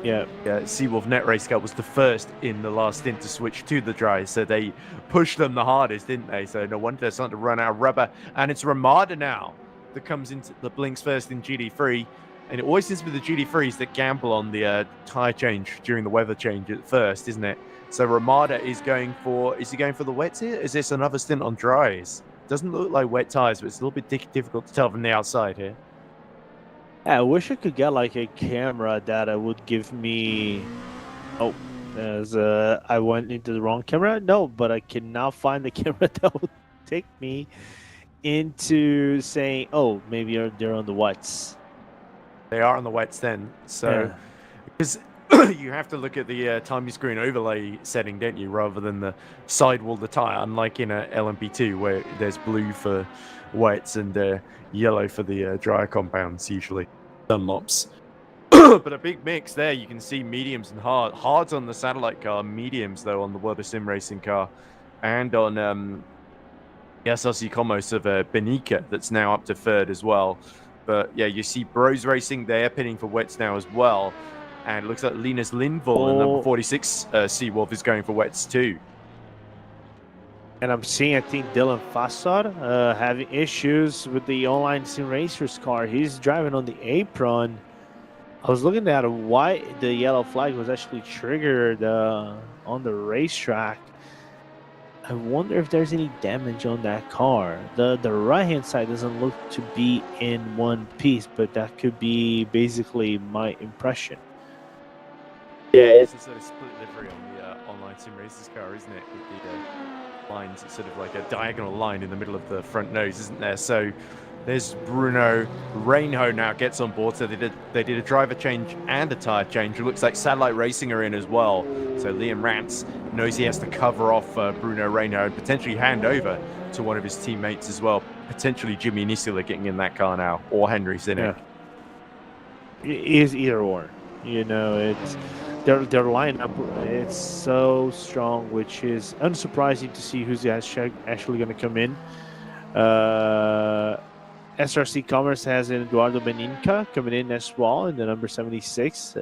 Yeah. Seawolf Net Race Cup was the first in the last stint to switch to the dries, so they pushed them the hardest, didn't they? So no wonder they're starting to run out of rubber. And it's Ramada now that comes into the blinks first in GD3. And it always seems to be the GD3s that gamble on the tyre change during the weather change at first, isn't it? So Ramada is he going for the wets here? Is this another stint on dries? Doesn't look like wet tyres, but it's a little bit difficult to tell from the outside here. Yeah, I wish I could get like a camera that would give me. Oh, as I went into the wrong camera. No, but I can now find the camera that would take me into saying, "Oh, maybe they're on the wets." They are on the wets then, so Yeah. because you have to look at the timing screen overlay setting, don't you, rather than the sidewall the tire, unlike in a LMP2 where there's blue for wets and yellow for the dryer compounds, usually Dunlops. But a big mix there. You can see mediums and hards on the satellite car, mediums though on the World of Sim Racing car, and on the SRC Comos of Benica that's now up to third as well. But yeah, you see Bros Racing there pinning for wets now as well. And it looks like Linus Lindvall, the number 46 Seawolf, is going for wets too. And I'm seeing, I think, Dylan Fassad having issues with the online sim racers car. He's driving on the apron. I was looking at why the yellow flag was actually triggered on the racetrack. I wonder if there's any damage on that car. The right-hand side doesn't look to be in one piece, but that could be basically my impression. Yeah, it's a sort of split livery on the online sim racers car, isn't it? With the lines, it's sort of like a diagonal line in the middle of the front nose, isn't there? So there's Bruno Reinho now gets on board. So they did a driver change and a tire change. It looks like Satellite Racing are in as well. So Liam Rance knows he has to cover off Bruno Reinho and potentially hand over to one of his teammates as well. Potentially Jimmy Nisula getting in that car now, or Henry Sinek. Yeah. It is either or. You know, it's their lineup. It's so strong, which is unsurprising to see who's actually going to come in. SRC Commerce has Eduardo Beninca coming in as well in the number 76,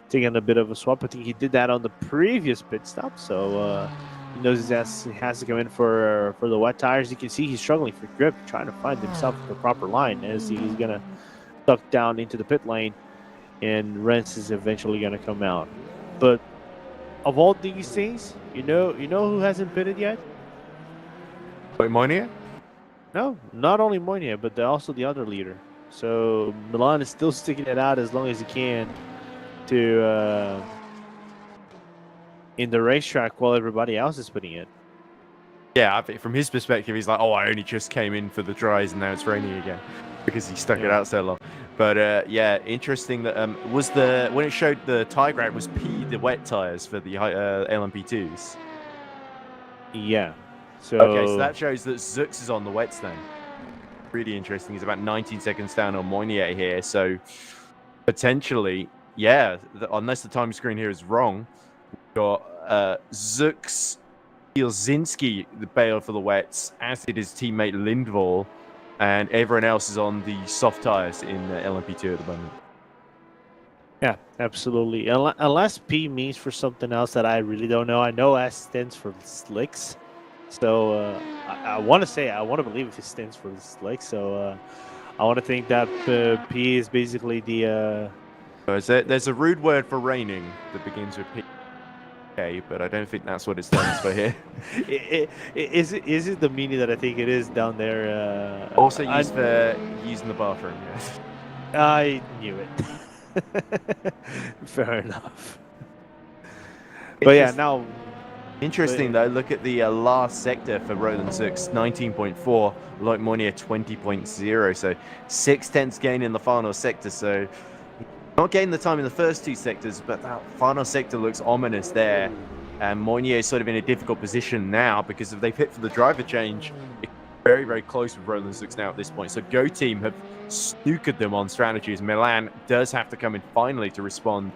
taking a bit of a swap. I think he did that on the previous pit stop, so he knows he has to come in for the wet tires. You can see he's struggling for grip, trying to find himself the proper line as he's going to duck down into the pit lane, and Rents is eventually going to come out. But of all these things, you know who hasn't pitted yet? Wait, Monia? No, not only Monia, but also the other leader. So Milan is still sticking it out as long as he can to in the racetrack while everybody else is putting it. Yeah, I think from his perspective, he's like, oh, I only just came in for the dries and now it's raining again because he stuck it out so long. But yeah, interesting that when it showed the tire grade was P, the wet tires for the LMP2s. Yeah. So okay, so that shows that Zux is on the wets then. Really interesting. He's about 19 seconds down on Moinier here. So potentially, yeah, unless the time screen here is wrong, we've got Zux, Ilzinski, the bail for the wets, as did his teammate Lindvall, and everyone else is on the soft tires in LMP2 at the moment. Yeah, absolutely. Unless P means for something else that I really don't know. I know S stands for slicks. So I want to believe it stands for slick. So I want to think that P is basically the. There's a rude word for raining that begins with P. Okay, but I don't think that's what it stands for here. Is it the meaning that I think it is down there? Also used for using the bathroom. Yes. I knew it. Fair enough. But yeah, now Interesting though, look at the last sector for Roland Six, 19.4, Loic Mounier 20.0, so 6/10 gain in the final sector, so not getting the time in the first two sectors, but that final sector looks ominous there, and Mounier is sort of in a difficult position now, because if they hit for the driver change, it's very, very close with Roland Six now at this point, so Go Team have snookered them on strategies. Milan does have to come in finally to respond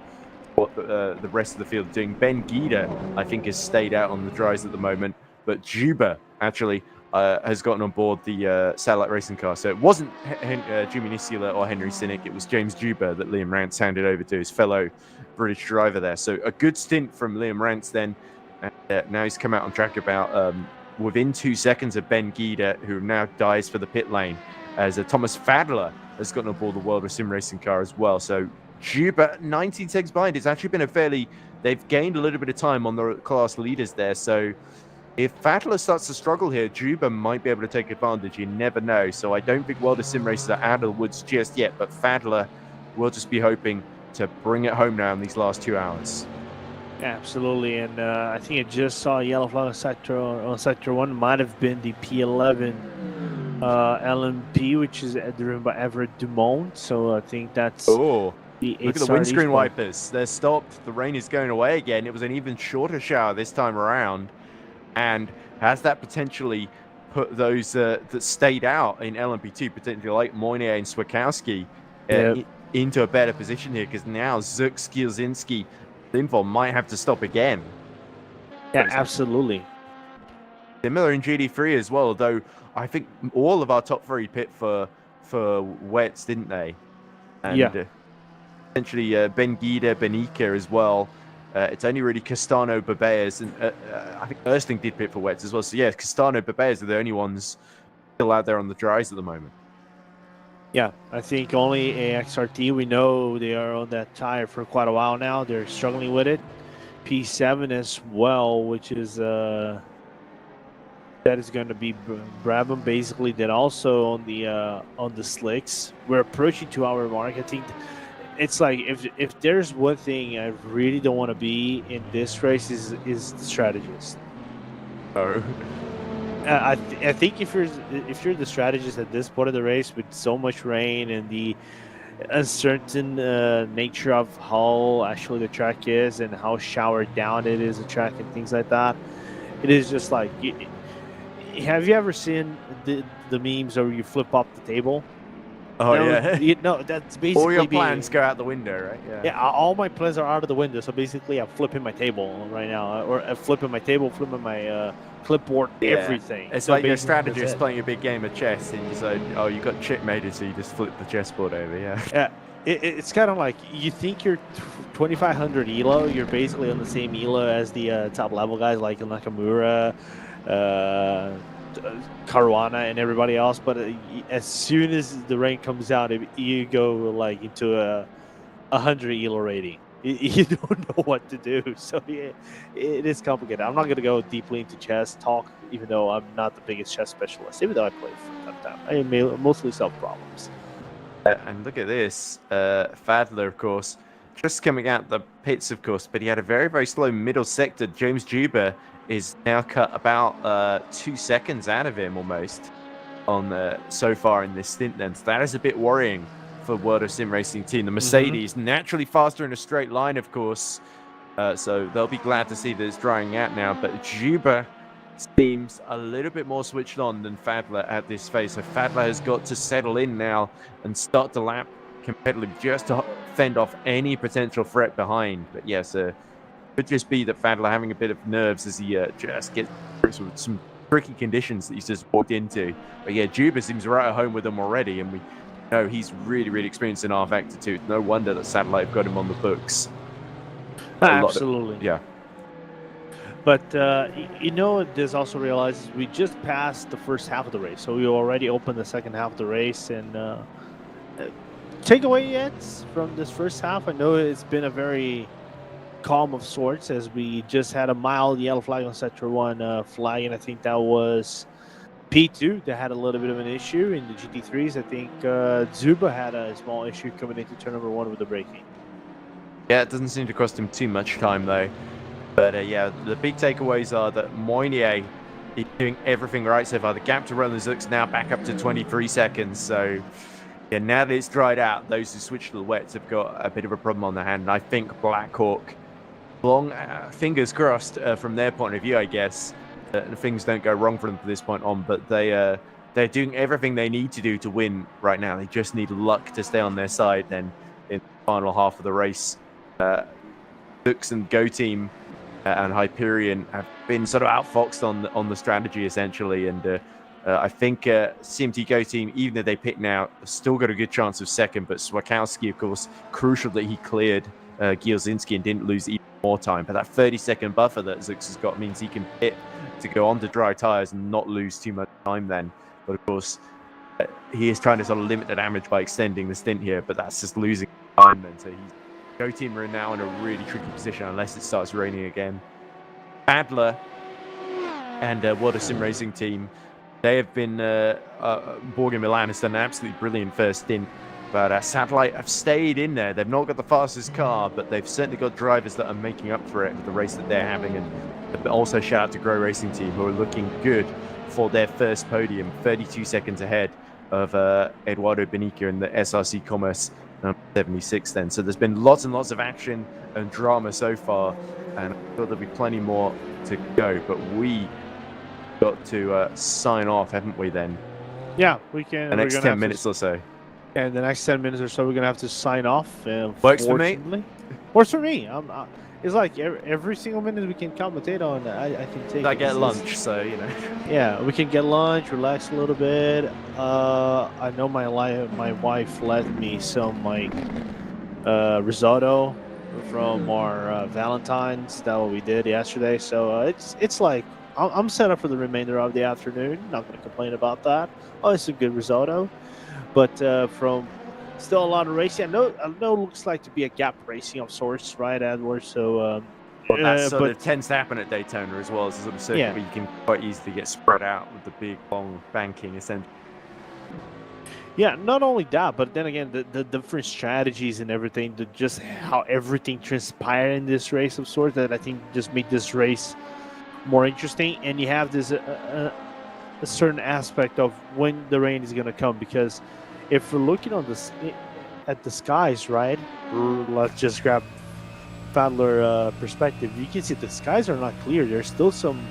what the rest of the field doing. Ben Guida, I think, has stayed out on the dries at the moment, but Juba actually has gotten on board the satellite racing car. So it wasn't Jimmy Nisula or Henry Sinnick, it was James Juba that Liam Rance handed over to his fellow British driver there. So a good stint from Liam Rance then. And now he's come out on track about within 2 seconds of Ben Guida, who now dies for the pit lane, as Thomas Fadler has gotten on board the World of Sim Racing car as well. So Juba 19 seconds behind. It's actually been they've gained a little bit of time on the class leaders there. So if Fadler starts to struggle here, Juba might be able to take advantage. You never know. So I don't think World of Sim Racers are out of the woods just yet, but Fadler will just be hoping to bring it home now in these last 2 hours. Absolutely, and I think I just saw a yellow flag on sector 1. Might have been the P11 LMP, which is driven by Everett Dumont. So I think that's look at the windscreen point. wipers. They're stopped. The rain is going away again. It was an even shorter shower this time around, and has that potentially put those that stayed out in LMP2, potentially like Moinier and Swakowski, into a better position here, because now Zuk, Skielzinski, Lindvall might have to stop again. Yeah, absolutely. Similar in GD3 as well, though I think all of our top 3 pit for wets, didn't they? And essentially Ben Guida, Benica as well. It's only really Castano, Babeas, and I think Erstling did pit for wets as well. So yeah, Castano, Babeas are the only ones still out there on the dries at the moment. Yeah, I think only AXRT, we know they are on that tire for quite a while now. They're struggling with it. P7 as well, which is that is going to be Brabham basically. That also on the slicks. We're approaching 2-hour mark. I think it's like if there's one thing I really don't want to be in this race is the strategist. Oh. I think if you're the strategist at this point of the race with so much rain and the uncertain nature of how actually the track is and how showered down it is, the track and things like that, it is just like, have you ever seen the memes where you flip up the table? Oh, yeah. That's basically all your plans go out the window, right? Yeah, all my plans are out of the window. So basically, I'm flipping my table right now, or I'm flipping my table, flipping my clipboard, everything. It's so like your strategist playing a big game of chess, and you say, "Oh, you got checkmated," so you just flip the chessboard over. Yeah. It's kind of like you think you're 2500 elo. You're basically on the same elo as the top level guys like Nakamura, Caruana, and everybody else. But as soon as the rank comes out, you go like into a 100 elo rating. You don't know what to do. So yeah, it is complicated. I'm not going to go deeply into chess talk, even though I'm not the biggest chess specialist, even though I play from time to time. I mostly solve problems. And look at this. Fadler, of course, just coming out the pits, of course, but he had a very, very slow middle sector. James Juba is now cut about 2 seconds out of him almost on so far in this stint then. So that is a bit worrying for World of Sim Racing team. The Mercedes naturally faster in a straight line, of course. So they'll be glad to see that it's drying out now. But Juba seems a little bit more switched on than Fadler at this phase. So Fadler has got to settle in now and start to lap competitively just to fend off any potential threat behind. But yes, it could just be that Fadler having a bit of nerves as he just gets through some tricky conditions that he's just walked into. But yeah, Juba seems right at home with them already, and we know he's really, really experienced in rFactor too. No wonder that Satellite have got him on the books. Absolutely. Yeah. But, this also realizes we just passed the first half of the race. So we already opened the second half of the race. And takeaway yet from this first half? I know it's been a very calm of sorts, as we just had a mild yellow flag on Sector 1 flag. And I think that was P2 that had a little bit of an issue. In the GT3s, I think Zuba had a small issue coming into turn number 1 with the braking. Yeah, it doesn't seem to cost him too much time, though. But yeah, the big takeaways are that Moynier is doing everything right so far. The gap to Roland Zuk's now back up to 23 seconds. So yeah, now that it's dried out, those who switch to the wets have got a bit of a problem on their hand. And I think Blackhawk, long fingers crossed from their point of view, I guess, things don't go wrong for them from this point on. But they're doing everything they need to do to win right now. They just need luck to stay on their side. Then in the final half of the race, Zux and Go Team and Hyperion have been sort of outfoxed on the strategy essentially, and I think CMT Go Team, even though they pick now, have still got a good chance of second. But Swakowski, of course, crucial that he cleared Gierzinski and didn't lose even more time. But that 30-second buffer that Zux has got means he can pit to go on to dry tires and not lose too much time then. But of course, he is trying to sort of limit the damage by extending the stint here, but that's just losing time then. So he's Go Team are now in a really tricky position unless it starts raining again. Adler and World of Sim Racing Team, they have been Borg Milan has done an absolutely brilliant first stint, but Satellite have stayed in there. They've not got the fastest car, but they've certainly got drivers that are making up for it with the race that they're having. And also shout out to Grow Racing Team, who are looking good for their first podium, 32 seconds ahead of Eduardo Benica in the SRC Commerce 76 then. So there's been lots and lots of action and drama so far, and I thought there'll be plenty more to go, but we got to sign off, haven't we then? Yeah, we can. The next 10 minutes or so. And the next 10 minutes or so, we're going to have to sign off. Works for me. Works for me. It's like every single minute we can commentate on, I can take. I get lunch, so, you know. Yeah, we can get lunch, relax a little bit. I know my wife let me some like risotto from our Valentine's. That's what we did yesterday. So it's like I'm set up for the remainder of the afternoon. Not going to complain about that. Oh, it's a good risotto, but from still a lot of racing. I know it looks like to be a gap racing of sorts, right, Edward? So well, that sort of tends to happen at Daytona as well. It's a sort of circuit where you can quite easily get spread out with the big long banking essentially. Yeah, not only that, but then again, the different strategies and everything, just how everything transpired in this race of sorts that I think just made this race more interesting. And you have this a certain aspect of when the rain is going to come, because if we're looking on at the skies, right? Let's just grab Fadler perspective. You can see the skies are not clear. There's still some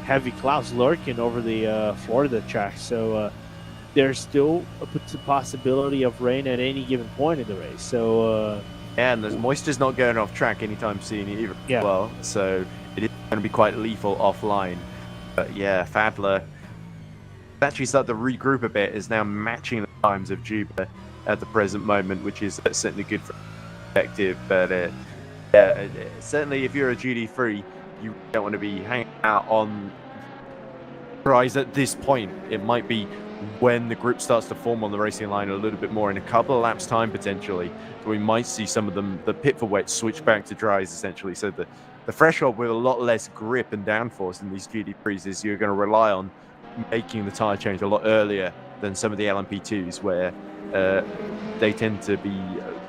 heavy clouds lurking over the Florida track. So there's still a possibility of rain at any given point in the race. So and the moisture's not going off track anytime soon either. Yeah. Well, so it is going to be quite lethal offline. But yeah, Fadler actually started to regroup a bit, is now matching the times of Juba at the present moment, which is certainly good for perspective. But certainly if you're a GD3, you don't want to be hanging out on tries at this point. It might be when the group starts to form on the racing line a little bit more in a couple of laps time potentially. So we might see some of them, the pit for wet, switch back to dries essentially. So the threshold with a lot less grip and downforce in these GD3s is you're going to rely on making the tire change a lot earlier than some of the LMP2s, where they tend to be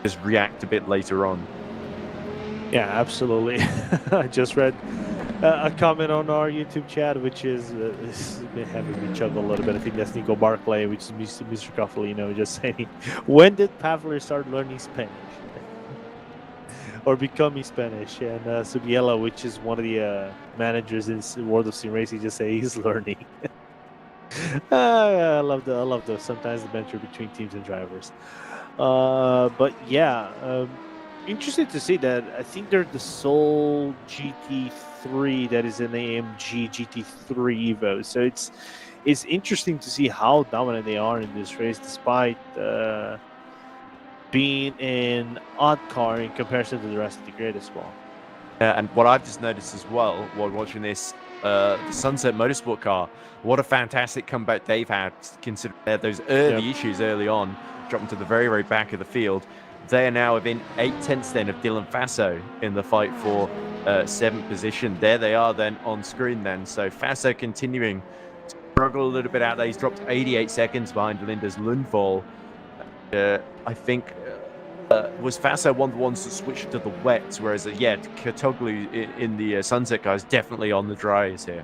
just react a bit later on. Yeah, absolutely. I just read a comment on our YouTube chat, which is been having me chuckle a little bit. I think that's Nico Barclay, which is Mr. Cuffle, just saying, when did Pavler start learning Spanish? Or becoming Spanish? And Subiela, which is one of the managers in World of Sim Racing, just say he's learning. I love those. Sometimes the banter between teams and drivers. But yeah, interesting to see that. I think they're the sole GT3 that is an AMG GT3 Evo. So it's interesting to see how dominant they are in this race, despite being an odd car in comparison to the rest of the grid as well. And what I've just noticed as well while watching this, the Sunset Motorsport car, what a fantastic comeback they've had, considering they had those early issues early on, dropping to the very, very back of the field. They are now within 8/10 then of Dylan Faso in the fight for 7th position. There they are then on screen then. So Faso continuing to struggle a little bit out there. He's dropped 88 seconds behind Linda's Lundvall. I think was Faso one of the ones that switched to the wets, whereas yeah, Katoglu in the Sunset car is definitely on the dries here.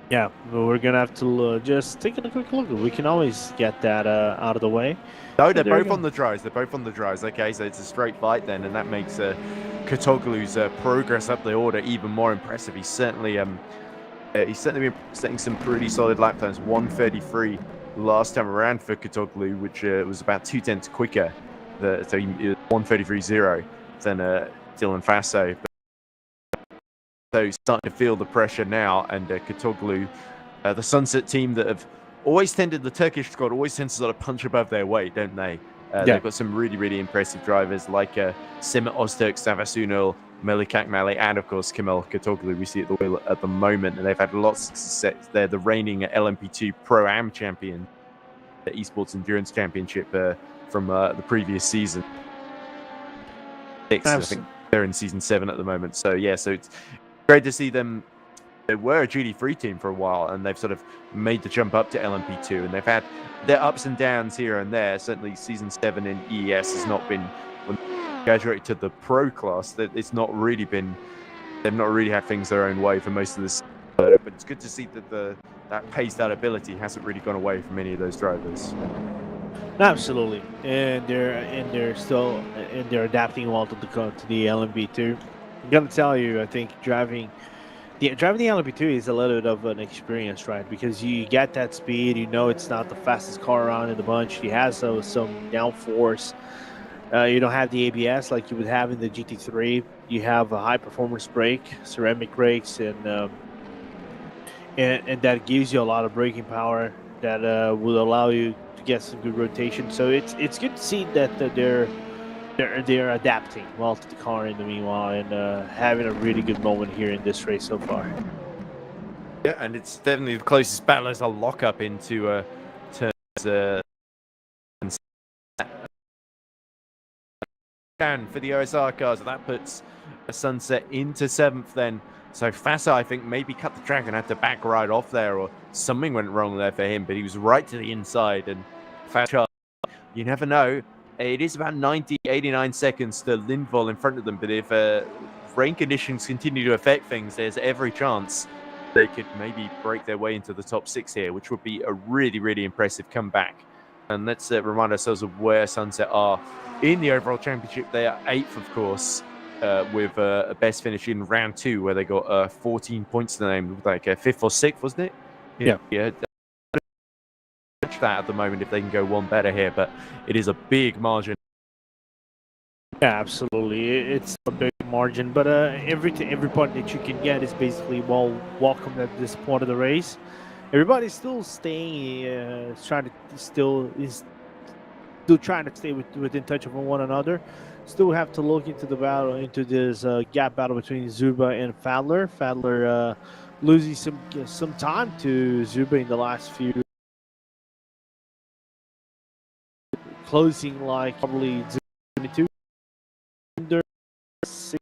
Yeah, but we're gonna have to just take a quick look. We can always get that out of the way. No, So they're there you both go. on the dries. They're both on the dries. Okay, so it's a straight fight then, and that makes Katoglu's progress up the order even more impressive. He's certainly been setting some pretty solid lap times. 1:33 last time around for Katoglu, which was about 2/10 quicker. So he 1:33.0 than Dylan Faso. So he's starting to feel the pressure now, and Katoglu, the Sunset team that have always tended, the Turkish squad always tends to sort of punch above their weight, don't they? Yeah. They've got some really, really impressive drivers like Simit Ozturk, Savas Ünal, Melik Akmali, and of course Kemal Katoglu. We see at the wheel at the moment, and they've had lots of success. They're the reigning LMP2 Pro-Am champion, the Esports Endurance Championship from the previous season. I think they're in season 7 at the moment. So yeah, so it's great to see them. They were a GT3 team for a while, and they've sort of made the jump up to LMP2, and they've had their ups and downs here and there. Certainly, season 7 in EES has not been, when they graduated to the pro class, that it's not really been. They've not really had things their own way for most of this. But it's good to see that that pace, that ability hasn't really gone away from any of those drivers. Absolutely, and they're adapting well to the LMP2. I'm gonna tell you, I think driving the LMP2 is a little bit of an experience, right? Because you get that speed, you know it's not the fastest car around in the bunch. He has some downforce. You don't have the ABS like you would have in the GT3. You have a high performance brake, ceramic brakes, and that gives you a lot of braking power that will allow you to get some good rotation. So it's good to see that they're adapting well to the car in the meanwhile, and having a really good moment here in this race so far. Yeah, and it's definitely the closest battle as a lockup into turns down for the OSR cars. That puts a Sunset into 7th then. So Fassa, I think, maybe cut the track and had to back right off there, or something went wrong there for him, but he was right to the inside, and Fassa, you never know. It is about 89 seconds to Lindvall in front of them, but if rain conditions continue to affect things, there's every chance they could maybe break their way into the top 6 here, which would be a really, really impressive comeback. And let's remind ourselves of where Sunset are in the overall championship. They are 8th, of course, with a best finish in round 2, where they got 14 points to the name, like 5th or 6th, wasn't it? Yeah. That at the moment if they can go one better here, but it is a big margin. Yeah, absolutely, it's a big margin, but every point that you can get is basically welcome at this point of the race. Everybody's still staying, trying to still trying to stay within touch of one another. Still have to look into the battle, into this gap battle between Zuba and Fadler. Fadler losing some time to Zuba in the last few, closing like probably 22 under 6,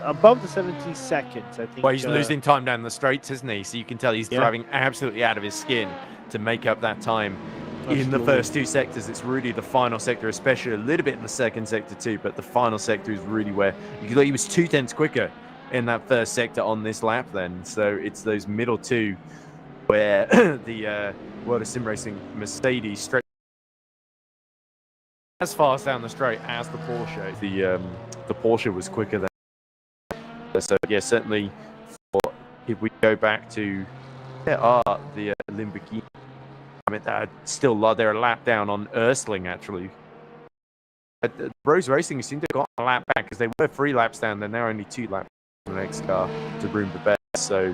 above the 17 seconds, I think. Well, he's losing time down the straights, isn't he? So you can tell he's driving absolutely out of his skin to make up that time. Absolutely. In the first 2 sectors. It's really the final sector, especially a little bit in the second sector too, but the final sector is really where you thought he was 2/10 quicker in that first sector on this lap then. So it's those middle 2 where the World of Sim Racing Mercedes straight as fast down the straight as the Porsche. The Porsche was quicker than. So yeah, certainly if we go back to the Lamborghini, I mean, they're a lap down on Erstling, actually. Rose Racing seem to have got a lap back because they were 3 laps down. They're now only 2 laps on the next car to room the best. So,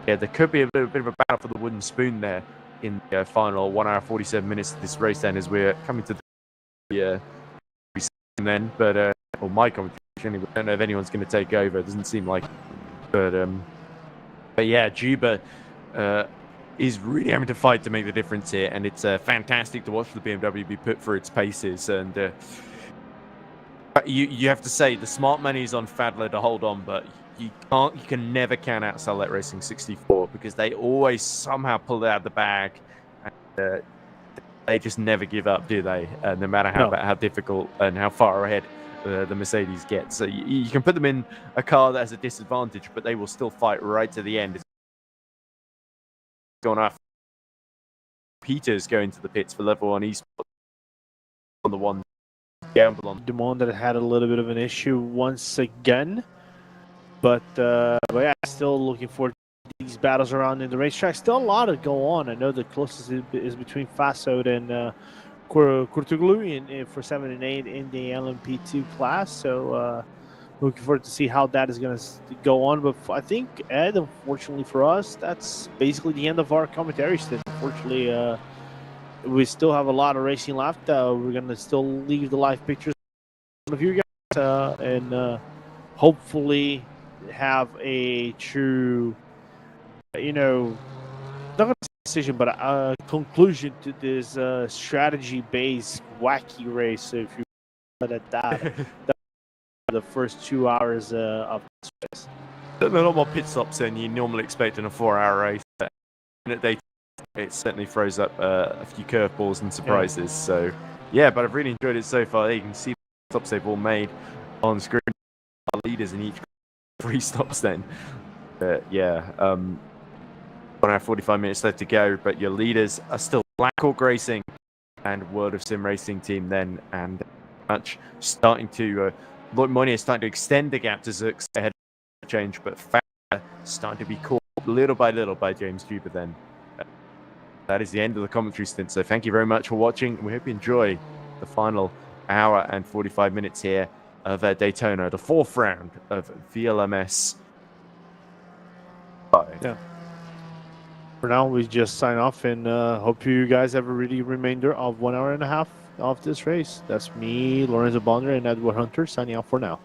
yeah, there could be a little bit of a battle for the wooden spoon there in the final 1 hour 47 minutes of this race then, as we're coming to the then. But, or my competition, anyway. I don't know if anyone's going to take over. It doesn't seem like. But yeah, Juba is really having to fight to make the difference here, and it's fantastic to watch the BMW be put through its paces. And you have to say the smart money is on Fadler to hold on, but you can never count out Salet Racing 64 because they always somehow pull it out of the bag. And they just never give up, do they? No matter No. how difficult and how far ahead the Mercedes get. So you can put them in a car that has a disadvantage, but they will still fight right to the end. It's gone off. Peter's going to the pits for level 1 esports on the one gamble on. The one that had a little bit of an issue once again. But yeah, still looking for these battles around in the racetrack. Still a lot to go on. I know the closest is between Fasod and Kurtuglu for 7 and 8 in the LMP2 class. So looking forward to see how that is going to go on. But I think, Ed, unfortunately for us, that's basically the end of our commentary stint. Unfortunately, we still have a lot of racing left. We're going to still leave the live pictures of you guys and hopefully have a true, not going to say decision, but a conclusion to this strategy-based wacky race. So if you put it that, the first 2 hours of this race. The normal pit stops, then you normally expect in a 4-hour race. At Daytona, it certainly throws up a few curveballs and surprises. Yeah. So, yeah, but I've really enjoyed it so far. You can see the stops they've all made on screen. Our leaders in each 3 stops then. Yeah, 1 hour 45 minutes left to go, but your leaders are still Black Hawk Racing and World of Sim Racing team then, and much starting to Lloyd Money is starting to extend the gap to Zux ahead of the change, but starting to be caught little by little by James Cuba then. That is the end of the commentary stint, so thank you very much for watching. We hope you enjoy the final hour and 45 minutes here of Daytona, the 4th round of VLMS 5. Yeah. For now, we just sign off and hope you guys have a really remainder of 1 hour and a half of this race. That's me, Lorenzo Bonder, and Edward Hunter signing off for now.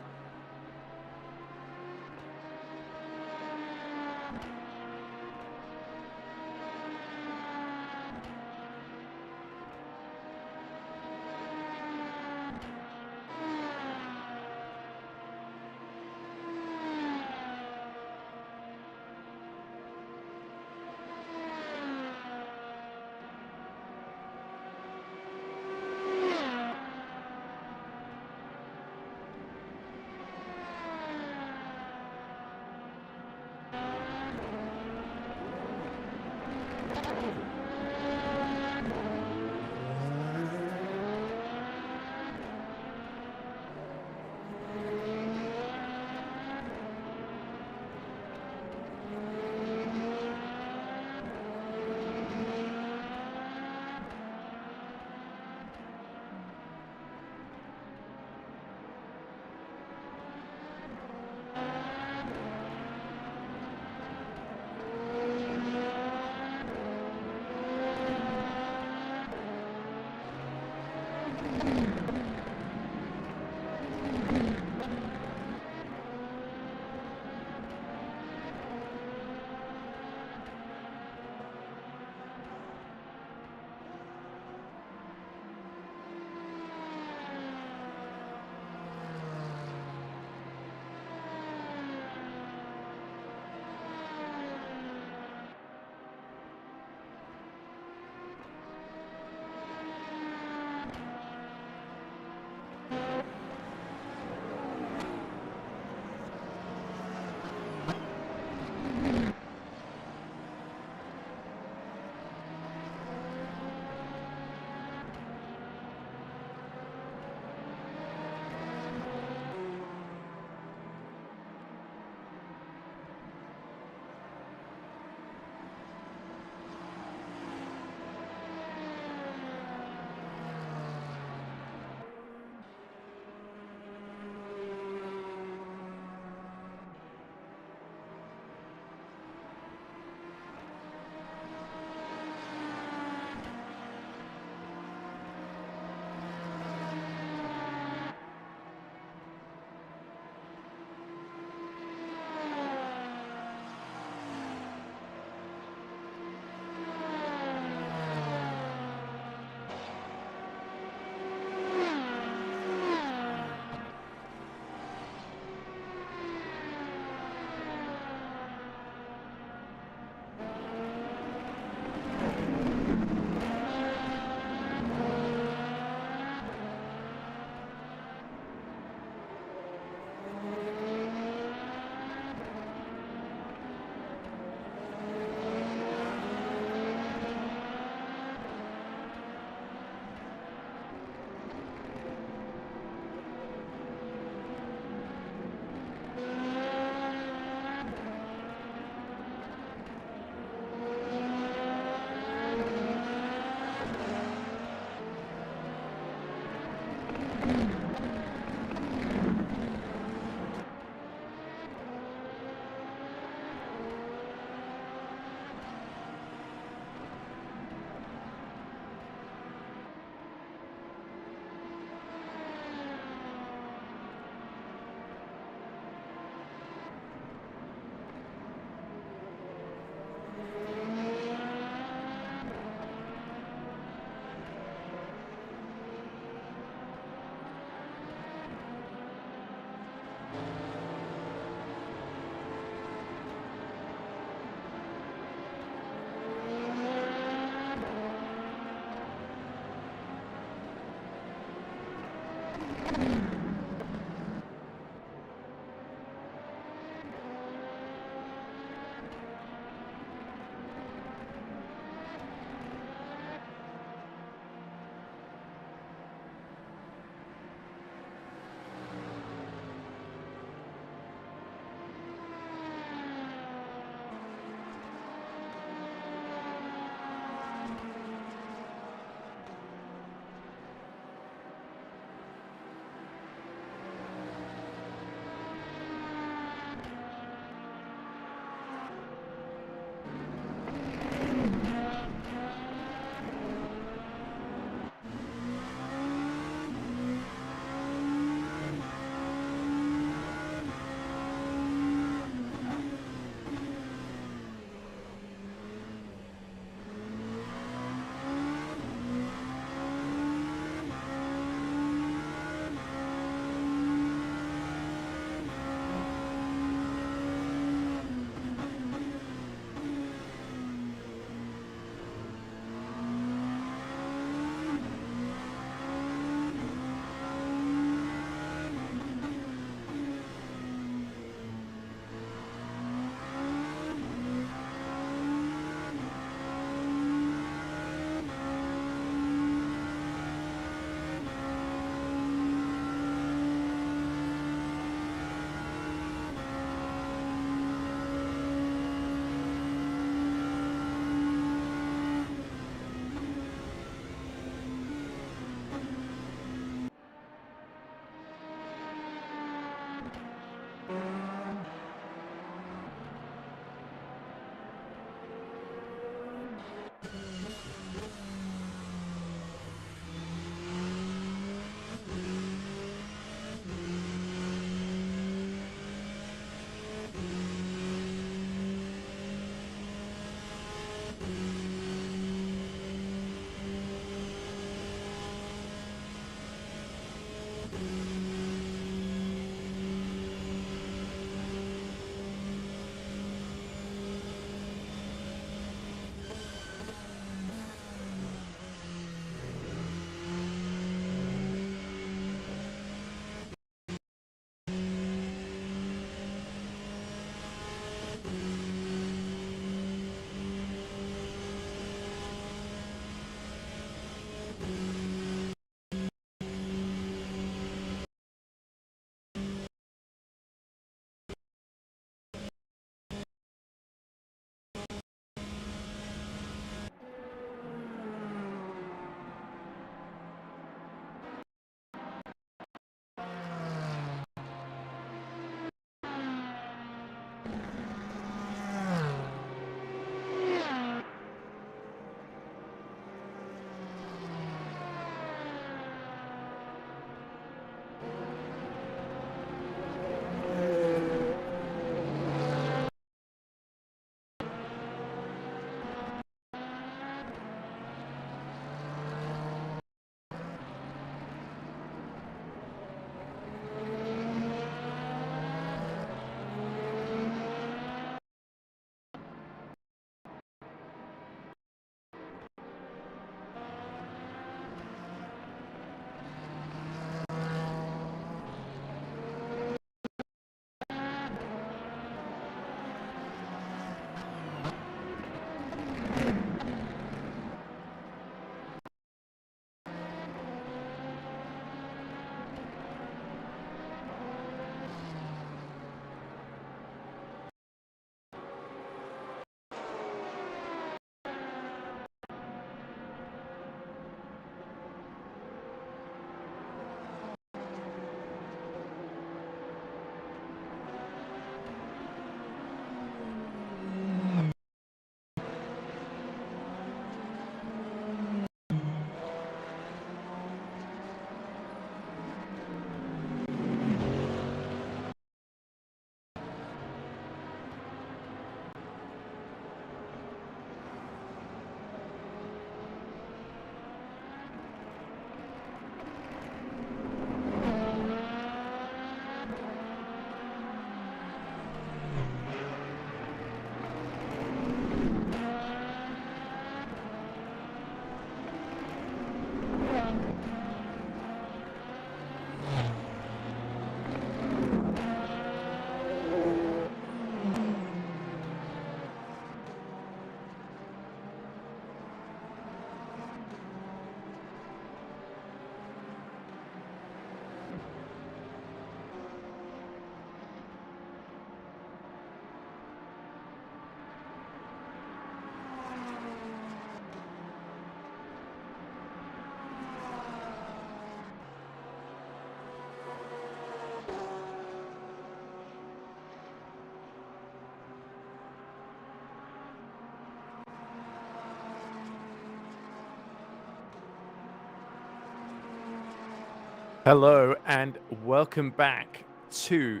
Hello and welcome back to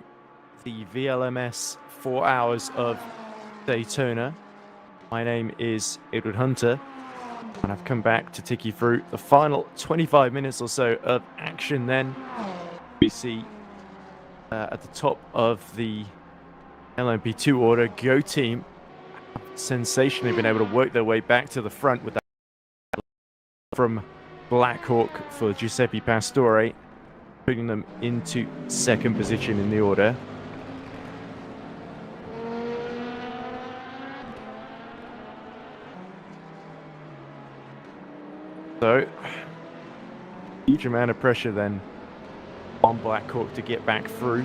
the VLMS 4 hours of Daytona. My name is Edward Hunter and I've come back to take you through the final 25 minutes or so of action. Then we see at the top of the LMP2 order, Go Team sensationally been able to work their way back to the front with that from Blackhawk for Giuseppe Pastore, putting them into second position in the order. So, huge amount of pressure then on Blackhawk to get back through.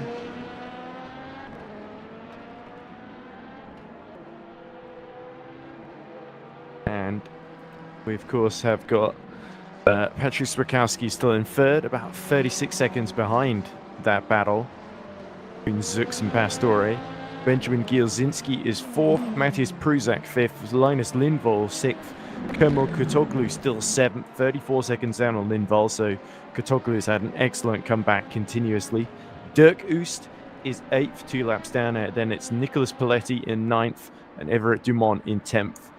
And we, of course, have got Patrick Swakowski still in third, about 36 seconds behind that battle between Zux and Pastore. Benjamin Gielzinski is fourth, Matthias Pruzak fifth, Linus Lindvall sixth, Kemal Kutoglu still seventh, 34 seconds down on Lindvall, so Kutoglu has had an excellent comeback continuously. Dirk Oost is eighth, 2 laps down, then it's Nicholas Paletti in ninth and Everett Dumont in 10th.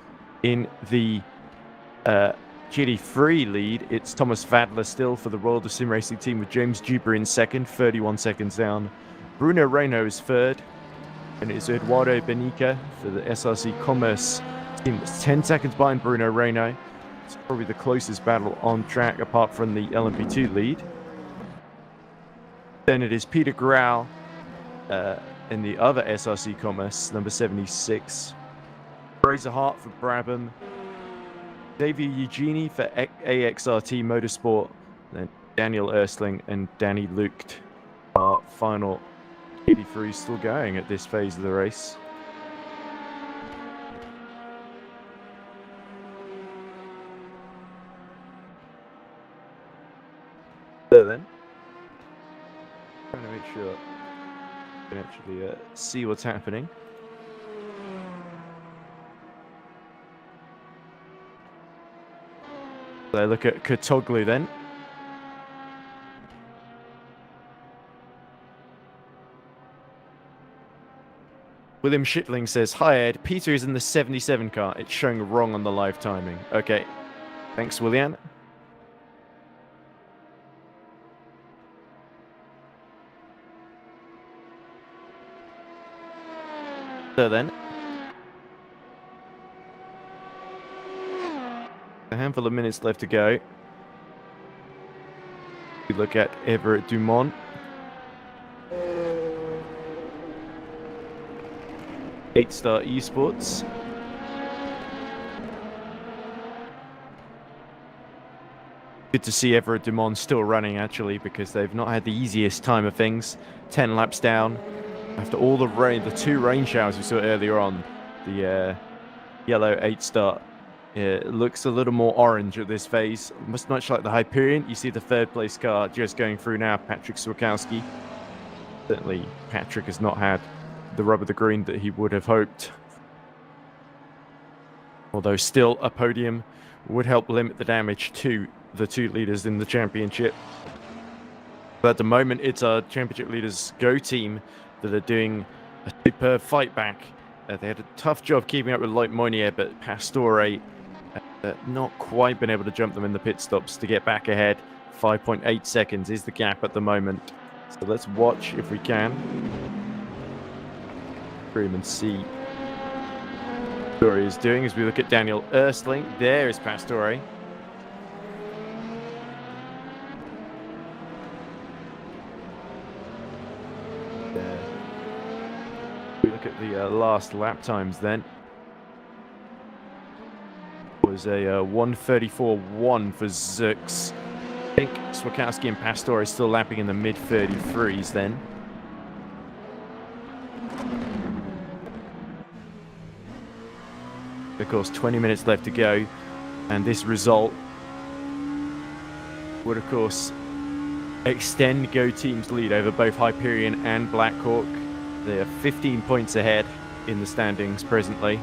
In the GT3 lead, it's Thomas Vadler still for the Royal Sim Racing team with James Juber in second, 31 seconds down. Bruno Reno is third, and it's Eduardo Benica for the SRC Commerce team that's 10 seconds behind Bruno Reno. It's probably the closest battle on track apart from the LMP2 lead. Then it is Peter Grau in the other SRC Commerce, number 76. Fraser Hart for Brabham. Xavier Eugenie for AXRT Motorsport. Then Daniel Erstling and Danny Lucht are final 83 still going at this phase of the race. So then, trying to make sure I can actually see what's happening. So look at Kutoglu then. William Schittling says, "Hi Ed, Peter is in the 77 car. It's showing wrong on the live timing." Okay, thanks William. So then, a handful of minutes left to go. We look at Everett Dumont. Star Esports. Good to see Everett Dumont still running actually, because they've not had the easiest time of things. 10 laps down after all the rain, the 2 rain showers we saw earlier on. The yellow 8-star looks a little more orange at this phase, much like the Hyperion. You see the 3rd place car just going through now, Patrick Swakowski. Certainly Patrick has not had the rub of the green that he would have hoped. Although still a podium would help limit the damage to the 2 leaders in the championship. But at the moment, it's our championship leaders Go Team that are doing a superb fight back. They had a tough job keeping up with Light Moinier, but Pastore not quite been able to jump them in the pit stops to get back ahead. 5.8 seconds is the gap at the moment. So let's watch if we can. And see what Pastore is doing as we look at Daniel Erstling. There is Pastore. We look at the last lap times then. It was a 1:34.1 for Zux. I think Swakowski and Pastore is still lapping in the mid-33s then. Of course, 20 minutes left to go, and this result would, of course, extend Go Team's lead over both Hyperion and Blackhawk. They are 15 points ahead in the standings presently.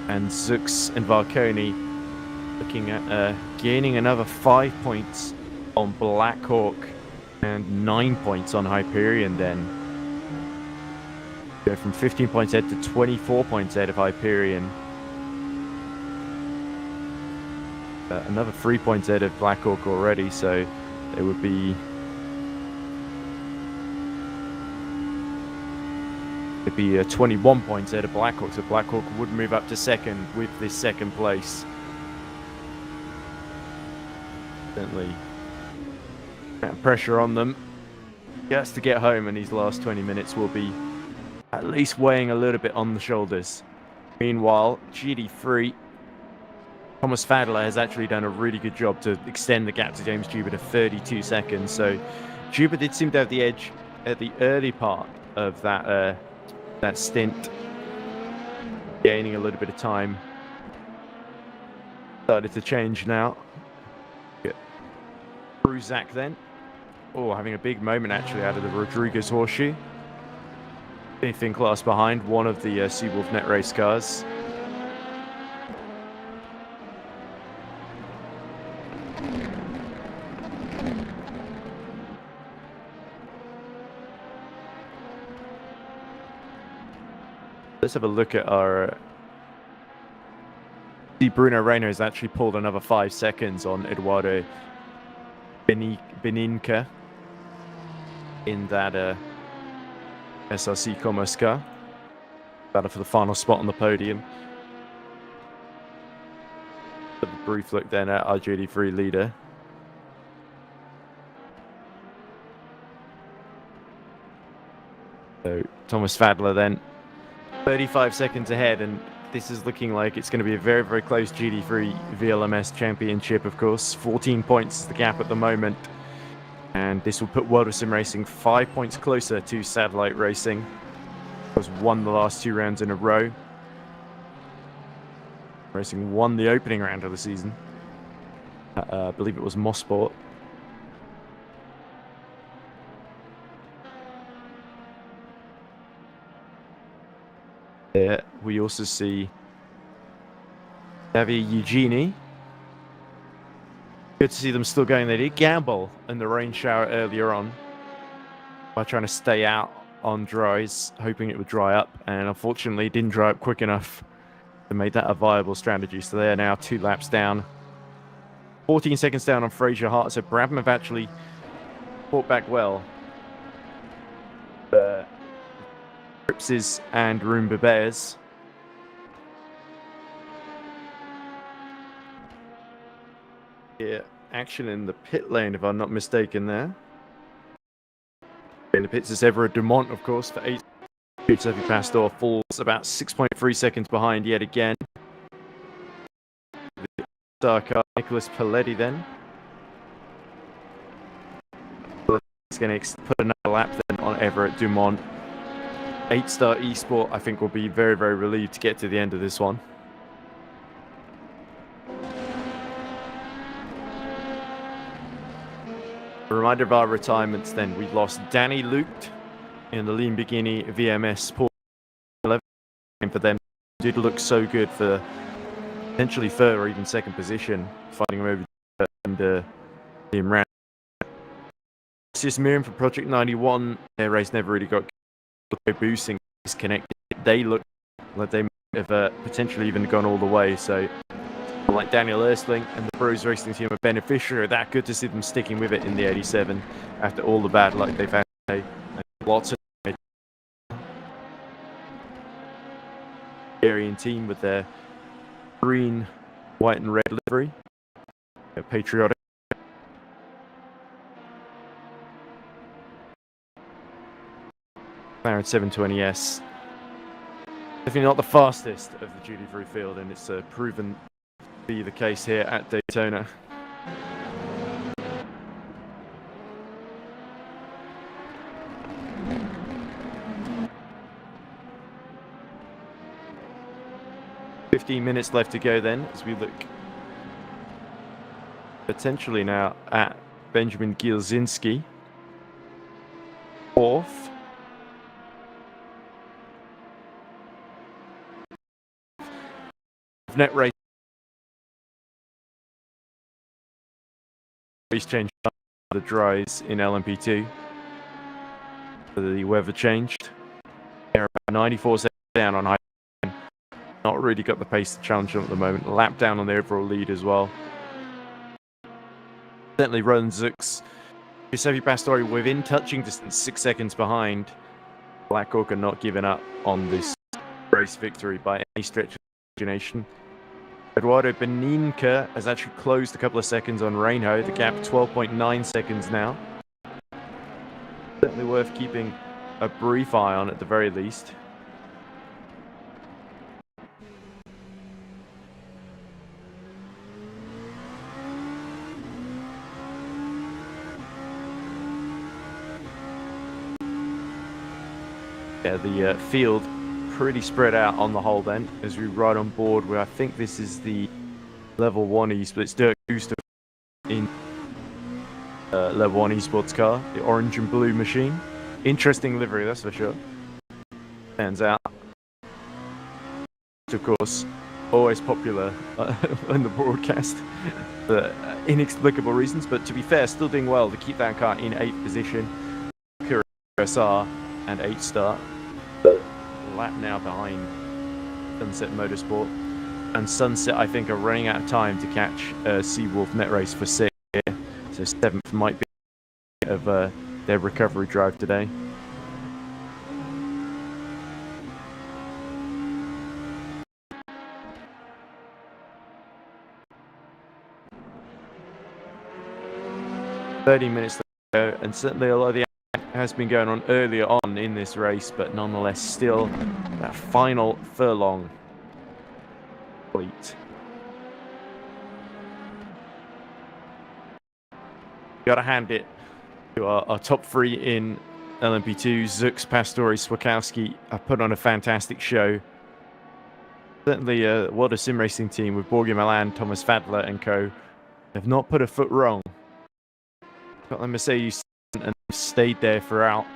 And Zux and Varconi looking at gaining another 5 points on Blackhawk and 9 points on Hyperion then. Go from 15 points ahead to 24 points ahead of Hyperion. Another 3 points ahead of Blackhawk already, so it would be... It'd be 21 points ahead of Blackhawk, so Blackhawk would move up to second with this second place. Certainly pressure on them. He has to get home, and these last 20 minutes will be at least weighing a little bit on the shoulders. Meanwhile, GD3, Thomas Fadler has actually done a really good job to extend the gap to James Juba to 32 seconds. So Juba did seem to have the edge at the early part of that stint, gaining a little bit of time. Started to change now. Bruzak then. Oh, having a big moment actually out of the Rodriguez Horseshoe. 5th in class behind one of the Seawolf Net Race cars. Let's have a look at our... Bruno Reiner has actually pulled another 5 seconds on Eduardo Beninca in that SRC Commerce car. Battle for the final spot on the podium. A brief look then at our GD3 leader. So Thomas Fadler then 35 seconds ahead, and this is looking like it's going to be a very, very close GD3 VLMS championship, of course. 14 points is the gap at the moment. And this will put World of Sim Racing 5 points closer to Satellite Racing. Has won the last 2 rounds in a row. Racing won the opening round of the season. I believe it was Mosport. There we also see Davide Eugeni. Good to see them still going. They did gamble in the rain shower earlier on by trying to stay out on dries, hoping it would dry up, and unfortunately it didn't dry up quick enough to make that a viable strategy. So they are now 2 laps down. 14 seconds down on Fraser Hart. So Brabham have actually fought back well. Cripses and Roomba Bears. Yeah, action in the pit lane, if I'm not mistaken there. In the pits is Everett Dumont, of course, for 8. Sophie Pastor falls about 6.3 seconds behind yet again. The star car, Nicholas Paletti then. He's going to put another lap then on Everett Dumont. 8-star Esport, I think, will be very, very relieved to get to the end of this one. A reminder of our retirements then. We lost Danny Lucht in the Lamborghini VMS Porsche 11 for them. Did look so good for potentially third or even second position, fighting him over and Team Ram. Sis Miriam for Project 91, their race never really got boosting disconnected. They look like they have potentially even gone all the way. So, like Daniel Erstling and the Bros Racing team are beneficiary of that. Good to see them sticking with it in the 87 after all the bad luck they've had today. Lots of Aryan team with their green, white, and red livery. They're patriotic. McLaren 720S. Definitely not the fastest of the GD3 field, and it's proven to be the case here at Daytona. "15 minutes left to go then, as we look potentially now at Benjamin Gielzinski. 4th. Net race change the dries in LMP2. The weather changed. They're about 94 seconds down on high. Not really got the pace to challenge them at the moment. Lap down on the overall lead as well. Certainly Roland Zux, Giuseppe Pastore within touching distance, 6 seconds behind. Black Orca not giving up on this race victory by any stretch of the imagination. Eduardo Beninca has actually closed a couple of seconds on Reinho. The gap 12.9 seconds now. Certainly worth keeping a brief eye on at the very least. Yeah, the field pretty spread out on the whole then, as we ride on board where I think this is the level 1 eSports, Dirk Gustav in level 1 eSports car, the orange and blue machine. Interesting livery, that's for sure. Stands out. Of course, always popular in the broadcast for inexplicable reasons, but to be fair, still doing well to keep that car in 8th position. QSR and 8 start. Lap now behind Sunset Motorsport. And Sunset, I think, are running out of time to catch Seawolf Net Race for 6th here. So 7th might be of their recovery drive today. .30 minutes to go, and certainly a lot of the has been going on earlier on in this race, but nonetheless still that final furlong complete. Gotta hand it to our top 3 in LMP2, Zux, Pastore, Swakowski. Have put on a fantastic show. Certainly what a sim racing team with Borgi Milan, Thomas Fadler and co have not put a foot wrong. Got the Mercedes and stayed there throughout,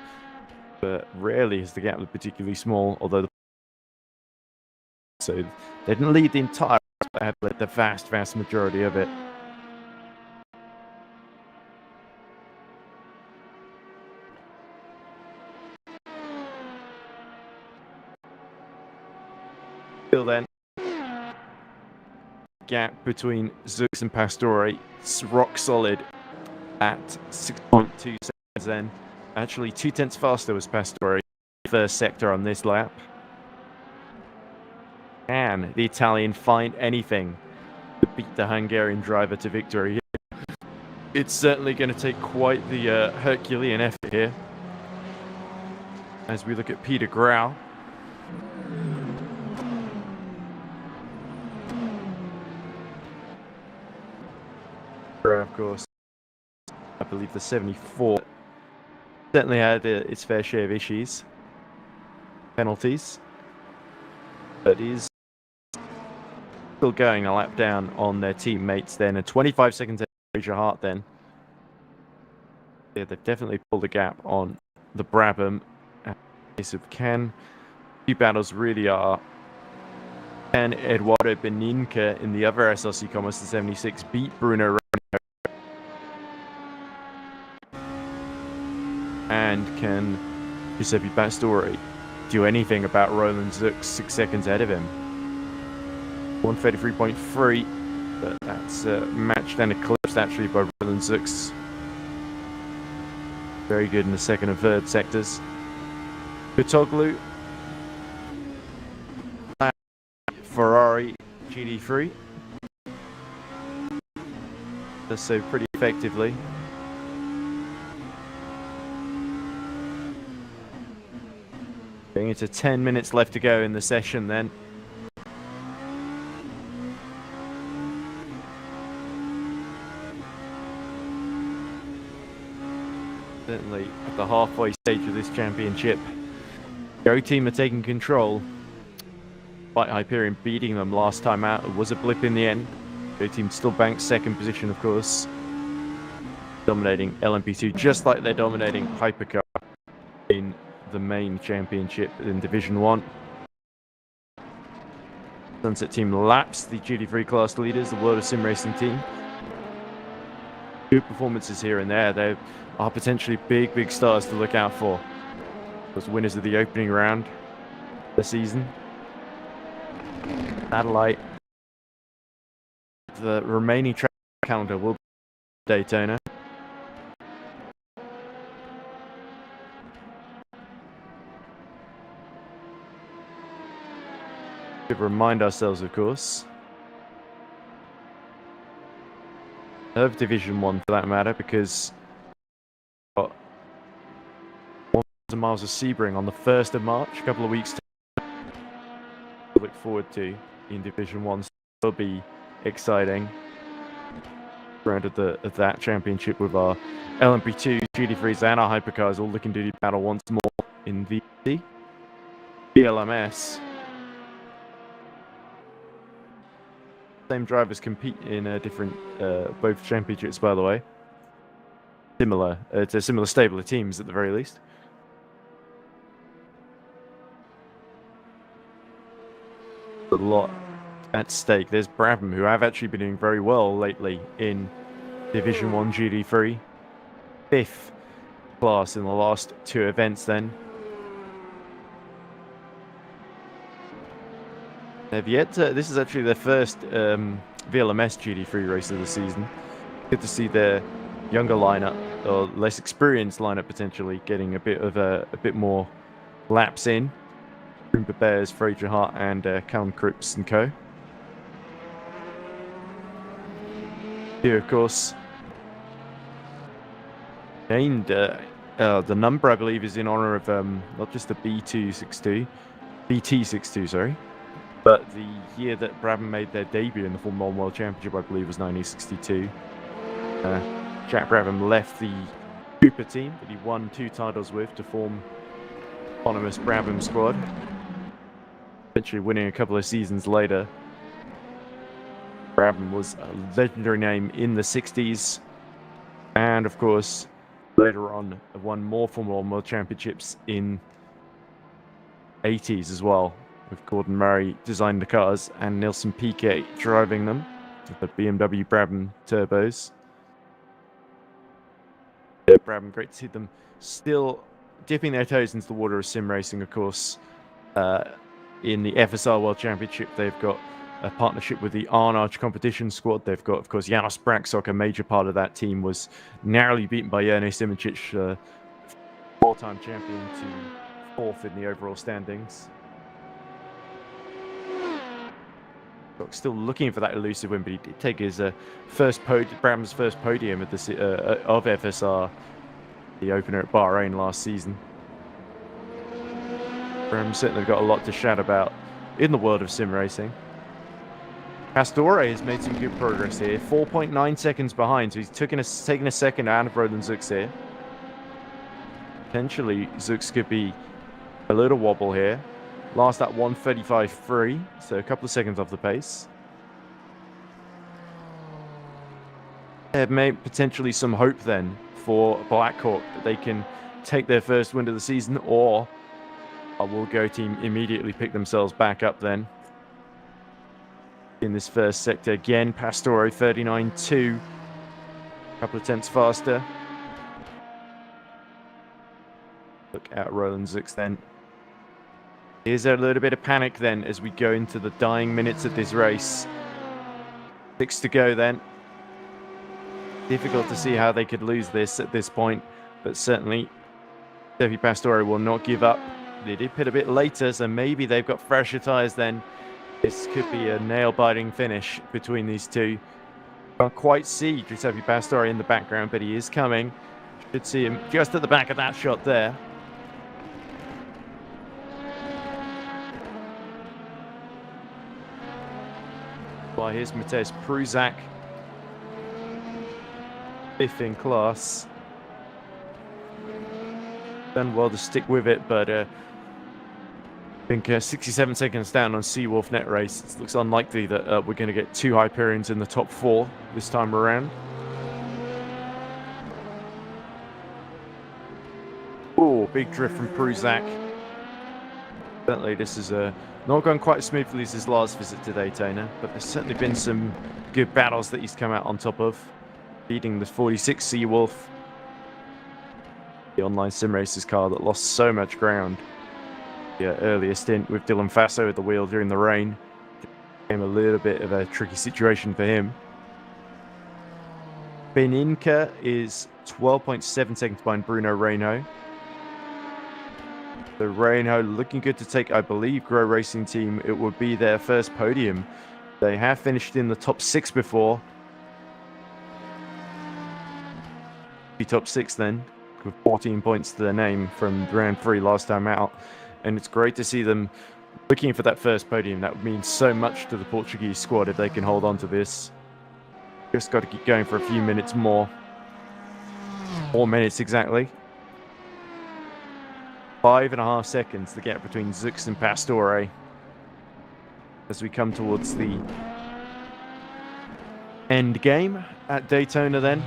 but rarely has the gap been particularly small, although so they didn't lead the entire race, but had led the vast majority of it. Till then, gap between Zux and Pastore is rock solid at 6.2 seconds then. Actually 0.2 faster was Pastore, first sector on this lap. Can the Italian find anything to beat the Hungarian driver to victory? It's certainly going to take quite the Herculean effort here. As we look at Peter Grau. Of course, I believe the 74 certainly had its fair share of issues, penalties, but is still going a lap down on their teammates then, and 25 seconds at Asia Hart then. Yeah, they've definitely pulled a gap on the Brabham. Case of can two battles really are. Can Eduardo Beninca in the other SLC Commerce, the 76, beat Bruno? And can Giuseppe Pastore do anything about Roland Zux 6 seconds ahead of him? 133.3, but that's matched and eclipsed actually by Roland Zux. Very good in the second and third sectors. Kutoglu, Ferrari GT3 does so pretty effectively. Going into 10 minutes left to go in the session then. Certainly at the halfway stage of this championship, Go team are taking control. Despite Hyperion beating them last time out, it was a blip in the end. Go team still banks second position, of course, dominating LMP2 just like they're dominating Hypercar in the main championship in Division 1. Sunset team laps the GT3 class leaders, the World of Sim Racing team. good performances here and there. They are potentially big stars to look out for. Those winners of the opening round this season. Satellite. The remaining track calendar will be Daytona. To remind ourselves, of course, of Division 1 for that matter, because we've got 1,000 miles of Sebring on the 1st of March, a couple of weeks to look forward to in Division 1. So it'll be exciting. Round of that championship with our LMP2, GT3s, and our hypercars all looking to do battle once more in the VLMS. Same drivers compete in different both championships, by the way. Similar to similar stable of teams at the very least. A lot at stake. There's Brabham, who have actually been doing very well lately in Division 1 GT3. 5th class in the last 2 events then. They've yet to, this is actually their first VLMS GT3 race of the season. Good to see their younger lineup, or less experienced lineup potentially, getting a bit more laps in. Roomba Bears, Fraser Hart, and Callum Cripps and co. Here, of course, named the number, I believe, is in honor of not just the BT62, sorry, but the year that Brabham made their debut in the Formula 1 World Championship, I believe, was 1962. Jack Brabham left the Cooper team that he won 2 titles with to form eponymous Brabham squad, eventually winning a couple of seasons later. Brabham was a legendary name in the 60s, and of course, later on, won more Formula 1 World Championships in 80s as well, with Gordon Murray designing the cars and Nelson Piquet driving them with the BMW Brabham turbos. Yeah, Brabham, great to see them still dipping their toes into the water of sim racing, of course. In the FSR World Championship, they've got a partnership with the Arnage competition squad. They've got, of course, Janos Braksok, a major part of that team, was narrowly beaten by Jernej Simoncic, 4-time champion, to 4th in the overall standings. Still looking for that elusive win, but he did take his Brabham's first podium at the of FSR, the opener at Bahrain last season. Brabham certainly got a lot to shout about in the world of sim racing. Pastore has made some good progress here, 4.9 seconds behind, so he's taking a second out of Roland Zux here. Potentially, Zux could be a little wobble here. Last at 1:35.3, so a couple of seconds off the pace. There may potentially some hope then for Blackhawk that they can take their first win of the season, or a Will Go team immediately pick themselves back up then. In this first sector again, Pastore 39.2, a couple of tenths faster. Look at Roland Zux then. Here's a little bit of panic then as we go into the dying minutes of this race. 6 to go then. Difficult to see how they could lose this at this point, but certainly Giuseppe Pastore will not give up. They did pit a bit later, so maybe they've got fresher tyres then. This could be a nail-biting finish between these two. Can't quite see Giuseppe Pastore in the background, but he is coming. Should see him just at the back of that shot there. Well, here's Mateusz Pruzak, 5th in class. Done well to stick with it, but I think 67 seconds down on Seawolf Net Race. It looks unlikely that we're going to get 2 Hyperions in the top 4 this time around. Oh, big drift from Pruzak. Certainly this is not gone quite as smoothly as his last visit to Daytona, but there's certainly been some good battles that he's come out on top of. beating the 46 Seawolf, the online sim racers car that lost so much ground. The earlier stint with Dylan Faso at the wheel during the rain became a little bit of a tricky situation for him. Beninka is 12.7 seconds behind Bruno Reino. The Reino looking good to take, I believe, Grow Racing Team. It would be their first podium. They have finished in the top 6 before. Be top 6 then, with 14 points to their name from round 3 last time out. And it's great to see them looking for that first podium. That would mean so much to the Portuguese squad if they can hold on to this. Just got to keep going for a few minutes more. 4 minutes exactly. 5.5 seconds, the gap between Zux and Pastore. As we come towards the end game at Daytona then.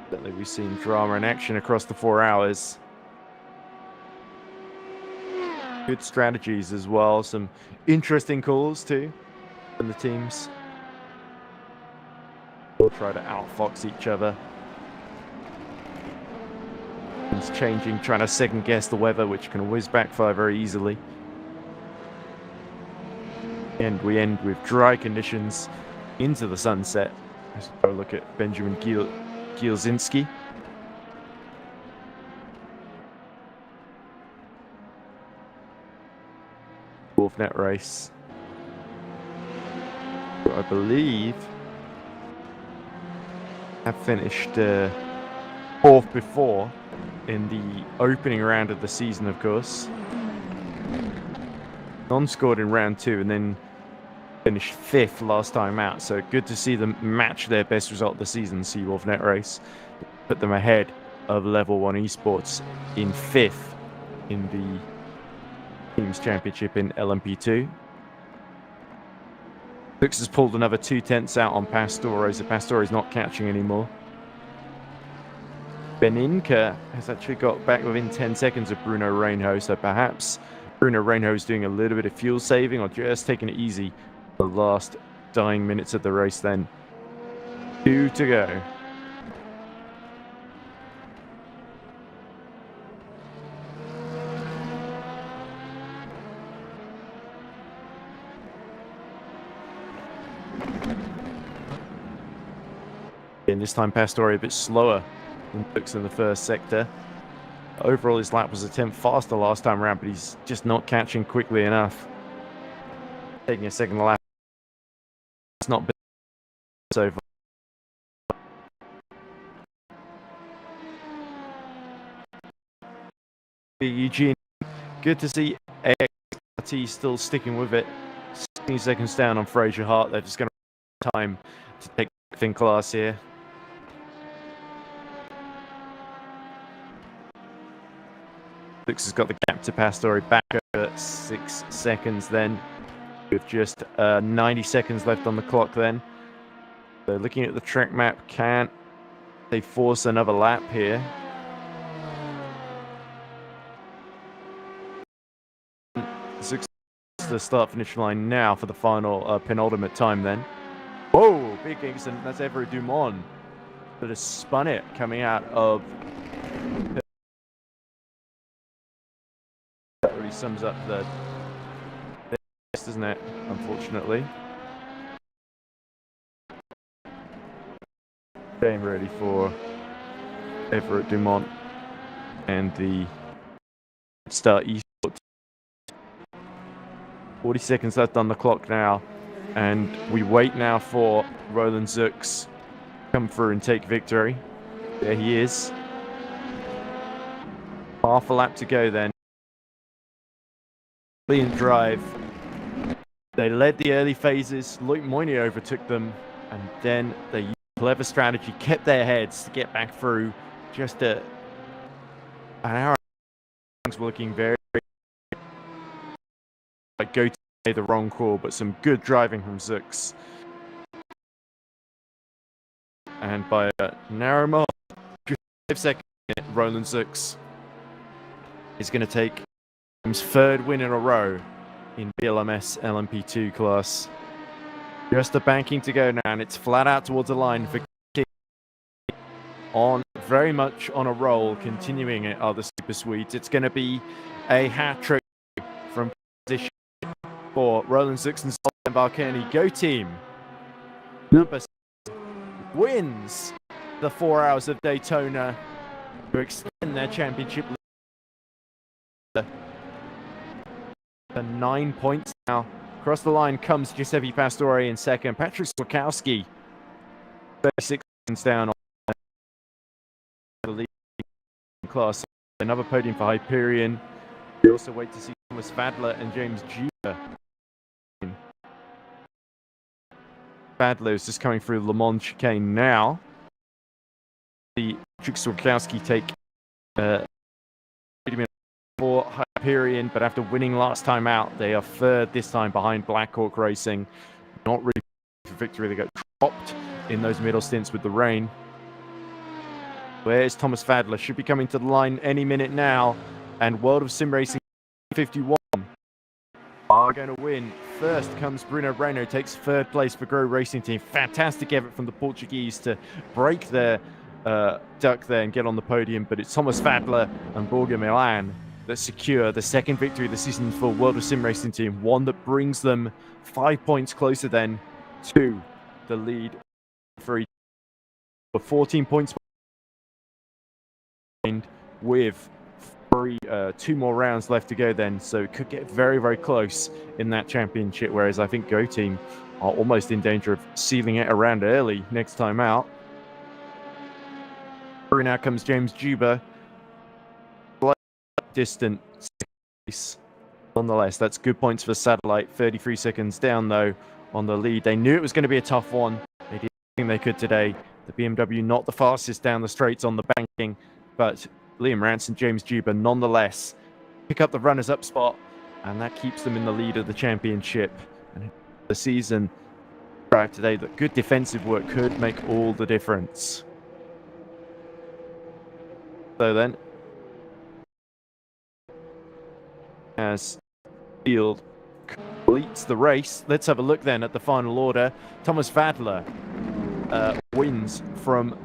Certainly we've seen drama and action across the 4 hours. Good strategies as well. Some interesting calls too from the teams. We'll try to outfox each other. It's changing, trying to second guess the weather, which can always backfire very easily. And we end with dry conditions into the sunset. Let's go look at Benjamin Gielzinski. Fourth net race. I believe have finished 4th before in the opening round of the season, of course. Non-scored in round 2 and then finished 5th last time out. So good to see them match their best result of the season, Seawolf Net Race. Put them ahead of Level 1 Esports in 5th in the Teams Championship in LMP2. Lux has pulled another 2/10 out on Pastore, so Pastore is not catching anymore. Beninka has actually got back within 10 seconds of Bruno Reino, so perhaps Bruno Reino is doing a little bit of fuel saving or just taking it easy the last dying minutes of the race then. 2 to go. And this time Pastore a bit slower than Lux in the first sector. Overall his lap was a 10th faster last time around, but he's just not catching quickly enough. Taking a second lap. It's not been so far. Eugene, good to see AXT still sticking with it. 16 seconds down on Fraser Hart. They're just going to have time to take thin class here. Lux has got the gap to Pastore back at 6 seconds then, with just 90 seconds left on the clock then. So looking at the track map, can they force another lap here? Zux the start-finish line now for the final penultimate time then. Whoa, big accident. That's Everett Dumont that has spun it coming out of... That really sums up the test, doesn't it? Unfortunately. Game ready for Everett Dumont and the start eSport. 40 seconds left on the clock now, and we wait now for Roland Zux to come through and take victory. There he is. Half a lap to go then. Clean drive. They led the early phases. Luke Moynier overtook them, and then they used clever strategy, kept their heads to get back through. Just an hour. Things were looking very like go to the wrong call, but some good driving from Zux. And by a narrow margin, 5 seconds, Roland Zux is going to take his 3rd win in a row in VLMS LMP2 class. Just the banking to go now, and it's flat out towards the line for King. Very much on a roll, continuing it are the Super Swedes. It's going to be a hat trick from position for Roland Zux and Solomon Balkany. Go team! Number 6 wins the 4 hours of Daytona to extend their championship lead to 9 points now. Across the line comes Giuseppe Pastore in second. Patrick Słokowski 36 seconds down on the lead class. Another podium for Hyperion. We also wait to see Thomas Fadler and James Juba. Fadler is just coming through Le Mans chicane now. The Patrick Słokowski take for Hyperion, but after winning last time out, they are third this time behind Black Hawk Racing. Not really for victory. They got dropped in those middle stints with the rain. Where's Thomas Fadler? Should be coming to the line any minute now. And World of Sim Racing 51 are going to win. First comes Bruno Reino, takes third place for Grow Racing Team. Fantastic effort from the Portuguese to break their duck there and get on the podium. But it's Thomas Fadler and Borja Milan that secure the second victory of the season for World of Sim Racing Team. One that brings them 5 points closer then to the lead for 14 points with 2 more rounds left to go then, so it could get very, very close in that championship, whereas I think Go Team are almost in danger of sealing it around early next time out. Through now comes James Juba. Distant race. Nonetheless, that's good points for Satellite. 33 seconds down, though, on the lead. They knew it was going to be a tough one. They did everything they could today. The BMW not the fastest down the straights on the banking, but Liam Rance and James Juba, nonetheless, pick up the runners-up spot, and that keeps them in the lead of the championship. And the season drive today, that good defensive work could make all the difference. So then, as field completes the race, let's have a look then at the final order. Thomas Fadler wins from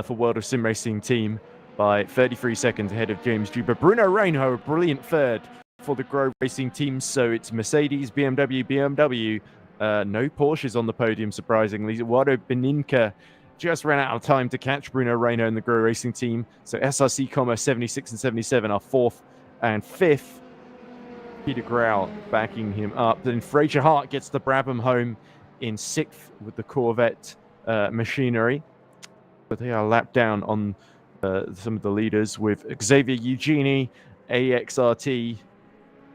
for World of Sim Racing Team by 33 seconds ahead of James Juba. Bruno Reino, a brilliant third for the Grow Racing Team. So it's Mercedes, BMW. No Porsches on the podium, surprisingly. Eduardo Beninca just ran out of time to catch Bruno Reino in the Grow Racing Team. So SRC, 76 and 77 are 4th and 5th. Peter Grau backing him up. Then Fraser Hart gets the Brabham home in 6th with the Corvette machinery. But they are lapped down on some of the leaders with Xavier Eugenie, AXRT,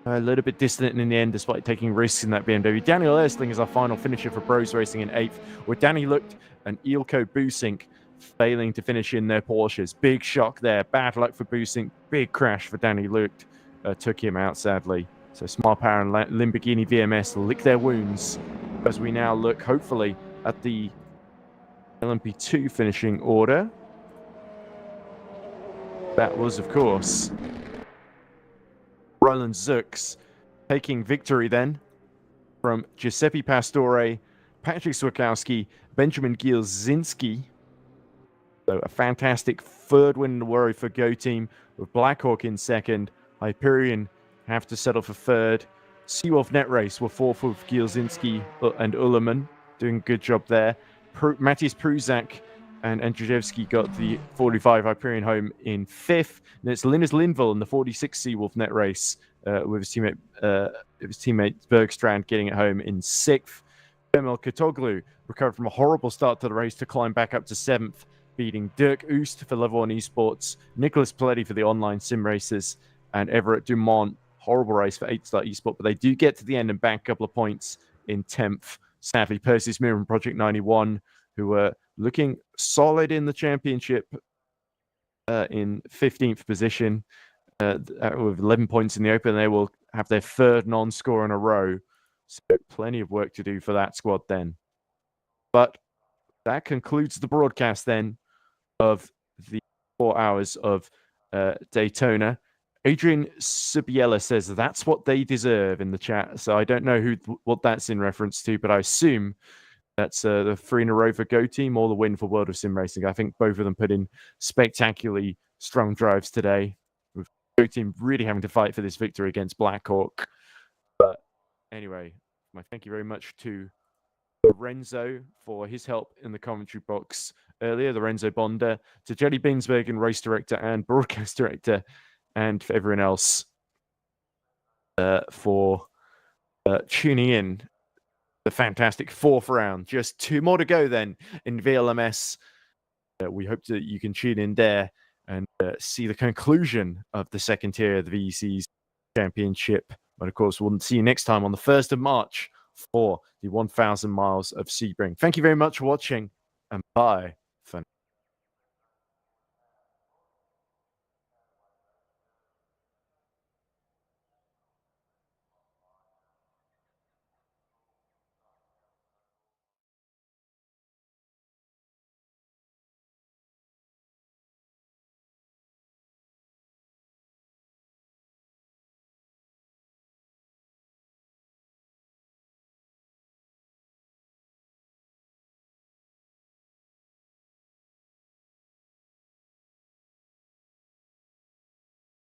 a little bit distant in the end despite taking risks in that BMW. Daniel Ersling is our final finisher for Bros Racing in 8th, with Danny Lucht and Ilko Busink failing to finish in their Porsches. Big shock there. Bad luck for Busink. Big crash for Danny Lucht. Took him out, sadly. So Smart Power and Lamborghini VMS lick their wounds as we now look, hopefully, at the LMP2 finishing order. That was, of course, Roland Zux taking victory then from Giuseppe Pastore, Patrick Słokowski, Benjamin Gielzinski. So a fantastic third win in the worry for Go Team, with Blackhawk in second. Hyperion have to settle for third. Seawolf Net Race were fourth with Gielzinski and Ullerman, doing a good job there. Matthias Pruzak and Andrzejewski got the 45 Hyperion home in 5th. And it's Linus Lindvall in the 46 Seawolf Net Race with his teammate Bergstrand getting it home in 6th. Emil Katoglu recovered from a horrible start to the race to climb back up to 7th, beating Dirk Oost for Level 1 Esports, Nicholas Paletti for the online sim races, and Everett Dumont. Horrible race for 8-Star Esport, but they do get to the end and back a couple of points in 10th. Sadly, Perseus Mir and Project 91, who were looking solid in the championship in 15th position with 11 points in the Open. They will have their third non-score in a row. So plenty of work to do for that squad then. But that concludes the broadcast then of the 4 hours of Daytona. Adrian Subiela says that's what they deserve in the chat. So I don't know what that's in reference to, but I assume That's the 3 in a row for Go Team or the win for World of Sim Racing. I think both of them put in spectacularly strong drives today, with Go Team really having to fight for this victory against Blackhawk. But anyway, my thank you very much to Lorenzo for his help in the commentary box earlier, Lorenzo Bonda, to Jelly Binsberg and race director and broadcast director, and for everyone else for tuning in. The fantastic 4th round. Just 2 more to go then in VLMS. We hope that you can tune in there and see the conclusion of the second tier of the VEC's championship. But of course, we'll see you next time on the 1st of March for the 1,000 miles of Sebring. Thank you very much for watching, and bye.